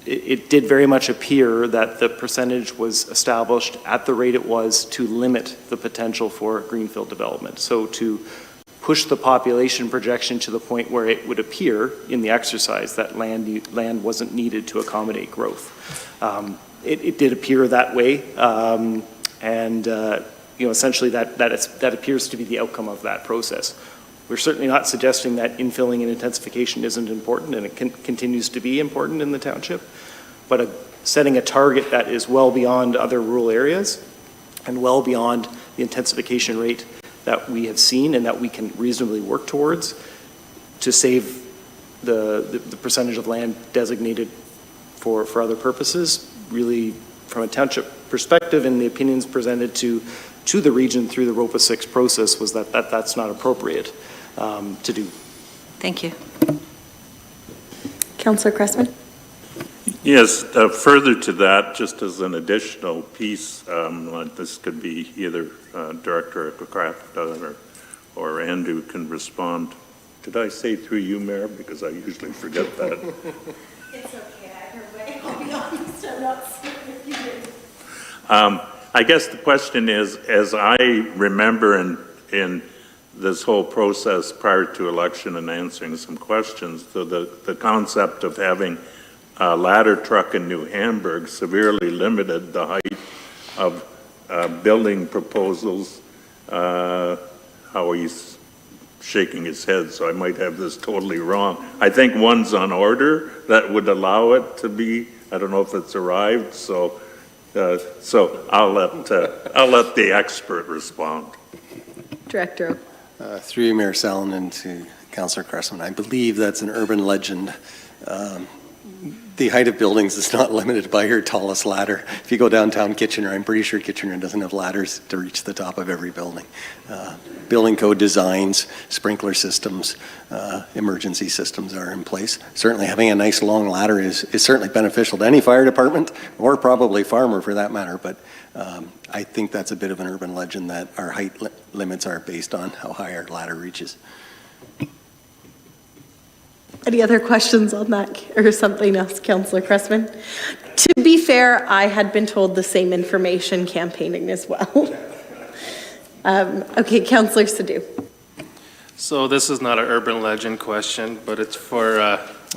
it did very much appear that the percentage was established at the rate it was to limit the potential for greenfield development. So to push the population projection to the point where it would appear in the exercise that land wasn't needed to accommodate growth. It did appear that way, you know, essentially that appears to be the outcome of that process. We're certainly not suggesting that infilling and intensification isn't important, and it continues to be important in the township, but setting a target that is well beyond other rural areas and well beyond the intensification rate that we have seen and that we can reasonably work towards to save the percentage of land designated for other purposes, really from a township perspective, and the opinions presented to the region through the ROPA 6 process was that's not appropriate to do. Thank you. Councillor Cressman. Yes, further to that, just as an additional piece, this could be either Director O'Krafka or Andrew can respond. Did I say through you, Mayor? Because I usually forget that. It's okay, either way. I'll be honest, I'm not certain if you did. I guess the question is, as I remember in this whole process prior to election and answering some questions, the concept of having a ladder truck in New Hamburg severely limited the height of building proposals. How he's shaking his head, so I might have this totally wrong. I think one's on order that would allow it to be. I don't know if it's arrived, so I'll let the expert respond. Director. Through you, Mayor Sallin, and to Councillor Cressman, I believe that's an urban legend. The height of buildings is not limited by your tallest ladder. If you go downtown Kitchener, I'm pretty sure Kitchener doesn't have ladders to reach the top of every building. Building code designs, sprinkler systems, emergency systems are in place. Certainly having a nice long ladder is certainly beneficial to any fire department, or probably farmer for that matter, but I think that's a bit of an urban legend that our height limits are based on how high our ladder reaches. Any other questions on that or something else, Councillor Cressman? To be fair, I had been told the same information campaigning as well. Okay, Councillor Sadhu. So this is not an urban legend question, but it's for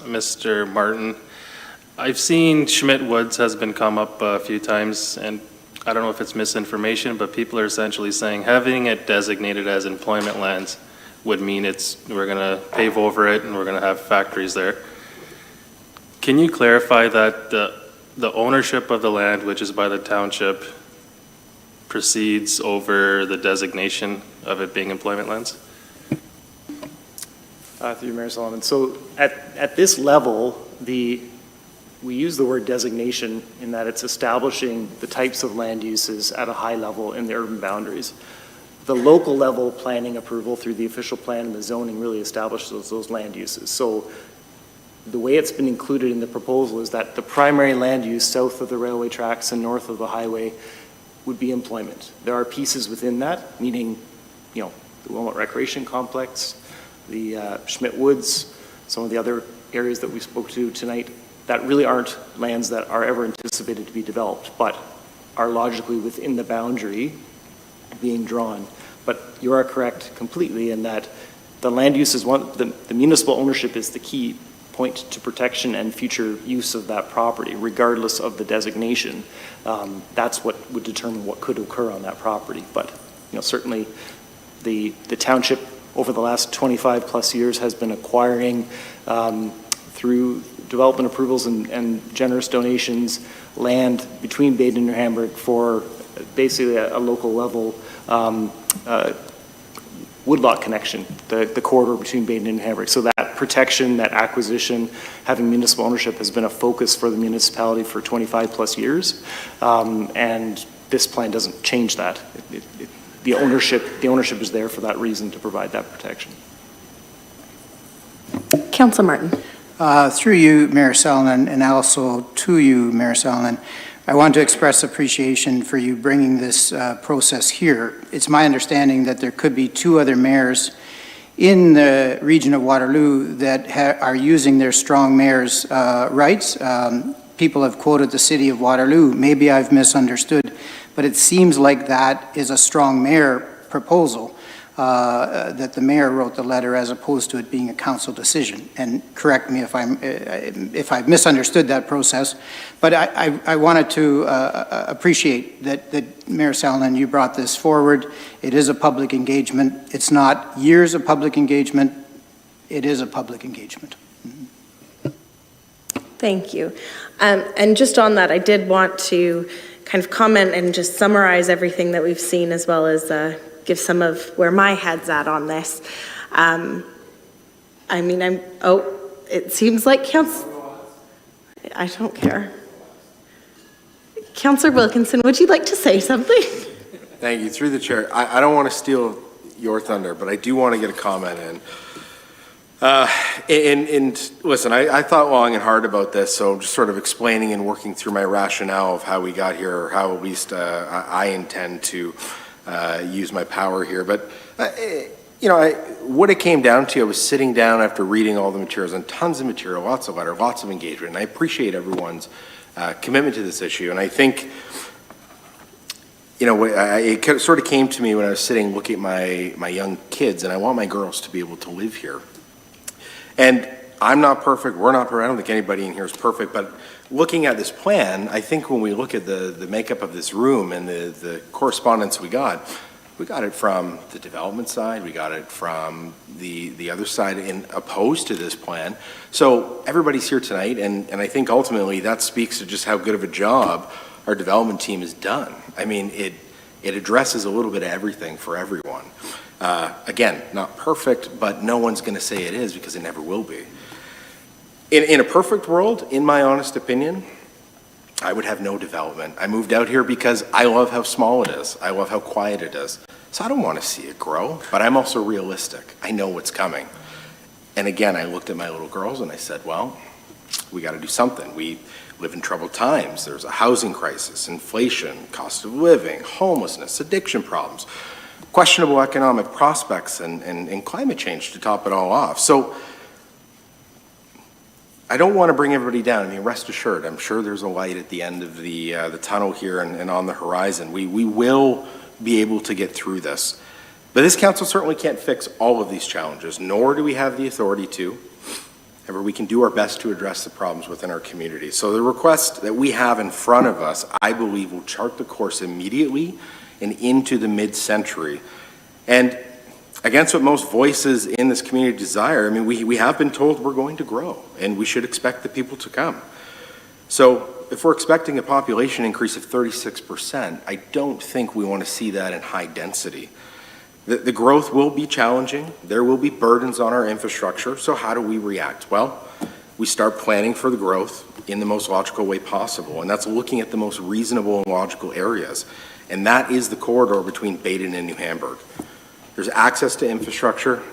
Mr. Martin. I've seen Schmidt Woods has been come up a few times, and I don't know if it's misinformation, but people are essentially saying having it designated as employment lands would mean we're going to pave over it and we're going to have factories there. Can you clarify that the ownership of the land, which is by the township, precedes over the designation of it being employment lands? Through Mayor Solomon. So at this level, the we use the word designation in that it's establishing the types of land uses at a high level in the urban boundaries. The local level planning approval through the official plan and the zoning really establishes those land uses. So the way it's been included in the proposal is that the primary land use south of the railway tracks and north of the highway would be employment. There are pieces within that, meaning, the Wilmot Recreation Complex, the Schmidt Woods, some of the other areas that we spoke to tonight, that really aren't lands that are ever anticipated to be developed, but are logically within the boundary being drawn. But you are correct completely in that the land use is the municipal ownership is the key point to protection and future use of that property, regardless of the designation. That's what would determine what could occur on that property. But certainly the township over the last 25 plus years has been acquiring through development approvals and generous donations land between Baden and New Hamburg for basically a local level woodlot connection, the corridor between Baden and New Hamburg. So that protection, that acquisition, having municipal ownership has been a focus for the municipality for 25 plus years. And this plan doesn't change that. The ownership is there for that reason, to provide that protection. Councillor Martin. Through you, Mayor Salonen, and also to you, Mayor Salonen, I want to express appreciation for you bringing this process here. It's my understanding that there could be 2 other mayors in the region of Waterloo that are using their strong mayor's rights. People have quoted the city of Waterloo. Maybe I've misunderstood, but it seems like that is a strong mayor proposal, that the mayor wrote the letter as opposed to it being a council decision. And correct me if I've misunderstood that process, but I wanted to appreciate that Mayor Salonen, you brought this forward. It is a public engagement. It's not years of public engagement. It is a public engagement. Thank you. And just on that, I did want to kind of comment and just summarize everything that we've seen, as well as give some of where my head's at on this. It seems like I don't care. Councillor Wilkinson, would you like to say something? Thank you. Through the chair, I don't want to steal your thunder, but I do want to get a comment in. Listen, I thought long and hard about this, so just sort of explaining and working through my rationale of how we got here, or how at least I intend to use my power here. But, what it came down to, I was sitting down after reading all the materials, and tons of material, lots of letters, lots of engagement, and I appreciate everyone's commitment to this issue. And I think, it sort of came to me when I was sitting looking at my young kids, and I want my girls to be able to live here. And I'm not perfect, we're not perfect, I don't think anybody in here is perfect, but looking at this plan, I think when we look at the makeup of this room and the correspondence we got it from the development side, we got it from the other side opposed to this plan. So everybody's here tonight, and I think ultimately that speaks to just how good of a job our development team has done. I mean, it addresses a little bit of everything for everyone. Again, not perfect, but no one's going to say it is, because it never will be. In a perfect world, in my honest opinion, I would have no development. I moved out here because I love how small it is. I love how quiet it is. So I don't want to see it grow, but I'm also realistic. I know what's coming. And again, I looked at my little girls and I said, well, we got to do something. We live in troubled times. There's a housing crisis, inflation, cost of living, homelessness, addiction problems, questionable economic prospects, and climate change to top it all off. So I don't want to bring everybody down. I mean, rest assured, I'm sure there's a light at the end of the tunnel here and on the horizon. We will be able to get through this. But this council certainly can't fix all of these challenges, nor do we have the authority to. However, we can do our best to address the problems within our community. So the request that we have in front of us, I believe, will chart the course immediately and into the mid-century. And against what most voices in this community desire, I mean, we have been told we're going to grow, and we should expect the people to come. So if we're expecting a population increase of 36%, I don't think we want to see that in high density. The growth will be challenging. There will be burdens on our infrastructure. So how do we react? Well, we start planning for the growth in the most logical way possible, and that's looking at the most reasonable and logical areas. And that is the corridor between Baden and New Hamburg. There's access to infrastructure,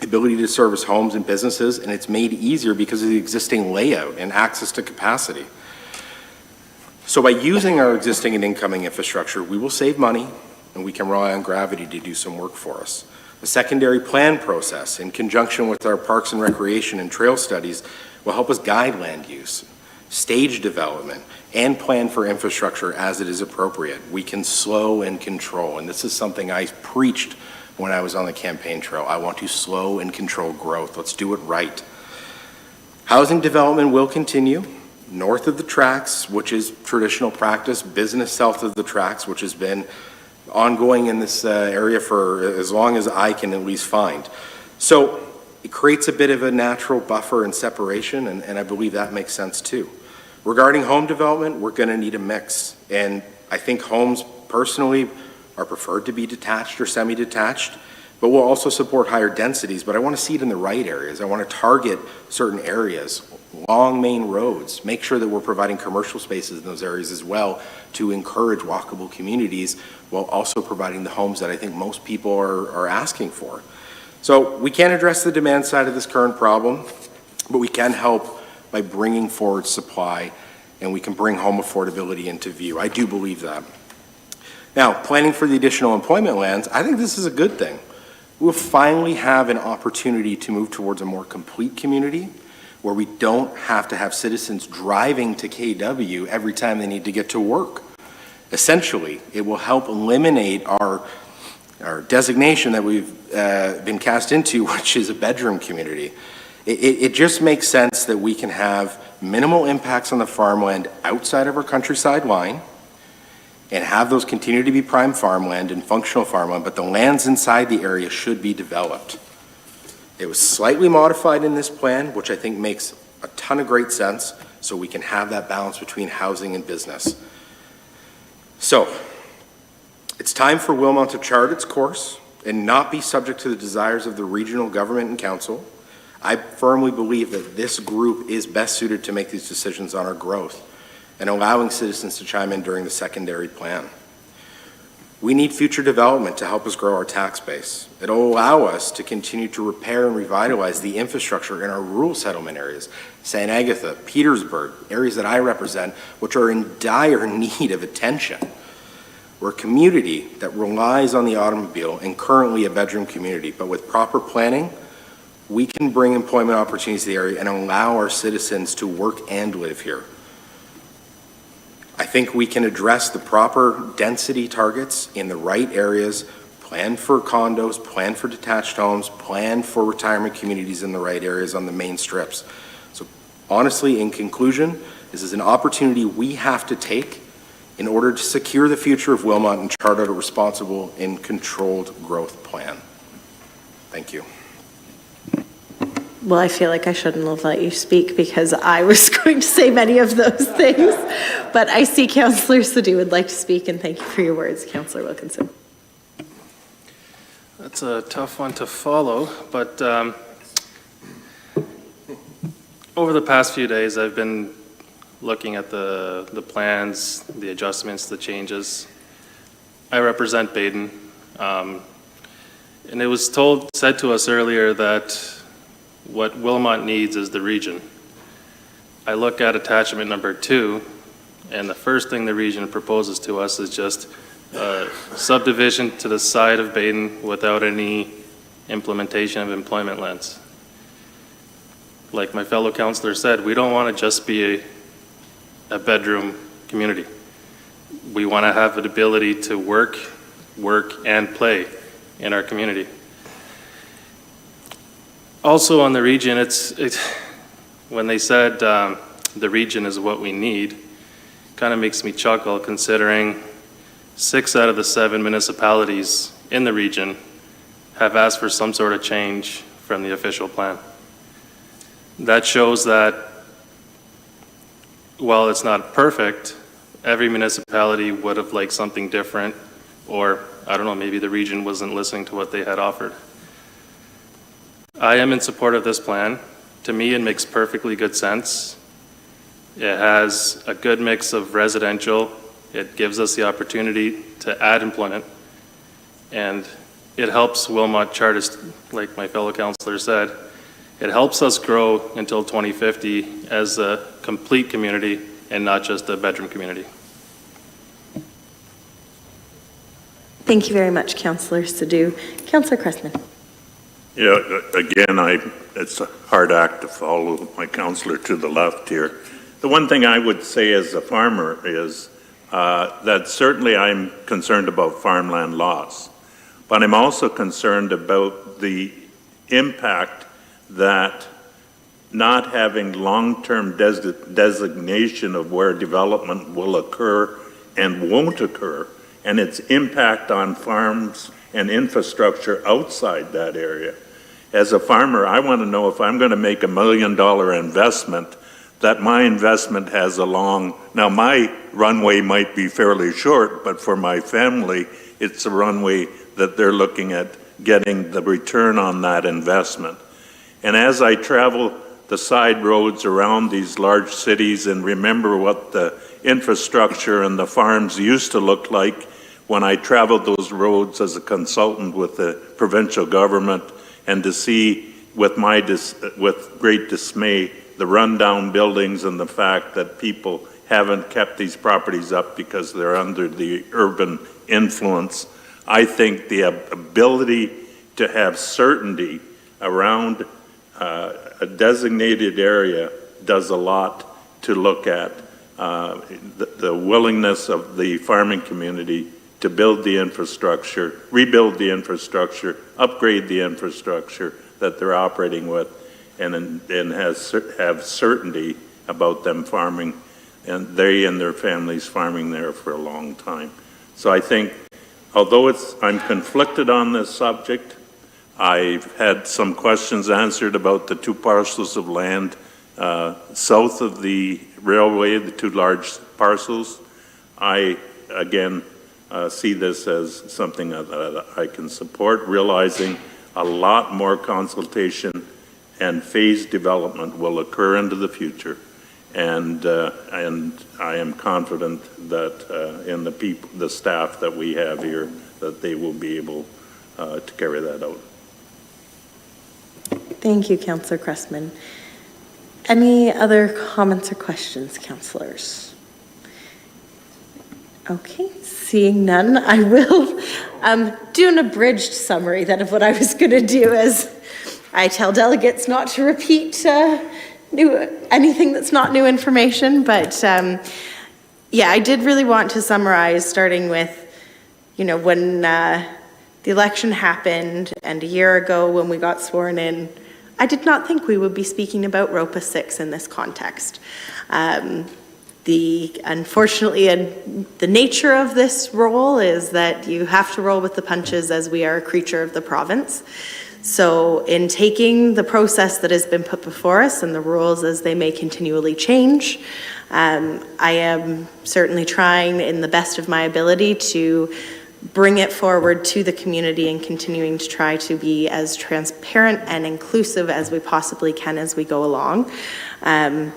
ability to service homes and businesses, and it's made easier because of the existing layout and access to capacity. So by using our existing and incoming infrastructure, we will save money and we can rely on gravity to do some work for us. The secondary plan process, in conjunction with our parks and recreation and trail studies, will help us guide land use, stage development, and plan for infrastructure as it is appropriate. We can slow and control, and this is something I preached when I was on the campaign trail. I want to slow and control growth. Let's do it right. Housing development will continue north of the tracks, which is traditional practice, business south of the tracks, which has been ongoing in this area for as long as I can at least find. So it creates a bit of a natural buffer and separation, and I believe that makes sense too. Regarding home development, we're going to need a mix, and I think homes personally are preferred to be detached or semi-detached, but we'll also support higher densities, but I want to see it in the right areas. I want to target certain areas, long main roads, make sure that we're providing commercial spaces in those areas as well to encourage walkable communities while also providing the homes that I think most people are asking for. So we can't address the demand side of this current problem, but we can help by bringing forward supply, and we can bring home affordability into view. I do believe that. Now, planning for the additional employment lands, I think this is a good thing. We'll finally have an opportunity to move towards a more complete community where we don't have to have citizens driving to KW every time they need to get to work. Essentially, it will help eliminate our designation that we've been cast into, which is a bedroom community. It just makes sense that we can have minimal impacts on the farmland outside of our countryside line and have those continue to be prime farmland and functional farmland, but the lands inside the area should be developed. It was slightly modified in this plan, which I think makes a ton of great sense, so we can have that balance between housing and business. So, it's time for Wilmot to chart its course and not be subject to the desires of the regional government and council. I firmly believe that this group is best suited to make these decisions on our growth and allowing citizens to chime in during the secondary plan. We need future development to help us grow our tax base. It'll allow us to continue to repair and revitalize the infrastructure in our rural settlement areas, St. Agatha, Petersburg, areas that I represent, which are in dire need of attention. We're a community that relies on the automobile and currently a bedroom community, but with proper planning, we can bring employment opportunities to the area and allow our citizens to work and live here. I think we can address the proper density targets in the right areas, plan for condos, plan for detached homes, plan for retirement communities in the right areas on the main strips. So honestly, in conclusion, this is an opportunity we have to take in order to secure the future of Wilmot and chart out a responsible and controlled growth plan. Thank you. Well, I feel like I shouldn't have let you speak because I was going to say many of those things. But I see Councillor Sadhu would like to speak, and thank you for your words, Councillor Wilkinson. That's a tough one to follow, but over the past few days, I've been looking at the plans, the adjustments, the changes. I represent Baden, and it was said to us earlier that what Wilmot needs is the region. I look at attachment number 2, and the first thing the region proposes to us is just subdivision to the side of Baden without any implementation of employment lands. Like my fellow councillor said, we don't want to just be a bedroom community. We want to have the ability to work, and play in our community. Also on the region, when they said the region is what we need, kind of makes me chuckle considering 6 out of the 7 municipalities in the region have asked for some sort of change from the official plan. That shows that while it's not perfect, every municipality would have liked something different, or I don't know, maybe the region wasn't listening to what they had offered. I am in support of this plan. To me, it makes perfectly good sense. It has a good mix of residential. It gives us the opportunity to add employment. And it helps Wilmot Chartist, like my fellow councillor said, it helps us grow until 2050 as a complete community and not just a bedroom community. Thank you very much, Councillor Sadhu. Councillor Cressman. Yeah, again, it's a hard act to follow my councillor to the left here. The one thing I would say as a farmer is that certainly I'm concerned about farmland loss, but I'm also concerned about the impact that not having long-term designation of where development will occur and won't occur, and its impact on farms and infrastructure outside that area. As a farmer, I want to know if I'm going to make $1 million investment, that my investment has a long, now my runway might be fairly short, but for my family, it's a runway that they're looking at getting the return on that investment. And as I travel the side roads around these large cities and remember what the infrastructure and the farms used to look like when I traveled those roads as a consultant with the provincial government, and to see with great dismay the rundown buildings and the fact that people haven't kept these properties up because they're under the urban influence. I think the ability to have certainty around a designated area does a lot to look at the willingness of the farming community to build the infrastructure, rebuild the infrastructure, upgrade the infrastructure that they're operating with, and have certainty about them farming, and they and their families farming there for a long time. So I think, although I'm conflicted on this subject, I've had some questions answered about the 2 parcels of land south of the railway, the 2 large parcels. I, again, see this as something that I can support, realizing a lot more consultation and phased development will occur into the future. And I am confident that in the staff that we have here, that they will be able to carry that out. Thank you, Councillor Cressman. Any other comments or questions, councillors? Okay, seeing none, I will do an abridged summary then of what I was going to do, as I tell delegates not to repeat anything that's not new information. But yeah, I did really want to summarize, starting with, when the election happened and a year ago when we got sworn in, I did not think we would be speaking about ROPA 6 in this context. Unfortunately, the nature of this role is that you have to roll with the punches, as we are a creature of the province. So in taking the process that has been put before us and the rules as they may continually change, I am certainly trying in the best of my ability to bring it forward to the community and continuing to try to be as transparent and inclusive as we possibly can as we go along.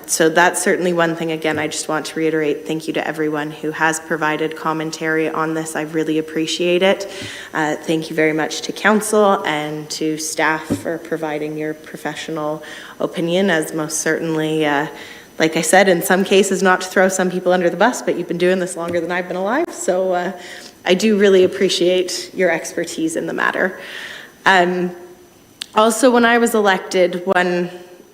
So that's certainly one thing. Again, I just want to reiterate thank you to everyone who has provided commentary on this. I really appreciate it. Thank you very much to council and to staff for providing your professional opinion, as most certainly, like I said, in some cases, not to throw some people under the bus, but you've been doing this longer than I've been alive. So I do really appreciate your expertise in the matter. Also, when I was elected, one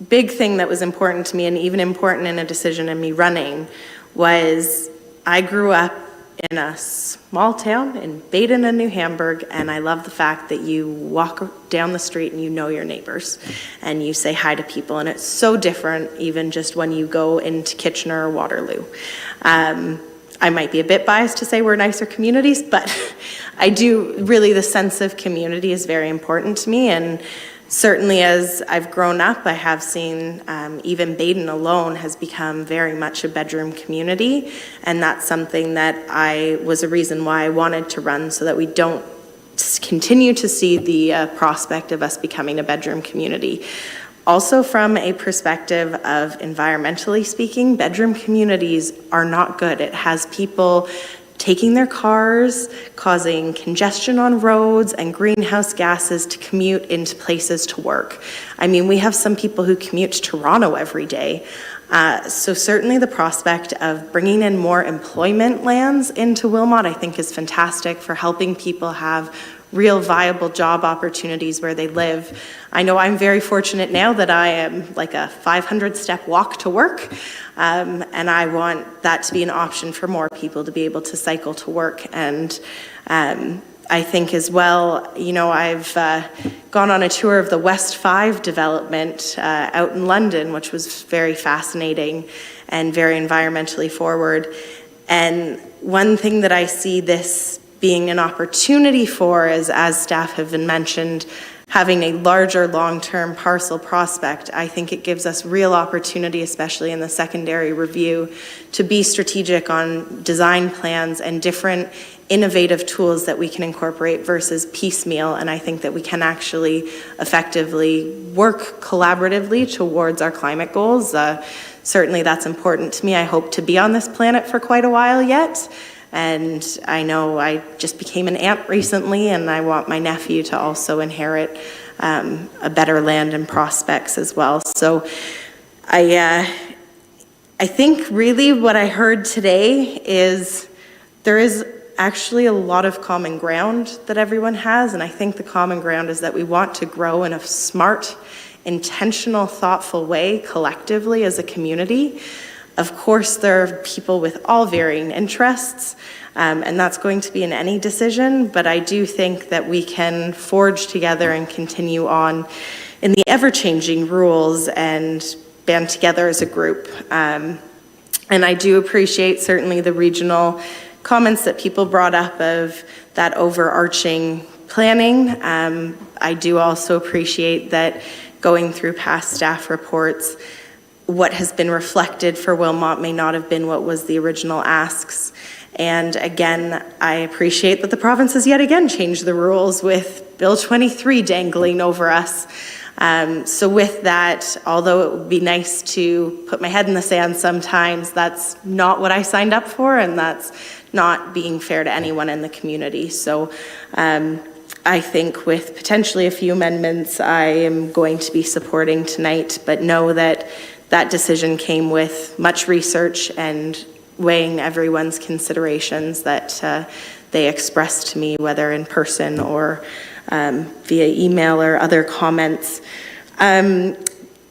big thing that was important to me, and even important in a decision in me running, was I grew up in a small town in Baden and New Hamburg, and I love the fact that you walk down the street and you know your neighbors and you say hi to people, and it's so different even just when you go into Kitchener or Waterloo. I might be a bit biased to say we're nicer communities, but I do really, the sense of community is very important to me. And certainly as I've grown up, I have seen even Baden alone has become very much a bedroom community. And that's something that was a reason why I wanted to run, so that we don't continue to see the prospect of us becoming a bedroom community. Also, from a perspective of environmentally speaking, bedroom communities are not good. It has people taking their cars, causing congestion on roads and greenhouse gases to commute into places to work. I mean, we have some people who commute to Toronto every day. So certainly the prospect of bringing in more employment lands into Wilmot, I think, is fantastic for helping people have real viable job opportunities where they live. I know I'm very fortunate now that I am like a 500-step walk to work, and I want that to be an option for more people to be able to cycle to work. And I think as well, you know, I've gone on a tour of the West 5 development out in London, which was very fascinating and very environmentally forward. And one thing that I see this being an opportunity for is, as staff have been mentioned, having a larger long-term parcel prospect. I think it gives us real opportunity, especially in the secondary review, to be strategic on design plans and different innovative tools that we can incorporate versus piecemeal. And I think that we can actually effectively work collaboratively towards our climate goals. Certainly that's important to me. I hope to be on this planet for quite a while yet. And I know I just became an aunt recently, and I want my nephew to also inherit a better land and prospects as well. So I think really what I heard today is there is actually a lot of common ground that everyone has, and I think the common ground is that we want to grow in a smart, intentional, thoughtful way collectively as a community. Of course, there are people with all varying interests, and that's going to be in any decision, but I do think that we can forge together and continue on in the ever-changing rules and band together as a group. And I do appreciate certainly the regional comments that people brought up of that overarching planning. I do also appreciate that going through past staff reports, what has been reflected for Wilmot may not have been what was the original asks. And again, I appreciate that the province has yet again changed the rules with Bill 23 dangling over us. So with that, although it would be nice to put my head in the sand sometimes, that's not what I signed up for, and that's not being fair to anyone in the community. So I think with potentially a few amendments, I am going to be supporting tonight, but know that that decision came with much research and weighing everyone's considerations that they expressed to me, whether in person or via email or other comments.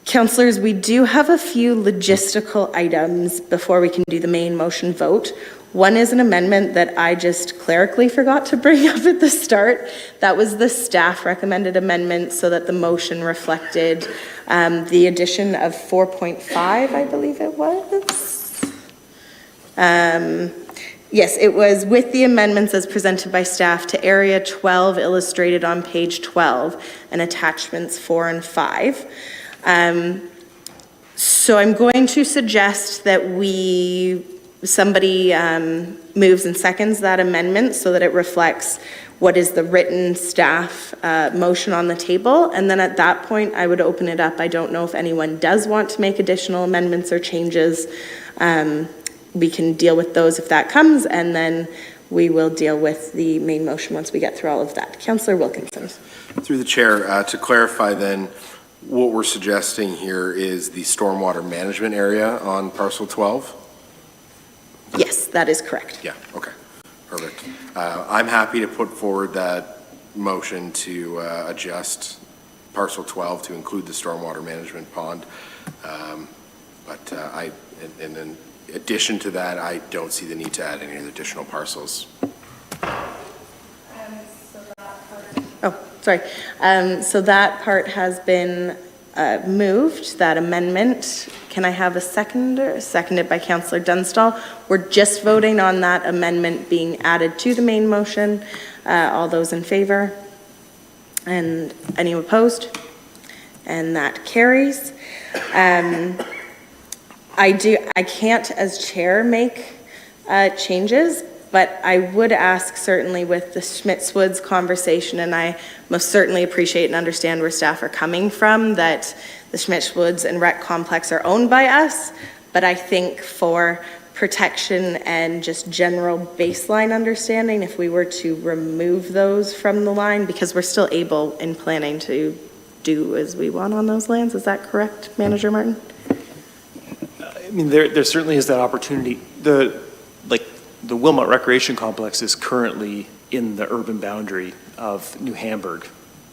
Councillors, we do have a few logistical items before we can do the main motion vote. One is an amendment that I just clerically forgot to bring up at the start. That was the staff recommended amendment so that the motion reflected the addition of 4.5, I believe it was. Yes, it was with the amendments as presented by staff to Area 12 illustrated on page 12 and attachments 4 and 5. So I'm going to suggest that somebody moves and seconds that amendment so that it reflects what is the written staff motion on the table. And then at that point, I would open it up. I don't know if anyone does want to make additional amendments or changes. We can deal with those if that comes, and then we will deal with the main motion once we get through all of that. Councillor Wilkinson. Through the chair, to clarify then, what we're suggesting here is the stormwater management area on parcel 12? Yes, that is correct. Yeah, okay, perfect. I'm happy to put forward that motion to adjust parcel 12 to include the stormwater management pond. And in addition to that, I don't see the need to add any additional parcels. Oh, sorry. So that part has been moved, that amendment. Can I have a seconder? Seconded by Councillor Dunstall. We're just voting on that amendment being added to the main motion. All those in favor? And any opposed? And that carries. I can't as chair make changes, but I would ask certainly with the Schmitz-Woods conversation, and I most certainly appreciate and understand where staff are coming from, that the Schmidt Woods and Rec Complex are owned by us, but I think for protection and just general baseline understanding, if we were to remove those from the line, because we're still able in planning to do as we want on those lands. Is that correct, Manager Martin? I mean, there certainly is that opportunity. The Wilmot Recreation Complex is currently in the urban boundary of New Hamburg,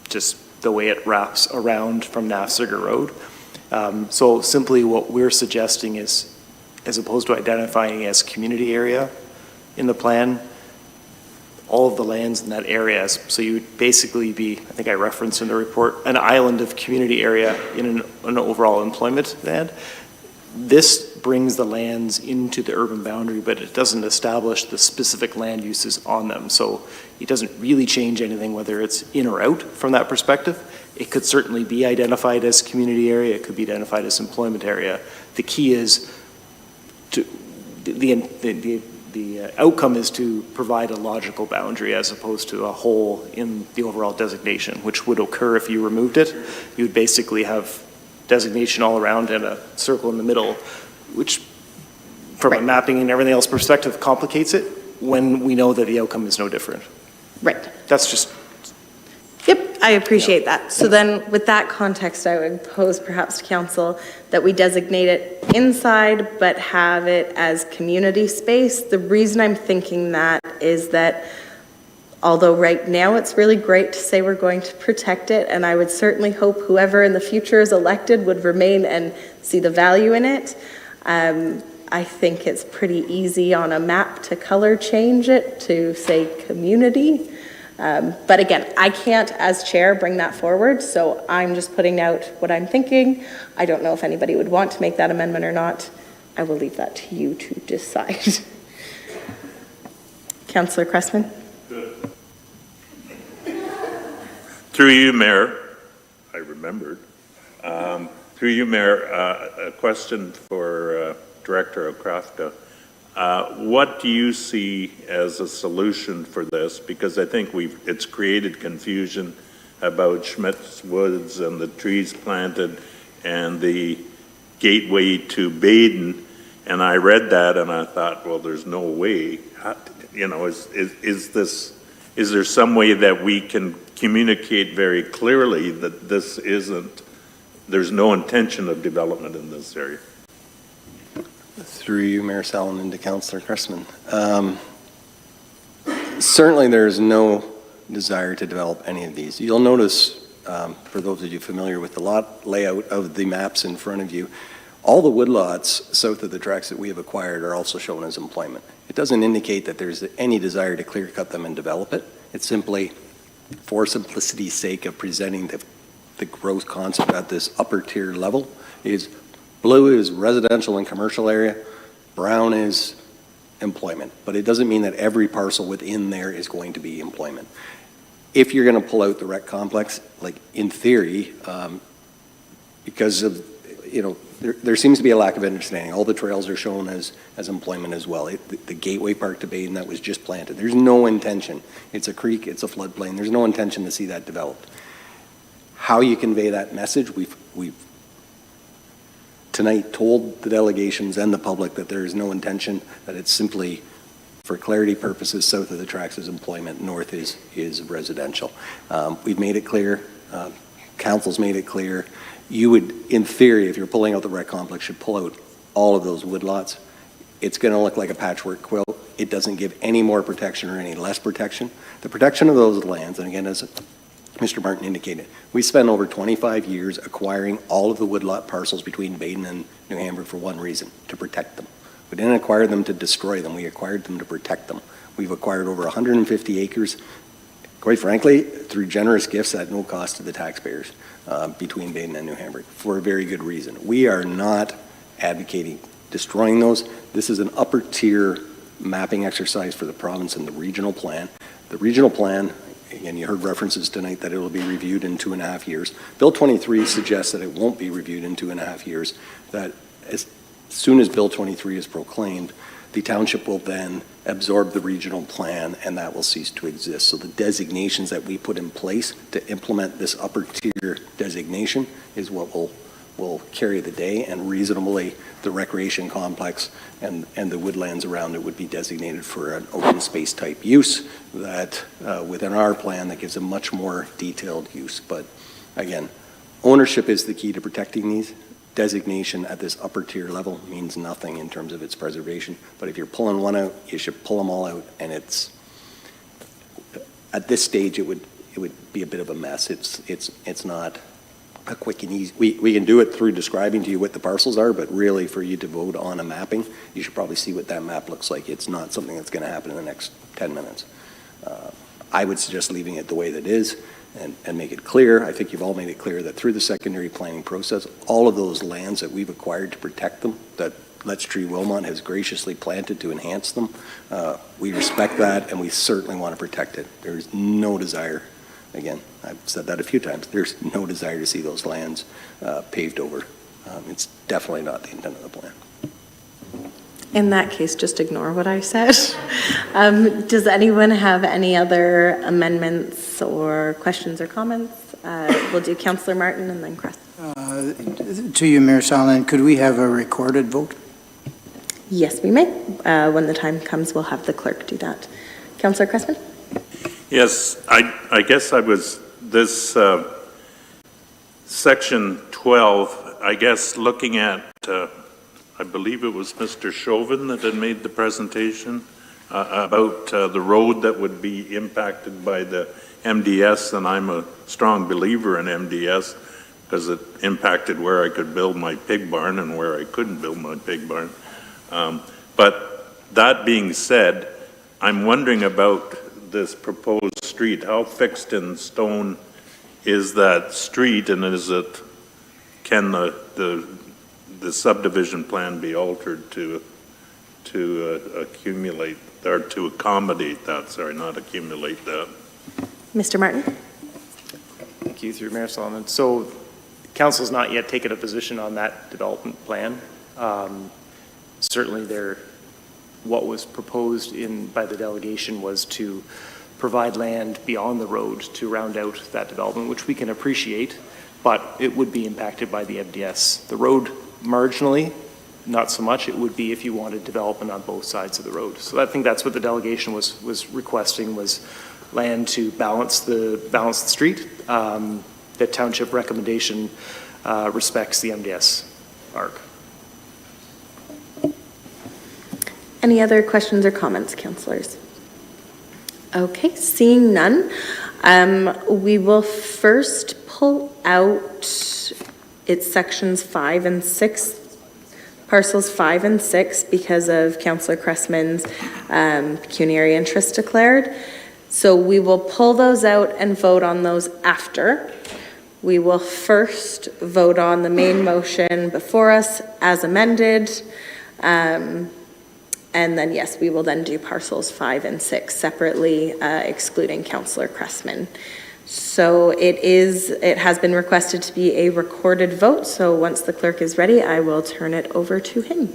just the way it wraps around from Nafziger Road. So simply what we're suggesting is, as opposed to identifying as community area in the plan, all of the lands in that area. So you would basically be, I think I referenced in the report, an island of community area in an overall employment band. This brings the lands into the urban boundary, but it doesn't establish the specific land uses on them. So it doesn't really change anything, whether it's in or out from that perspective. It could certainly be identified as community area. It could be identified as employment area. The key is the outcome is to provide a logical boundary as opposed to a hole in the overall designation, which would occur if you removed it. You would basically have designation all around and a circle in the middle, which from a mapping and everything else perspective complicates it when we know that the outcome is no different. Right. That's just... Yep, I appreciate that. So then with that context, I would pose perhaps to council that we designate it inside but have it as community space. The reason I'm thinking that is that although right now it's really great to say we're going to protect it, and I would certainly hope whoever in the future is elected would remain and see the value in it. I think it's pretty easy on a map to color change it to say community. But again, I can't, as chair, bring that forward, so I'm just putting out what I'm thinking. I don't know if anybody would want to make that amendment or not. I will leave that to you to decide. Councillor Cressman? Through you, Mayor, I remembered. Through you, Mayor, a question for Director Okraska. What do you see as a solution for this? Because I think it's created confusion about Schmidt's Woods and the trees planted and the gateway to Baden. And I read that and I thought, well, there's no way. You know, is there some way that we can communicate very clearly that there's no intention of development in this area? Through you, Mayor Salonen, to Councillor Cressman. Certainly there is no desire to develop any of these. You'll notice, for those of you familiar with the lot layout of the maps in front of you, all the woodlots south of the tracts that we have acquired are also shown as employment. It doesn't indicate that there's any desire to clear cut them and develop it. It's simply for simplicity's sake of presenting the growth concept at this upper tier level. Is blue is residential and commercial area, brown is employment, but it doesn't mean that every parcel within there is going to be employment. If you're going to pull out the rec complex, like in theory, because of, you know, there seems to be a lack of understanding. All the trails are shown as employment as well. The Gateway Park to Baden that was just planted, there's no intention. It's a creek, it's a floodplain. There's no intention to see that developed. How you convey that message, we've tonight told the delegations and the public that there is no intention, that it's simply, for clarity purposes, south of the tracks is employment, north is residential. We've made it clear, council's made it clear. You would, in theory, if you're pulling out the rec complex, should pull out all of those woodlots. It's going to look like a patchwork quilt. It doesn't give any more protection or any less protection. The protection of those lands, and again, as Mr. Martin indicated, we spent over 25 years acquiring all of the woodlot parcels between Baden and New Hamburg for one reason, to protect them. We didn't acquire them to destroy them, we acquired them to protect them. We've acquired over 150 acres, quite frankly, through generous gifts at no cost to the taxpayers between Baden and New Hamburg, for a very good reason. We are not advocating destroying those. This is an upper tier mapping exercise for the province and the regional plan. The regional plan, and you heard references tonight that it will be reviewed in 2.5 years. Bill 23 suggests that it won't be reviewed in 2.5 years, that as soon as Bill 23 is proclaimed, the township will then absorb the regional plan and that will cease to exist. So the designations that we put in place to implement this upper tier designation is what will will carry the day, and reasonably, the recreation complex and the woodlands around it would be designated for an open space type use that within our plan that gives a much more detailed use. But again, ownership is the key to protecting these. Designation at this upper tier level means nothing in terms of its preservation. But if you're pulling one out, you should pull them all out, and it's at this stage it would be a bit of a mess. It's not a quick and easy. We can do it through describing to you what the parcels are, but really for you to vote on a mapping, you should probably see what that map looks like. It's not something that's going to happen in the next 10 minutes. I would suggest leaving it the way that it is and make it clear. I think you've all made it clear that through the secondary planning process, all of those lands that we've acquired to protect them, that Let's Tree Wilmot has graciously planted to enhance them, we respect that, and we certainly want to protect it. There's no desire, again, I've said that a few times, there's no desire to see those lands paved over. It's definitely not the intent of the plan. In that case, just ignore what I said. Does anyone have any other amendments or questions or comments? We'll do Councillor Martin and then Crest. To you, Mayor Salen, could we have a recorded vote? Yes, we may. When the time comes, we'll have the clerk do that. Councillor Cressman? Yes, I guess I was this section 12, I guess looking at I believe it was Mr. Chauvin that had made the presentation about the road that would be impacted by the MDS, and I'm a strong believer in MDS because it impacted where I could build my pig barn and where I couldn't build my pig barn. But that being said, I'm wondering about this proposed street. How fixed in stone is that street, and can the subdivision plan be altered to accumulate, or to accommodate that, sorry, not accumulate that? Mr. Martin? Thank you, through Mayor Solomon. So council's not yet taken a position on that development plan. Certainly what was proposed by the delegation was to provide land beyond the road to round out that development, which we can appreciate, but it would be impacted by the MDS. The road marginally, not so much. It would be if you wanted development on both sides of the road. So I think that's what the delegation was requesting, was land to balance the street. The township recommendation respects the MDS arc. Any other questions or comments, councillors? Okay, seeing none, we will first pull out its sections 5 and 6, parcels 5 and 6, because of Councillor Cressman's pecuniary interest declared. So we will pull those out and vote on those after. We will first vote on the main motion before us as amended. And then, yes, we will then do parcels 5 and 6 separately, excluding Councillor Cressman. So it has been requested to be a recorded vote. So once the clerk is ready, I will turn it over to him.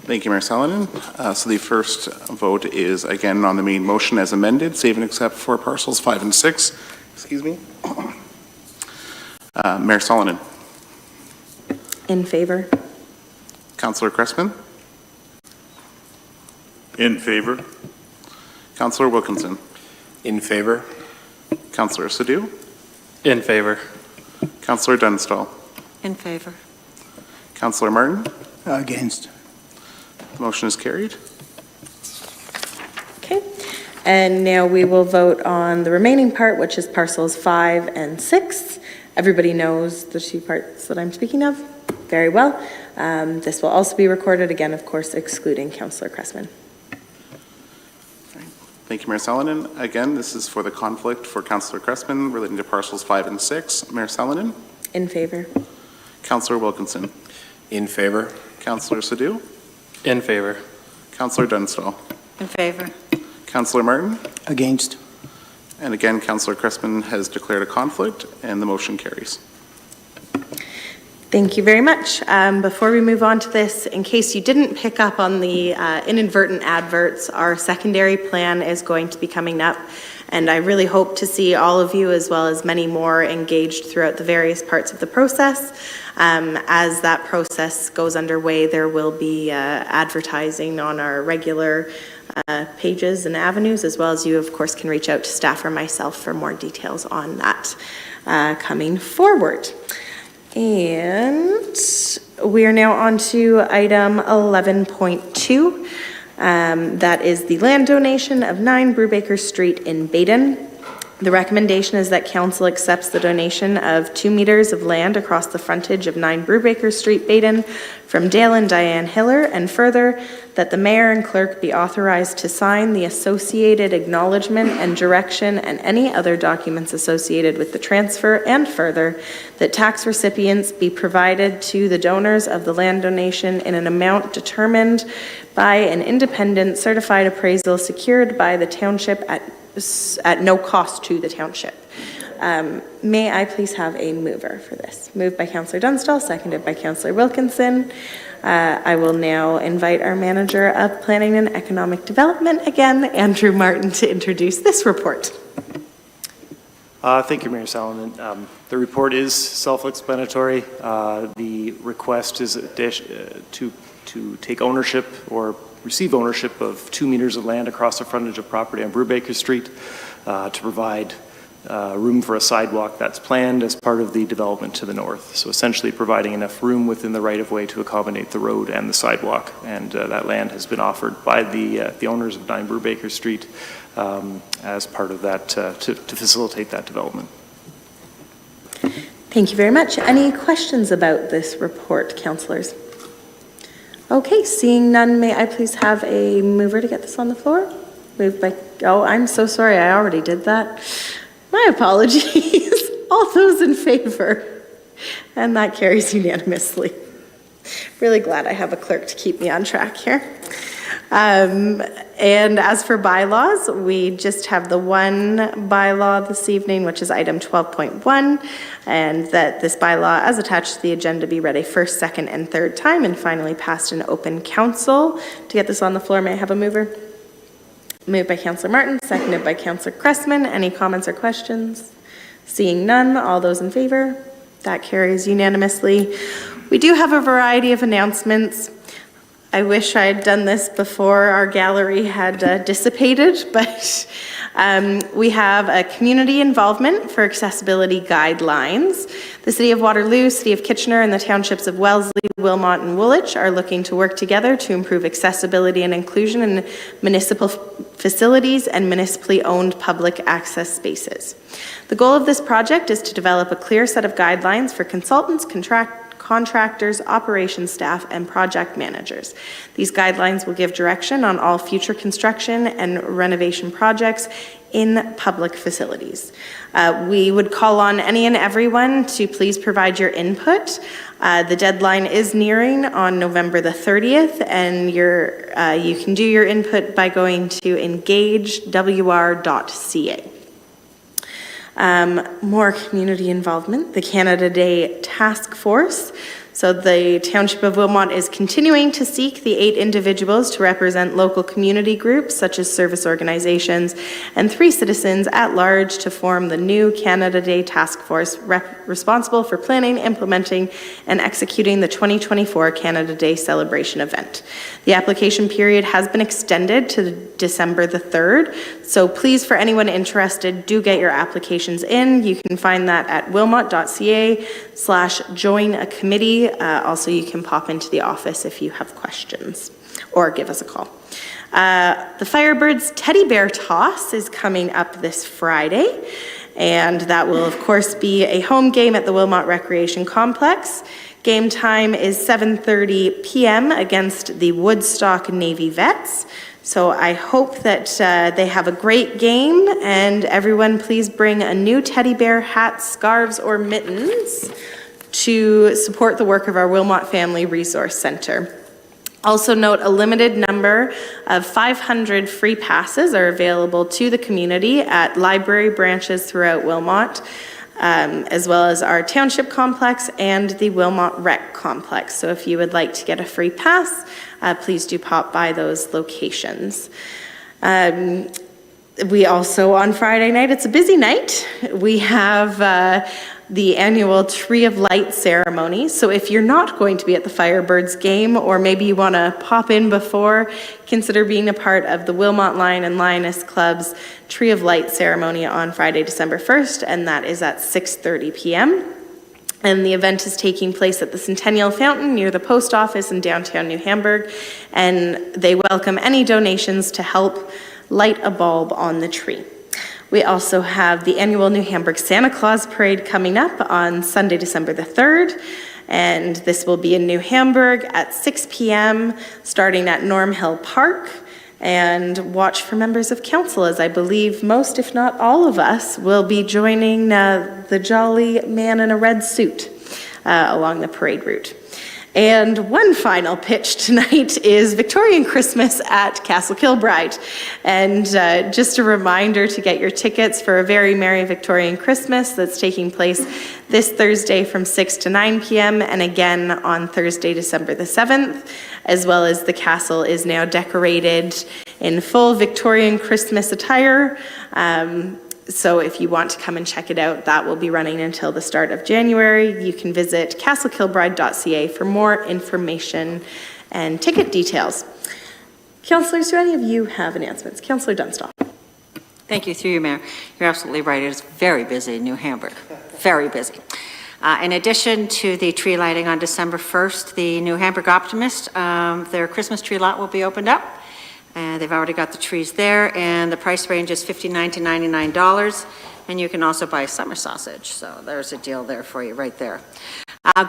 Thank you, Mayor Salonen. So the first vote is again on the main motion as amended, save and accept for parcels 5 and 6. Excuse me. Mayor Salonen. In favor. Councillor Cressman. In favor. Councillor Wilkinson. In favor. Councillor Sadhu. In favor. Councillor Dunstall. In favor. Councillor Martin. Against. The motion is carried. Okay. And now we will vote on the remaining part, which is parcels 5 and 6. Everybody knows the two parts that I'm speaking of very well. This will also be recorded, again, of course, excluding Councillor Cressman. Thank you, Mayor Salonen. Again, this is for the conflict for Councillor Cressman relating to parcels 5 and 6. Mayor Salonen. In favor. Councillor Wilkinson. In favor. Councillor Sadhu. In favor. Councillor Dunstall. In favor. Councillor Martin. Against. And again, Councillor Cressman has declared a conflict, and the motion carries. Thank you very much. Before we move on to this, in case you didn't pick up on the inadvertent adverts, our secondary plan is going to be coming up, and I really hope to see all of you, as well as many more, engaged throughout the various parts of the process. As that process goes underway, there will be advertising on our regular pages and avenues, as well as you, of course, can reach out to staff or myself for more details on that coming forward. And we are now on to item 11.2. That is the land donation of 9 Brubaker Street in Baden. The recommendation is that council accepts the donation of 2 meters of land across the frontage of 9 Brubaker Street, Baden, from Dale and Diane Hiller, and further, that the mayor and clerk be authorized to sign the associated acknowledgement and direction and any other documents associated with the transfer, and further, that tax recipients be provided to the donors of the land donation in an amount determined by an independent certified appraisal secured by the township at no cost to the township. May I please have a mover for this? Moved by Councillor Dunstall, seconded by Councillor Wilkinson. I will now invite our Manager of Planning and Economic Development again, Andrew Martin, to introduce this report. Thank you, Mayor Solomon. The report is self-explanatory. The request is to take ownership or receive ownership of 2 meters of land across the frontage of property on Brubaker Street to provide room for a sidewalk that's planned as part of the development to the north. So essentially providing enough room within the right-of-way to accommodate the road and the sidewalk. And that land has been offered by the owners of 9 Brubaker Street as part of that to facilitate that development. Thank you very much. Any questions about this report, councillors? Okay, seeing none, may I please have a mover to get this on the floor? Moved by, oh, I'm so sorry, I already did that. My apologies. All those in favor? And that carries unanimously. Really glad I have a clerk to keep me on track here. And as for bylaws, we just have the one bylaw this evening, which is item 12.1, and that this bylaw, as attached to the agenda, be read a first, second, and third time, and finally passed in open council. To get this on the floor, may I have a mover? Moved by Councillor Martin, seconded by Councillor Cressman. Any comments or questions? Seeing none, all those in favor? That carries unanimously. We do have a variety of announcements. I wish I had done this before our gallery had dissipated, but we have a community involvement for accessibility guidelines. The City of Waterloo, City of Kitchener, and the Townships of Wellesley, Wilmot, and Woolwich are looking to work together to improve accessibility and inclusion in municipal facilities and municipally owned public access spaces. The goal of this project is to develop a clear set of guidelines for consultants, contractors, operations staff, and project managers. These guidelines will give direction on all future construction and renovation projects in public facilities. We would call on any and everyone to please provide your input. The deadline is nearing on November the 30th, and you can do your input by going to engagewr.ca. More community involvement, the Canada Day Task Force. So the Township of Wilmot is continuing to seek the 8 individuals to represent local community groups such as service organizations and 3 citizens at large to form the new Canada Day Task Force responsible for planning, implementing, and executing the 2024 Canada Day celebration event. The application period has been extended to December the 3rd, so please, for anyone interested, do get your applications in. You can find that at wilmot.ca/join-a-committee. Also, you can pop into the office if you have questions or give us a call. The Firebirds Teddy Bear Toss is coming up this Friday, and that will, of course, be a home game at the Wilmot Recreation Complex. Game time is 7:30 p.m. against the Woodstock Navy Vets. So I hope that they have a great game, and everyone please bring a new teddy bear hat, scarves, or mittens to support the work of our Wilmot Family Resource Center. Also note, a limited number of 500 free passes are available to the community at library branches throughout Wilmot. as well as our Township Complex and the Wilmot Rec Complex. So if you would like to get a free pass, please do pop by those locations. We also, on Friday night, it's a busy night, we have the annual Tree of Light ceremony. So if you're not going to be at the Firebirds game, or maybe you want to pop in before, consider being a part of the Wilmot Lion and Lioness Club's Tree of Light ceremony on Friday, December 1st, and that is at 6:30 p.m. And the event is taking place at the Centennial Fountain near the post office in downtown New Hamburg, and they welcome any donations to help light a bulb on the tree. We also have the annual New Hamburg Santa Claus Parade coming up on Sunday, December the 3rd, and this will be in New Hamburg at 6 p.m. starting at Norm Hill Park. And watch for members of council, as I believe most, if not all of us, will be joining the jolly man in a red suit along the parade route. And one final pitch tonight is Victorian Christmas at Castle Kilbride. And just a reminder to get your tickets for a very merry Victorian Christmas that's taking place this Thursday from 6 to 9 p.m. and again on Thursday, December the 7th, as well as the castle is now decorated in full Victorian Christmas attire. So if you want to come and check it out, that will be running until the start of January. You can visit castlekilbride.ca for more information and ticket details. Councillors, do any of you have announcements? Councillor Dunstall. Thank you, through you, Mayor. You're absolutely right. It is very busy in New Hamburg, very busy. In addition to the tree lighting on December 1st, the New Hamburg Optimist, their Christmas tree lot will be opened up. And they've already got the trees there, and the price range is $59 to $99, and you can also buy summer sausage. So there's a deal there for you right there.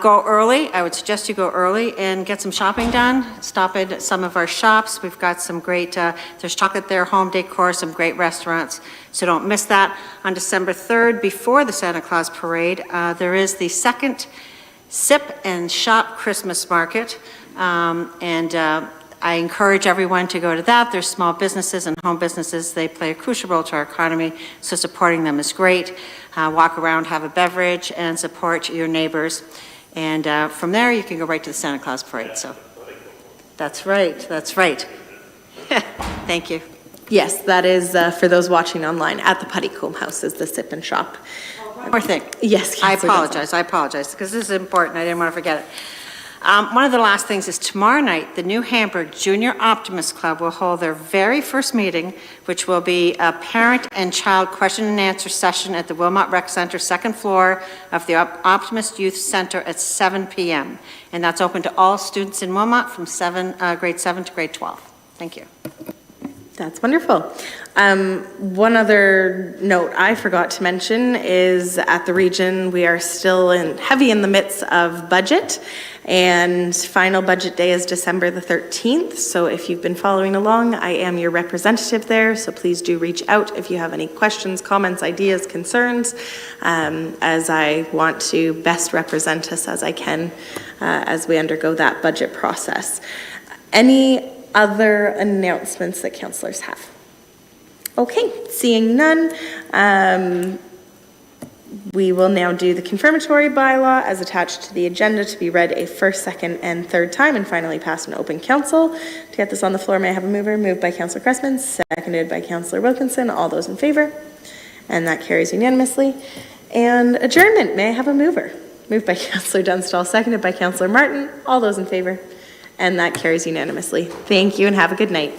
Go early. I would suggest you go early and get some shopping done. Stop at some of our shops. We've got some great, there's chocolate there, home decor, some great restaurants. So don't miss that. On December 3rd, before the Santa Claus Parade, there is the second Sip and Shop Christmas Market. I encourage everyone to go to that. There's small businesses and home businesses. They play a crucial role to our economy, so supporting them is great. Walk around, have a beverage, and support your neighbors. And from there, you can go right to the Santa Claus Parade. So that's right, that's right. Thank you. Yes, that is for those watching online. At the Puttycombe House is the Sip and Shop. One more thing. Yes, I Councillor apologize, because this is important. I didn't want to forget it. One of the last things is tomorrow night, the New Hamburg Junior Optimist Club will hold their very first meeting, which will be a parent and child question and answer session at the Wilmot Rec Center, second floor of the Optimist Youth Center at 7 p.m. And that's open to all students in Wilmot from grade 7 to grade 12. Thank you. That's wonderful. One other note I forgot to mention is at the region, we are still heavy in the midst of budget, and final budget day is December the 13th. So if you've been following along, I am your representative there. So please do reach out if you have any questions, comments, ideas, concerns, as I want to best represent us as I can as we undergo that budget process. Any other announcements that councillors have? Okay, seeing none, we will now do the confirmatory bylaw as attached to the agenda to be read a first, second, and third time and finally passed in open council. To get this on the floor, may I have a mover? Moved by Councillor Cressman, seconded by Councillor Wilkinson. All those in favor? And that carries unanimously. And adjournment, may I have a mover? Moved by Councillor Dunstall, seconded by Councillor Martin. All those in favor? And that carries unanimously. Thank you and have a good night.